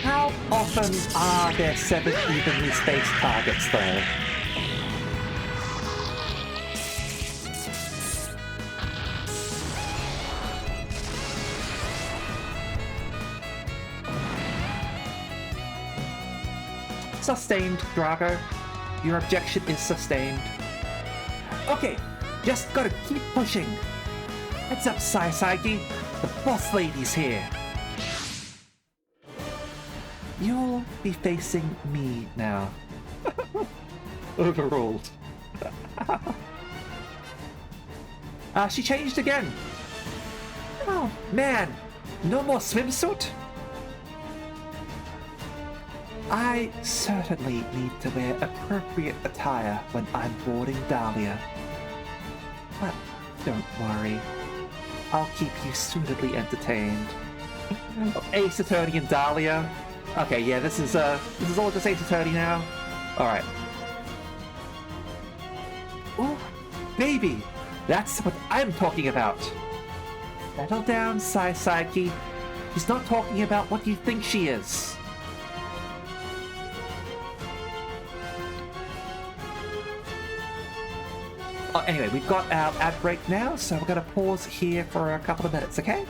How often are there 7 evenly spaced targets, though? Sustained, Drago. Your objection is sustained. Okay, just gotta keep pushing. Heads up, Saisagi. The boss lady's here. You'll be facing me now. Overruled. She changed again. Oh, man. No more swimsuit? I certainly need to wear appropriate attire when I'm boarding Dahlia. But don't worry, I'll keep you suitably entertained. Ace Attorney and Dahlia. Okay, yeah, this is all just Ace Attorney now. All right. Oh, baby, that's what I'm talking about. Settle down, Psyche. He's not talking about what you think she is. Oh, anyway, we've got our ad break now, so we're going to pause here for a couple of minutes, okay?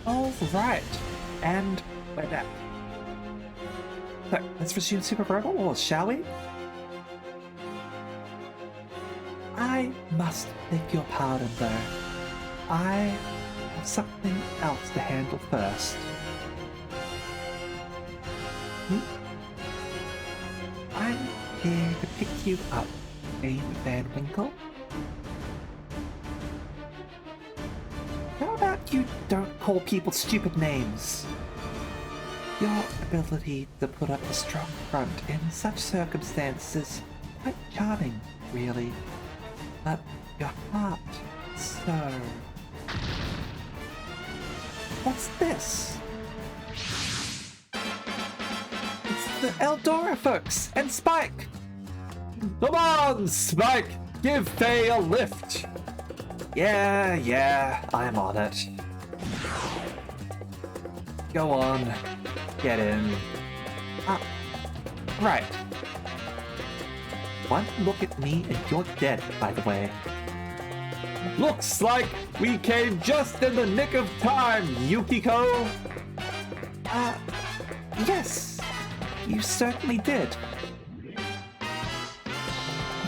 All right, and we're back. So, let's resume Super Verbal Wars, shall we? I must beg your pardon, though. I have something else to handle first. I'm here to pick you up, Jane Van Winkle. How about you don't call people stupid names? Your ability to put up a strong front in such circumstances is quite charming, really. But your heart, so... What's this? It's the Eldora folks and Spike! Come on, Spike! Give Faye a lift! Yeah, I'm on it. Go on. Get in. Right. One look at me and you're dead, by the way. Looks like we came just in the nick of time, Yukiko! Yes. You certainly did.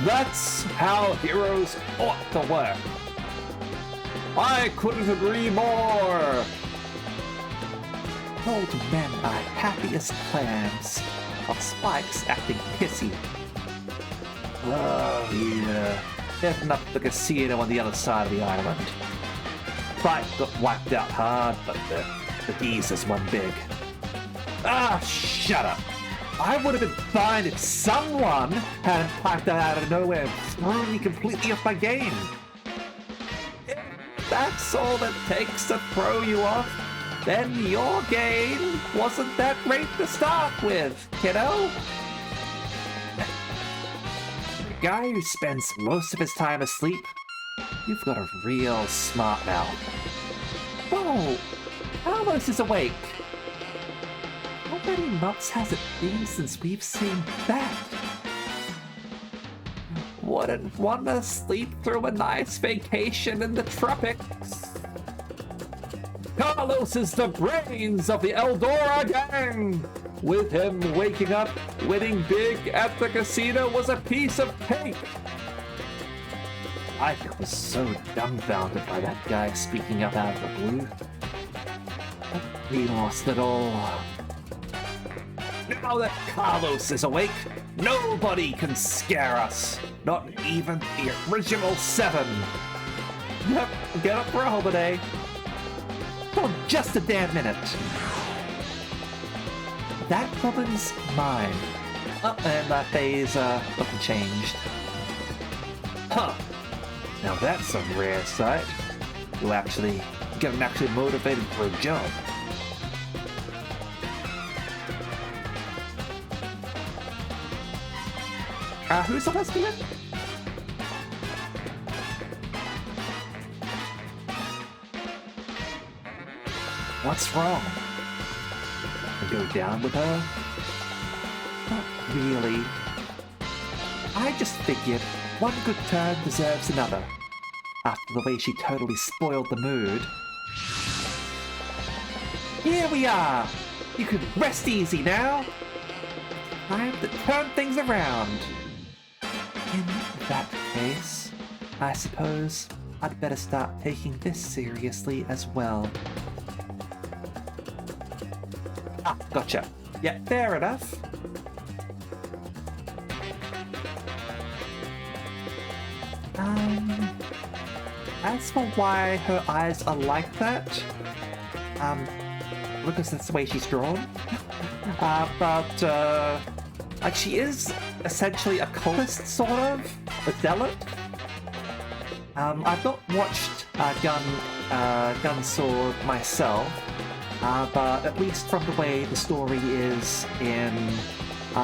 That's how heroes ought to work. I couldn't agree more. old men are happy as clams, while Spike's acting pissy. Oh, yeah. Heading up the casino on the other side of the island. Spike got wiped out hard, but the geezers won big. Ah, shut up. I would have been fine if someone hadn't piped out of nowhere and thrown me completely off my game. If that's all it takes to throw you off, then your game wasn't that great to start with, kiddo. The guy who spends most of his time asleep, you've got a real smart mouth. Whoa, Carlos is awake. How many months has it been since we've seen that? Wouldn't want to sleep through a nice vacation in the tropics. Carlos is the brains of the Eldora gang! With him waking up, winning big at the casino was a piece of cake! I was so dumbfounded by that guy speaking up out of the blue. We lost it all. Now that Carlos is awake, nobody can scare us. Not even the original 7. Yep, get up for a holiday. For just a damn minute. That woman's mine. Oh, and that phase, looking changed. Huh. Now that's a rare sight. You actually get him actually motivated for a job. Who's the husband? What's wrong? And go down with her? Not really. I just figured one good turn deserves another. After the way she totally spoiled the mood. Here we are! You can rest easy now! Time to turn things around! In that case, I suppose I'd better start taking this seriously as well. Ah, gotcha. Yeah, fair enough. As for why her eyes are like that, because that's the way she's drawn. Like she is essentially a cultist, sort of, a zealot. I've not watched Gunsword myself, but at least from the way the story is in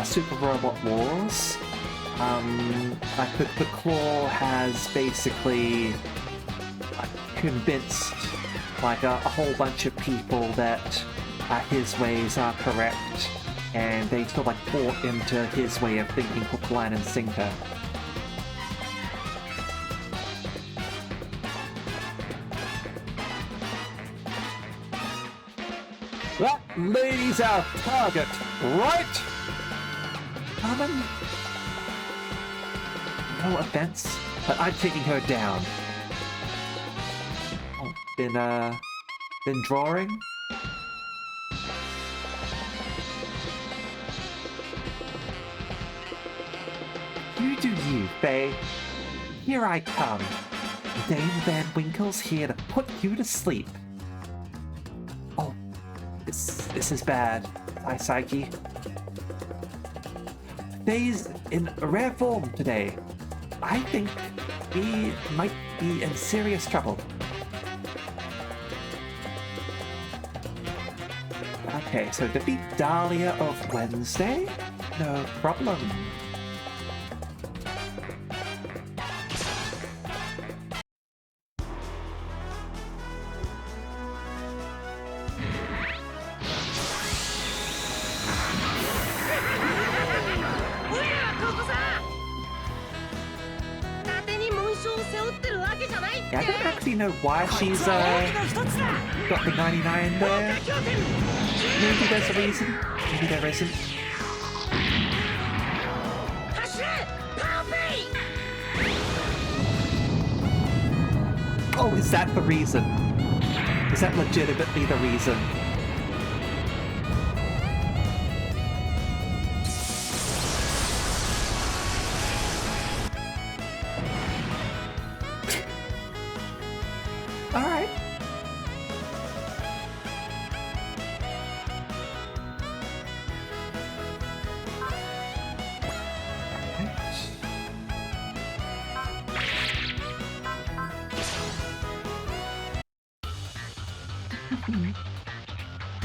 Super Robot Wars, the Claw has basically convinced like a whole bunch of people that his ways are correct, and they sort of like bought into his way of thinking, hook, line, and sinker. That lady's our target, right? No offense, but I'm taking her down. Oh, been drawing? You do you, Faye. Here I come. Dame Van Winkle's here to put you to sleep. Oh, this is bad. Hi, Psyche. Faye's in rare form today. I think we might be in serious trouble. Okay, so defeat Dahlia of Wednesday? No problem. Yeah, I don't actually know why she's got the 99 there. Maybe there's a reason. Maybe there isn't. Oh, is that the reason? Is that legitimately the reason?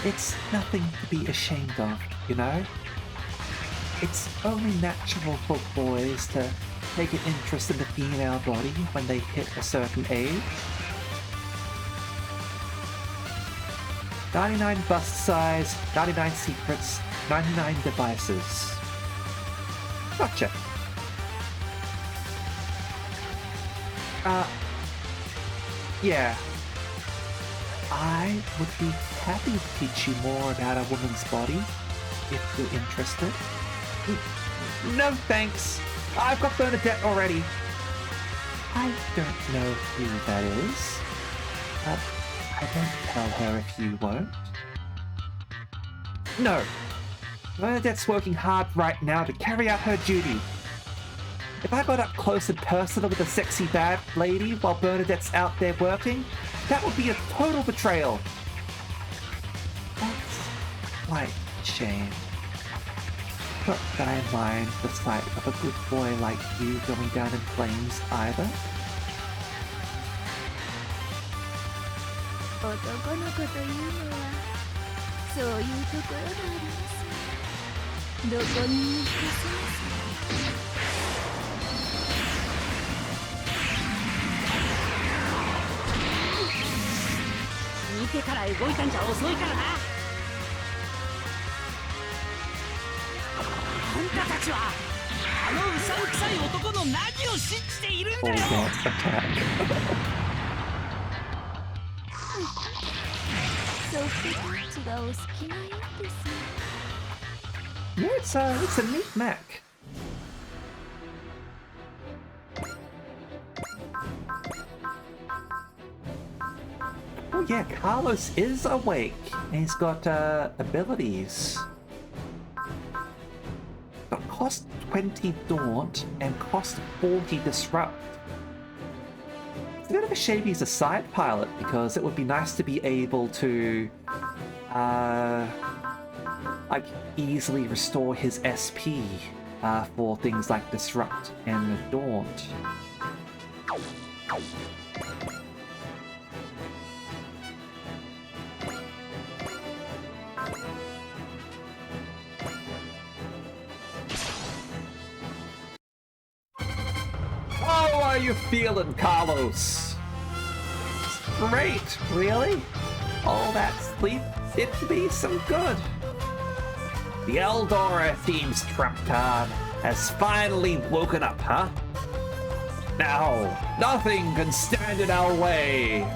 It's nothing to be ashamed of, you know? It's only natural for boys to take an interest in the female body when they hit a certain age. 99 bust size, 99 secrets, 99 devices. Gotcha. Yeah. I would be happy to teach you more about a woman's body, if you're interested. No thanks. I've got Bernadette already. I don't know who that is. I won't tell her if you won't. No. Bernadette's working hard right now to carry out her duty. If I got up close and personal with a sexy bad lady while Bernadette's out there working, that would be a total betrayal. That's quite a shame. Not that I mind the sight of a good boy like you going down in flames either. 男の子というのはそういうところがありますどこにも行かせません見てから動いたんじゃ遅いからなあんたたちはあのうさんくさい男の何を信じているんだよ ソフトタッチがお好きなようです Yeah, it's a neat mech. Oh yeah, Carlos is awake. And he's got abilities. But cost 20 Daunt and cost 40 Disrupt. It's a bit of a shame he's a side pilot because it would be nice to be able to like easily restore his SP for things like Disrupt and Daunt. How are you feeling, Carlos? Great, really? All that sleep did me some good. The Eldora theme's trump card has finally woken up, huh? Now, nothing can stand in our way.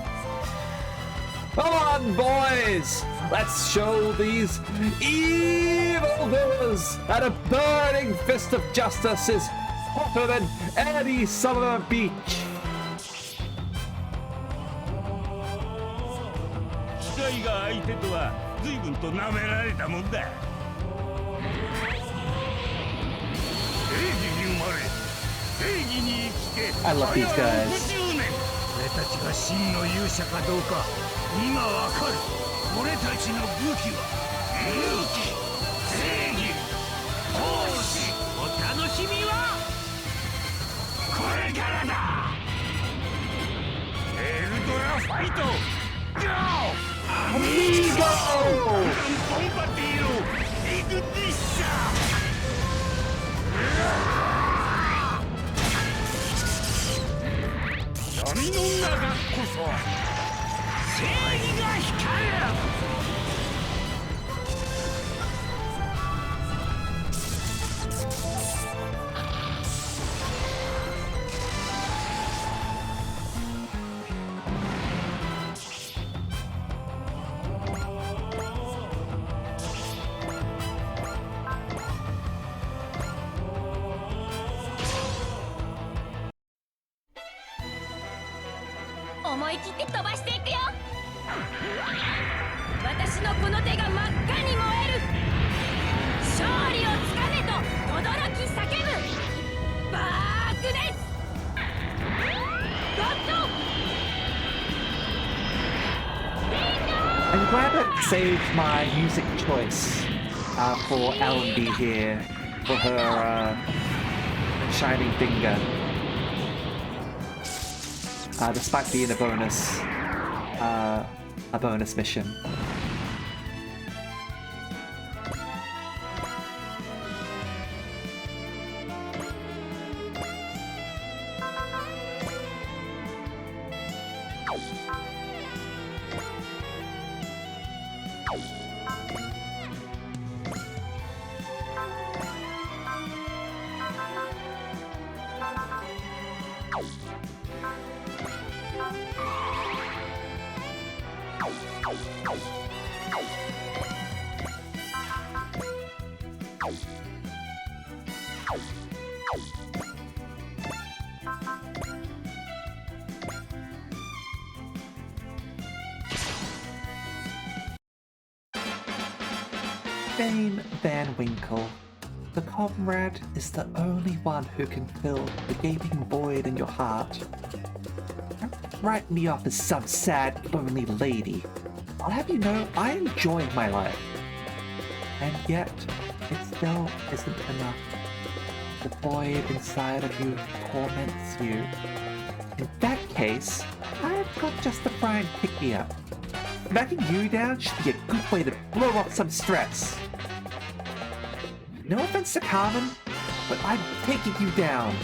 Come on, boys! Let's show these evil villains that a burning fist of justice is hotter than any summer beach. 機械が相手とは随分と舐められたもんだ。正義に生まれ、正義に生きて、 I love these guys. 俺たちが真の勇者かどうか今わかる。俺たちの武器は勇気、正義、闘志。お楽しみはこれからだ。エルドラファイト、ゴー！ Amigo! Bombardiro! Ignition! 闇の中こそ正義が光る。思い切って飛ばしていくよ私のこの手が真っ赤に燃える勝利をつかめと轟き叫ぶバークですゴッド I'm glad that it saved my music choice for Allenby here for her Shining Finger. Despite being a bonus a bonus mission. Dame Van Winkle. The comrade is the only one who can fill the gaping void in your heart. Don't write me off as some sad, lonely lady. I'll have you know I enjoy my life. And yet, it still isn't enough. The void inside of you torments you. In that case, I've got just the Brian pick-me-up. Backing you down should be a good way to blow off some stress. No offense to Carmen, but I'm taking you down.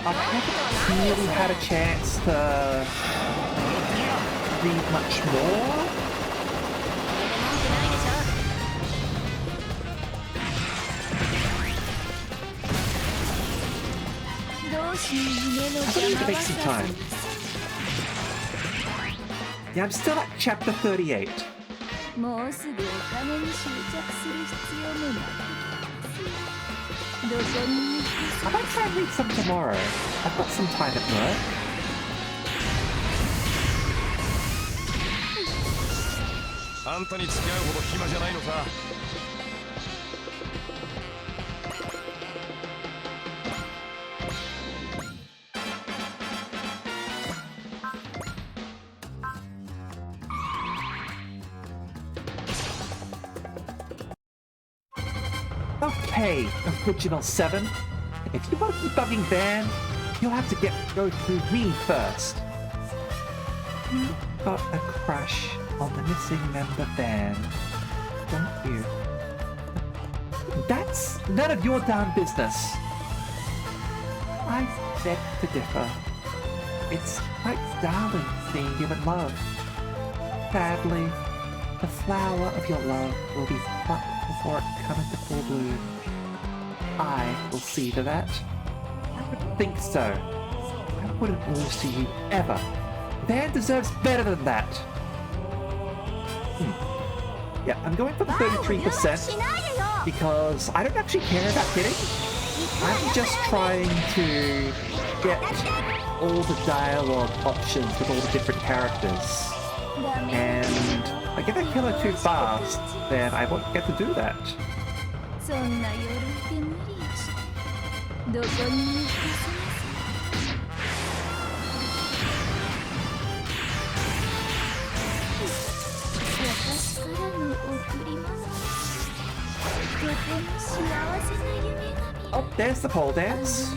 I haven't really had a chance to read much more. I need to make some time. Yeah, I'm still at chapter 38. I might try and read some tomorrow. I've got some time at work. Okay, Original 7. If you want to keep bugging Van, you'll have to go through me first. You've got a crush on the missing member Van, don't you? That's none of your damn business. I beg to differ. It's quite darling seeing you in love. Sadly, the flower of your love will be plucked before it comes to full bloom. I will see to that. I wouldn't think so. I wouldn't lose to you ever. Van deserves better than that. Yeah, I'm going for the 33% because I don't actually care about hitting. I'm just trying to get all the dialogue options with all the different characters. And like if I kill her too fast, then I won't get to do that. Oh, there's the pole dance.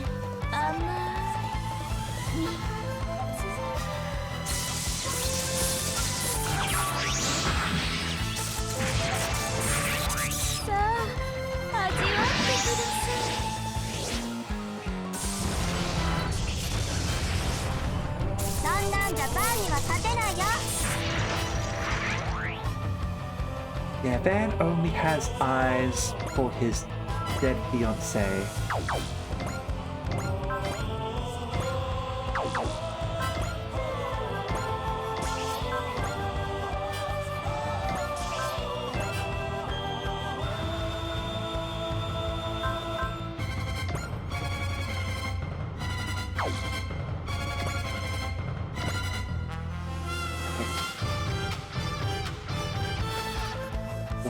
Yeah, Van only has eyes for his dead fiancée.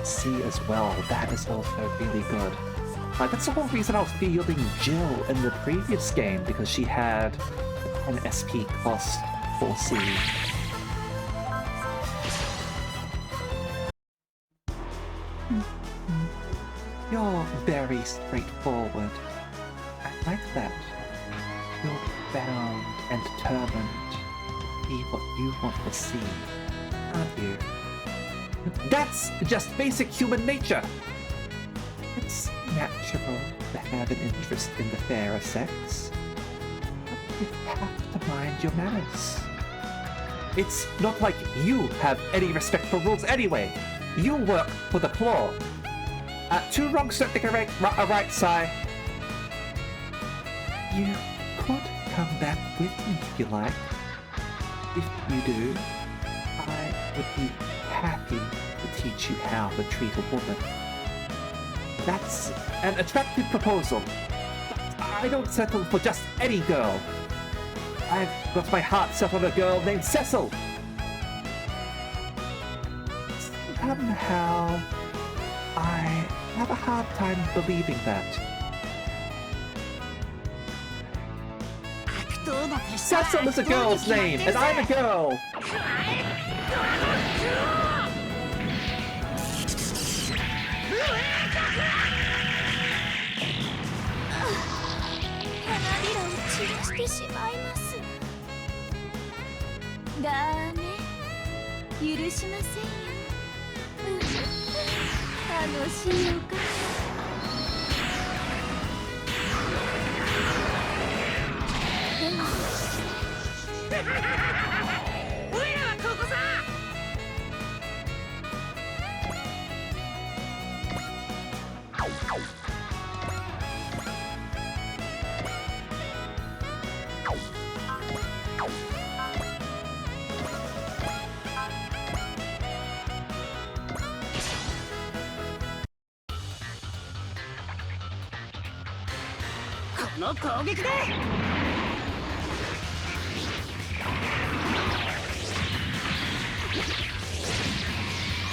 See as well, that is also really good. That's the whole reason I was fielding Jill in the previous game, because she had an SP cost 4C. You're very straightforward. I like that. You're bound and determined to be what you want to see, aren't you? That's just basic human nature! It's natural to have an interest in the fairer sex. But you have to mind your manners. It's not like you have any respect for rules anyway. You work for the claw. Two wrongs don't make a right, Sai. You could come back with me if you like. If you do, I would be happy to teach you how to treat a woman. That's an attractive proposal. But I don't settle for just any girl. I've got my heart set on a girl named Cecil. Somehow, I have a hard time believing that. Cecil is a girl's name, and I'm a girl!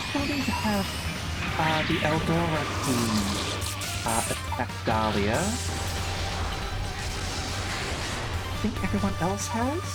Starting to have the Eldora team attack Dahlia. I think everyone else has?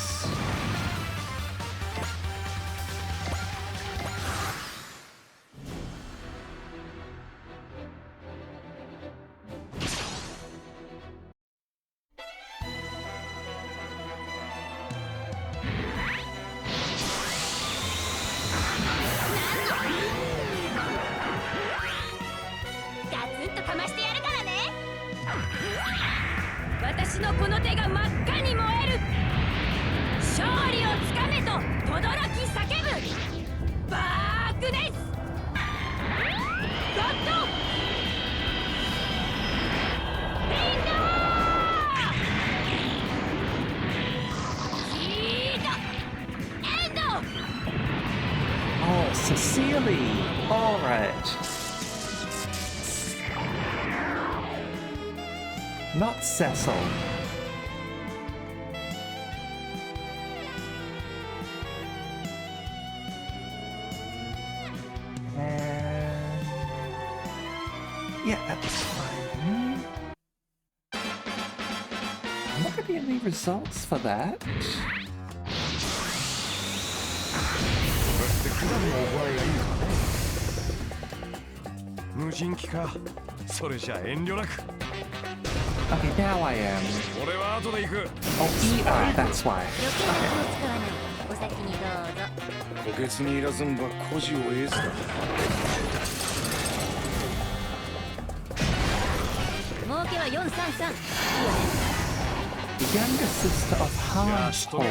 Oh, Cecily! Alright. Not Cecil. And... yeah, that's fine. I'm not gonna be any results for that. 無人機か。それじゃ遠慮なく。 Okay, now I am. 俺は後で行く。 Oh, ER, that's why. お先にどうぞ。虎穴にいらずんば孤児を得ずだ。儲けは433。いいよね。 The younger sister of Harnsholder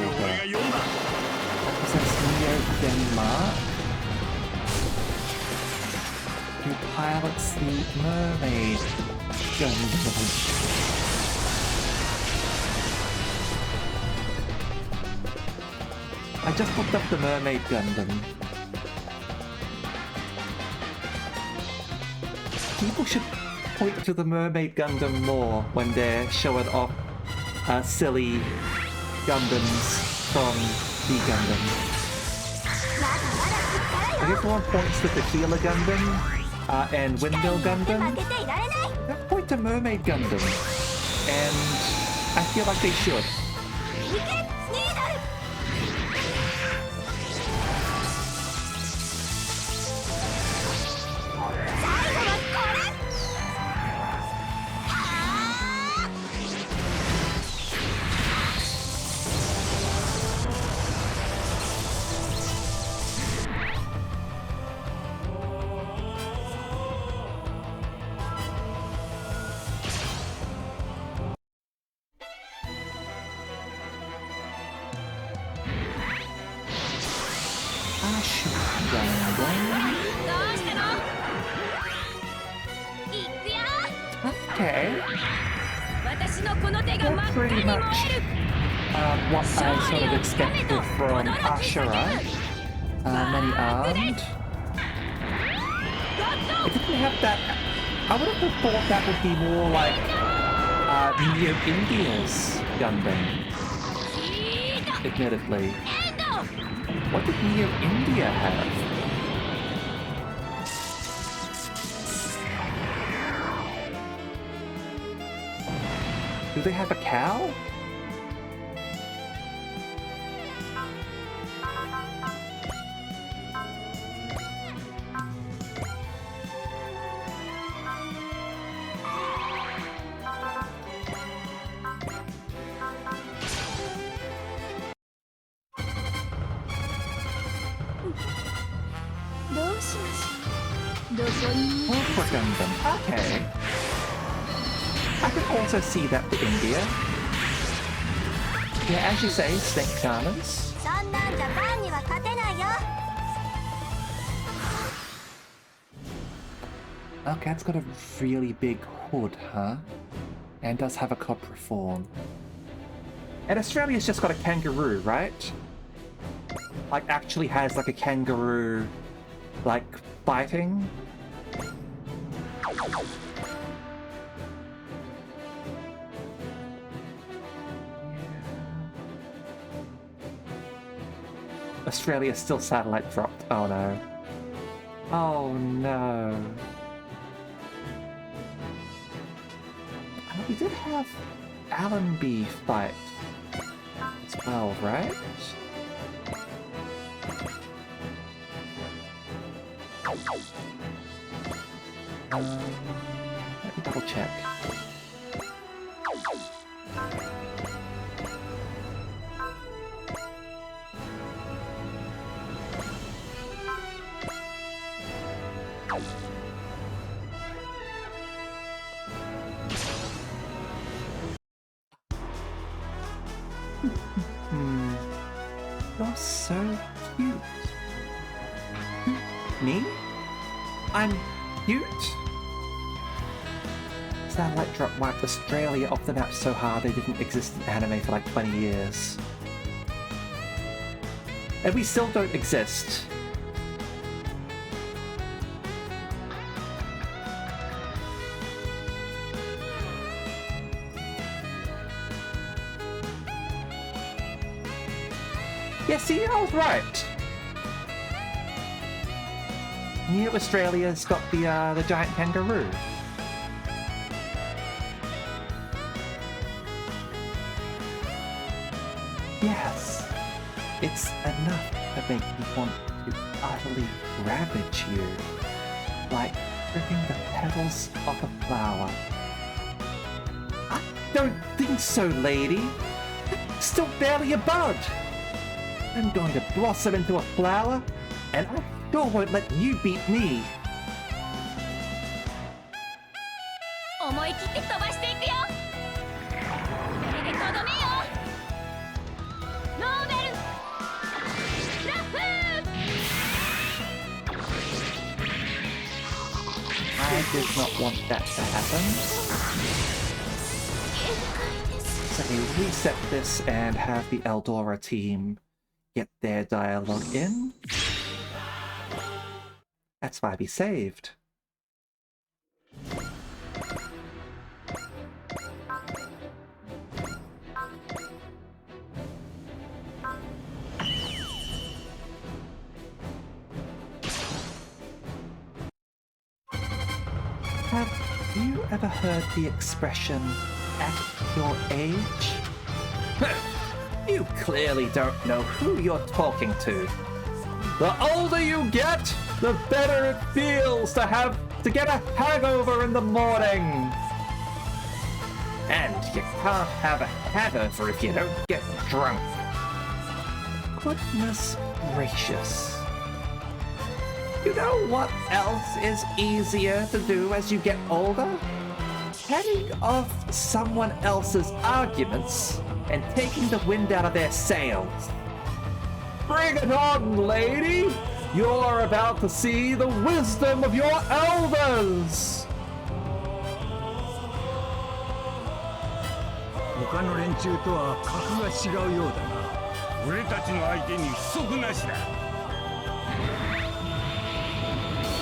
represents Neo Denmark, who pilots the Mermaid Gundam. I just looked up the Mermaid Gundam. People should point to the Mermaid Gundam more when they're showing off silly Gundams from the Gundam. Like everyone points to Tequila Gundam and Windmill Gundam. They point to Mermaid Gundam, and I feel like they should. Ashura. どうしたの？いくよ。 Okay. 私のこの手が真っ赤 Pretty に燃 much える。 what I sort of expected from Ashura. Many armed. It didn't have that. I would have thought that would be more like Neo India's Gundam. Admittedly. What did Neo India have? Do they have a cow? For Gundam. Okay. I could also see that for India. Yeah, as you say, snake shamans. そんなんじゃバンには勝てないよ。 Okay, it's got a really big hood, huh? And does have a copper form. And Australia's just got a kangaroo, right? Like, actually has like a kangaroo, like, fighting. Australia's still satellite dropped. Oh no. Oh no. We did have Allenby fight as well, right? Let me double check. You're so cute. Me? I'm cute? Satellite drop wiped Australia off the map so hard they didn't exist in anime for like 20 years. And we still don't exist. Yeah, see, I was right. New Australia's got the giant kangaroo. Yes, it's enough to make me want to utterly ravage you, like ripping the petals off a flower. I don't think so, lady. Still barely a bud. I'm going to blossom into a flower, and I sure won't let you beat me. 思い切って飛ばしていくよ。これでとどめよ。ノーベルラフー。 I did not want that to happen. So we reset this and have the Eldora team get their dialogue in. That's why we saved. Have you ever heard the expression, at your age? You clearly don't know who you're talking to. The older you get, the better it feels to get a hangover in the morning. And you can't have a hangover if you don't get drunk. Goodness gracious. You know what else is easier to do as you get older? Heading off someone else's arguments and taking the wind out of their sails. Bring it on, lady! You're about to see the wisdom of your elders! 他の連中とは格が違うようだな。俺たちの相手に不足なしだ。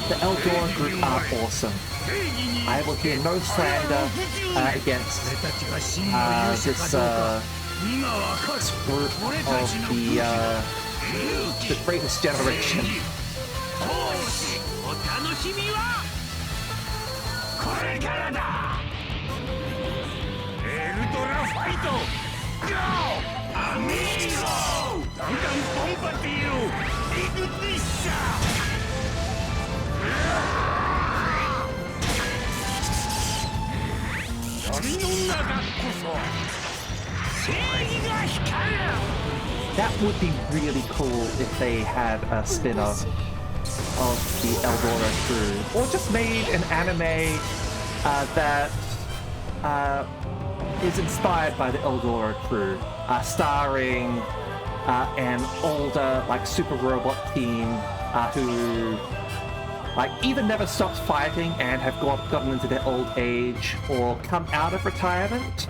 The Eldora group are awesome. I will hear no slander against this group of the greatest generation. お楽しみはこれからだ。エルドラファイト GO! アミーゴガンガンボンバディーロイグニッシャ闇の中こそ正義が光る。 That would be really cool if they had a spin-off of the Eldora crew, or just made an anime that is inspired by the Eldora crew, starring an older, like, super robot team who, like, either never stopped fighting and have gotten into their old age, or come out of retirement,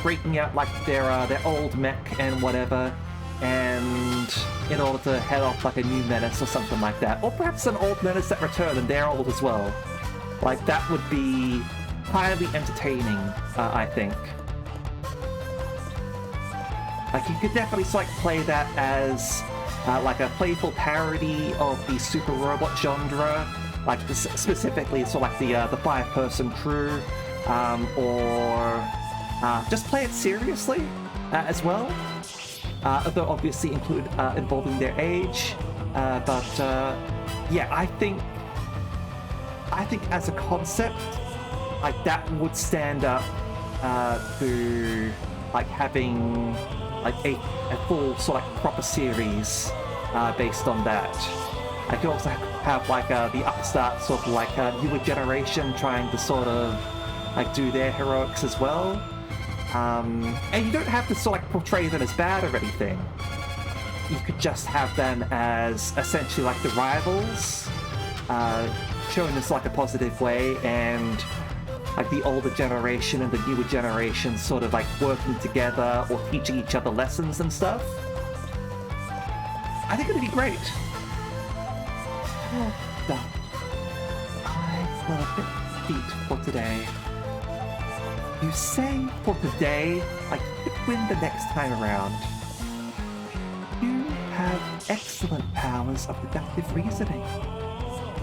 breaking out like their old mech and whatever, and in order to head off like a new menace or something like that, or perhaps an old menace that return and they're old as well. Like, that would be highly entertaining, I think. Like, you could definitely like play that as like a playful parody of the super robot genre, like specifically so like the 5-person crew, or just play it seriously as well. Although obviously involving their age, but yeah, I think as a concept, like, that would stand up to like having like a full sort of like proper series based on that. I could also have like the upstart sort of like newer generation trying to sort of like do their heroics as well. And you don't have to sort of like portray them as bad or anything. You could just have them as essentially like the rivals, shown as like a positive way, and like the older generation and the newer generation sort of like working together or teaching each other lessons and stuff. I think it'd be great. Oh, done. I've got a bit beat for today. You say for today, like you could win the next time around. You have excellent powers of deductive reasoning.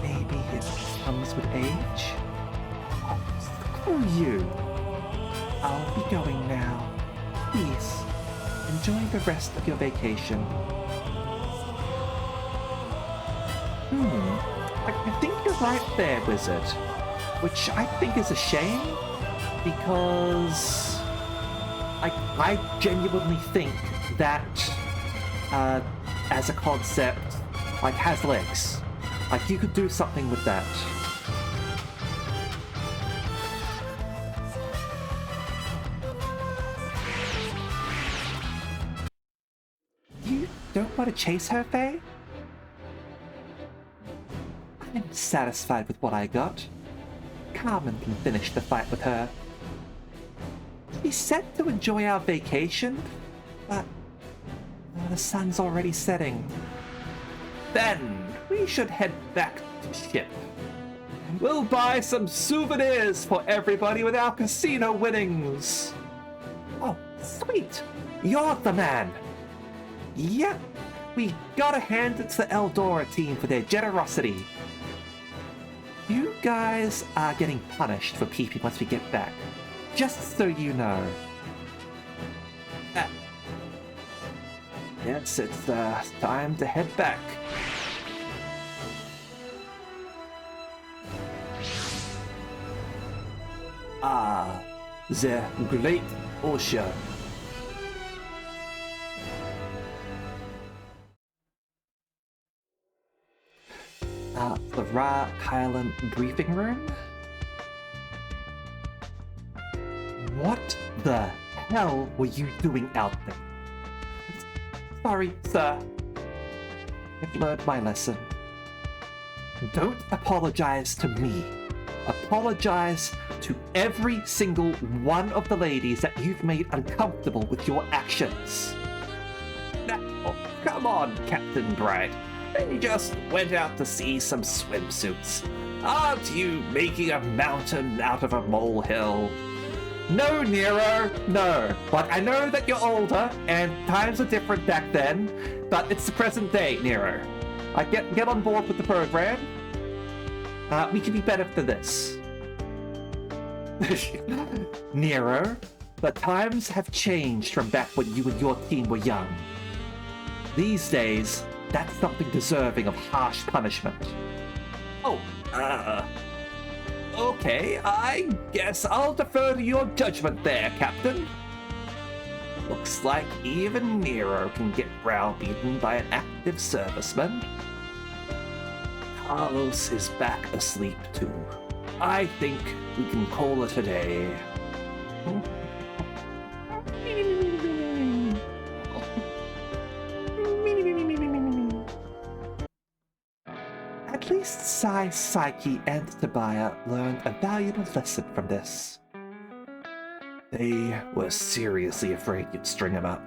Maybe it comes with age? Oh, screw you. I'll be going now. Please, enjoy the rest of your vacation. I think you're right there, Wizard. Which I think is a shame, because I genuinely think that as a concept, like, has legs. Like, you could do something with that. You don't want to chase her, Faye? I'm satisfied with what I got. Carmen can finish the fight with her. We said to enjoy our vacation, but the sun's already setting. Then we should head back to ship. We'll buy some souvenirs for everybody with our casino winnings. Oh, sweet! You're the man! Yep, we gotta hand it to the Eldora team for their generosity. You guys are getting punished for peeping once we get back. Just so you know. Yes, it's time to head back. Ah, the great ocean. The Ra Kylan briefing room? What the hell were you doing out there? Sorry, sir. I've learned my lesson. Don't apologize to me. Apologize to every single one of the ladies that you've made uncomfortable with your actions. Now, come on, Captain Bright. They just went out to see some swimsuits. Aren't you making a mountain out of a molehill? No, Nero, no. But I know that you're older, and times are different back then, but it's the present day, Nero. I get on board with the program. We can be better than this. Nero, the times have changed from back when you and your team were young. These days, that's something deserving of harsh punishment. Oh, okay, I guess I'll defer to your judgment there, Captain. Looks like even Nero can get browbeaten by an active serviceman. Carlos is back asleep too. I think we can call it a day. At least Sai, Psyche, and Tobiah learned a valuable lesson from this. They were seriously afraid you'd string them up.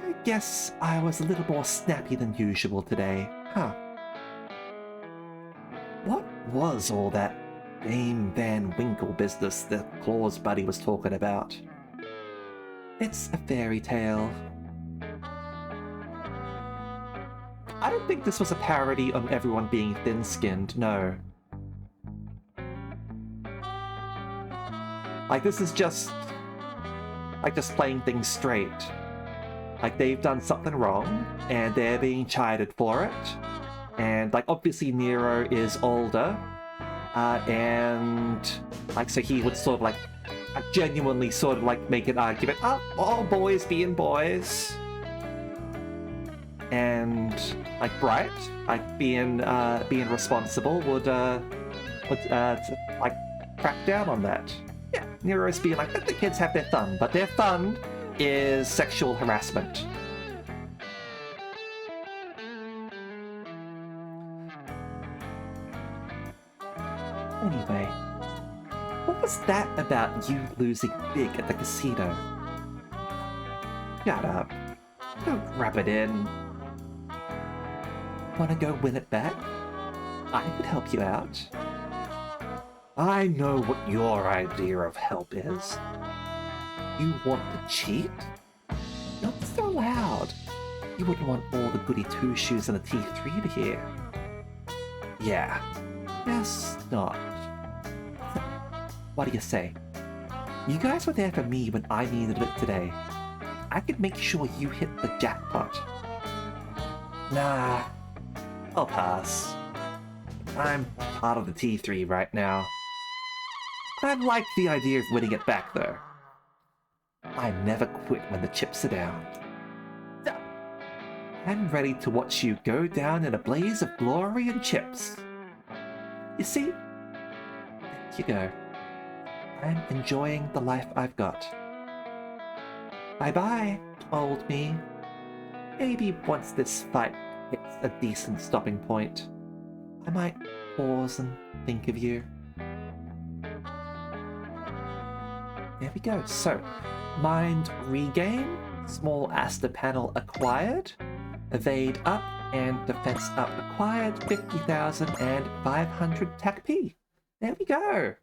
I guess I was a little more snappy than usual today, huh? What was all that Dame Van Winkle business that Claw's buddy was talking about? It's a fairy tale. I don't think this was a parody of everyone being thin-skinned, no. Like, this is just playing things straight. Like, they've done something wrong, and they're being chided for it. And, like, obviously Nero is older, and, like, so he would sort of, like, genuinely sort of, like, make an argument, all boys being boys. And, like, Bright, like, being responsible would, like, crack down on that. Yeah, Nero's being like, let the kids have their fun, but their fun is sexual harassment. Anyway, what was that about you losing big at the casino? Shut up. Don't rub it in. Wanna go win it back? I could help you out. I know what your idea of help is. You want to cheat? Not so loud. You wouldn't want all the goody two-shoes and the T3 to hear. Yeah, guess not. What do you say? You guys were there for me when I needed it today. I could make sure you hit the jackpot. Nah, I'll pass. I'm part of the T3 right now. I like the idea of winning it back, though. I never quit when the chips are down. I'm ready to watch you go down in a blaze of glory and chips. You see? There you go. I'm enjoying the life I've got. Bye-bye, old me. Maybe once this fight hits a decent stopping point, I might pause and think of you. There we go. So, Mind Regain, Small Aster Panel acquired, Evade up, and Defense up acquired, 50,000 and 500 TAC P. There we go.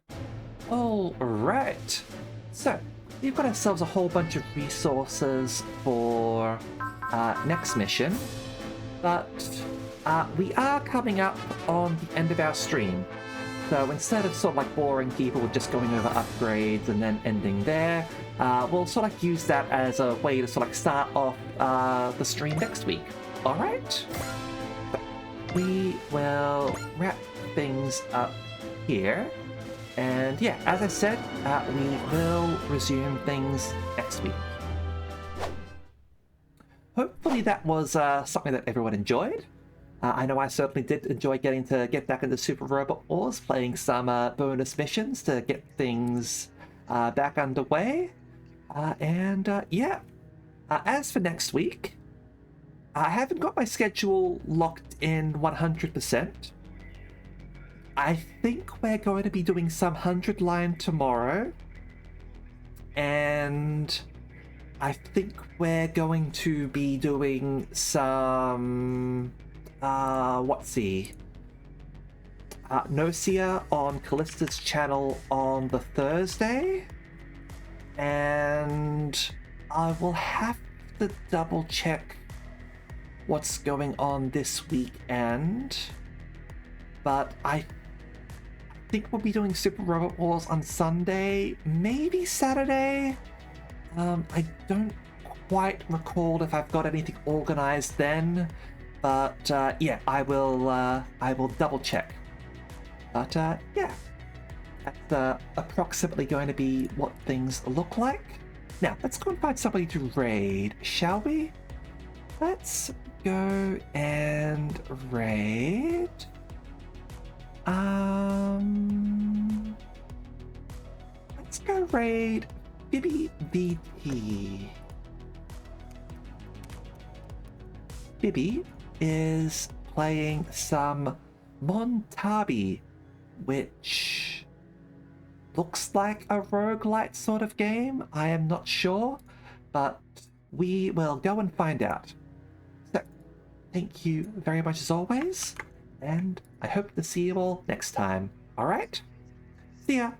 Alright. So, we've got ourselves a whole bunch of resources for next mission, but we are coming up on the end of our stream. So instead of sort of like boring people with just going over upgrades and then ending there, we'll sort of like use that as a way to sort of like start off the stream next week. Alright? We will wrap things up here. And yeah, as I said, we will resume things next week. Hopefully that was something that everyone enjoyed. I know I certainly did enjoy getting to get back into Super Robot Wars, playing some bonus missions to get things back underway. Yeah, as for next week, I haven't got my schedule locked in 100%. I think we're going to be doing some 100 line tomorrow. And I think we're going to be doing some... Nocia on Callista's channel on the Thursday. And I will have to double check what's going on this weekend. But I think we'll be doing Super Robot Wars on Sunday, maybe Saturday. I don't quite recall if I've got anything organized then, but yeah, I will double check. But yeah, that's approximately going to be what things look like. Now, let's go and find somebody to raid, shall we? Let's go and raid. Let's go raid Bibi VT. Bibi is playing some Montabi, which looks like a roguelite sort of game. I am not sure, but we will go and find out. So, thank you very much as always, and I hope to see you all next time. Alright? See ya!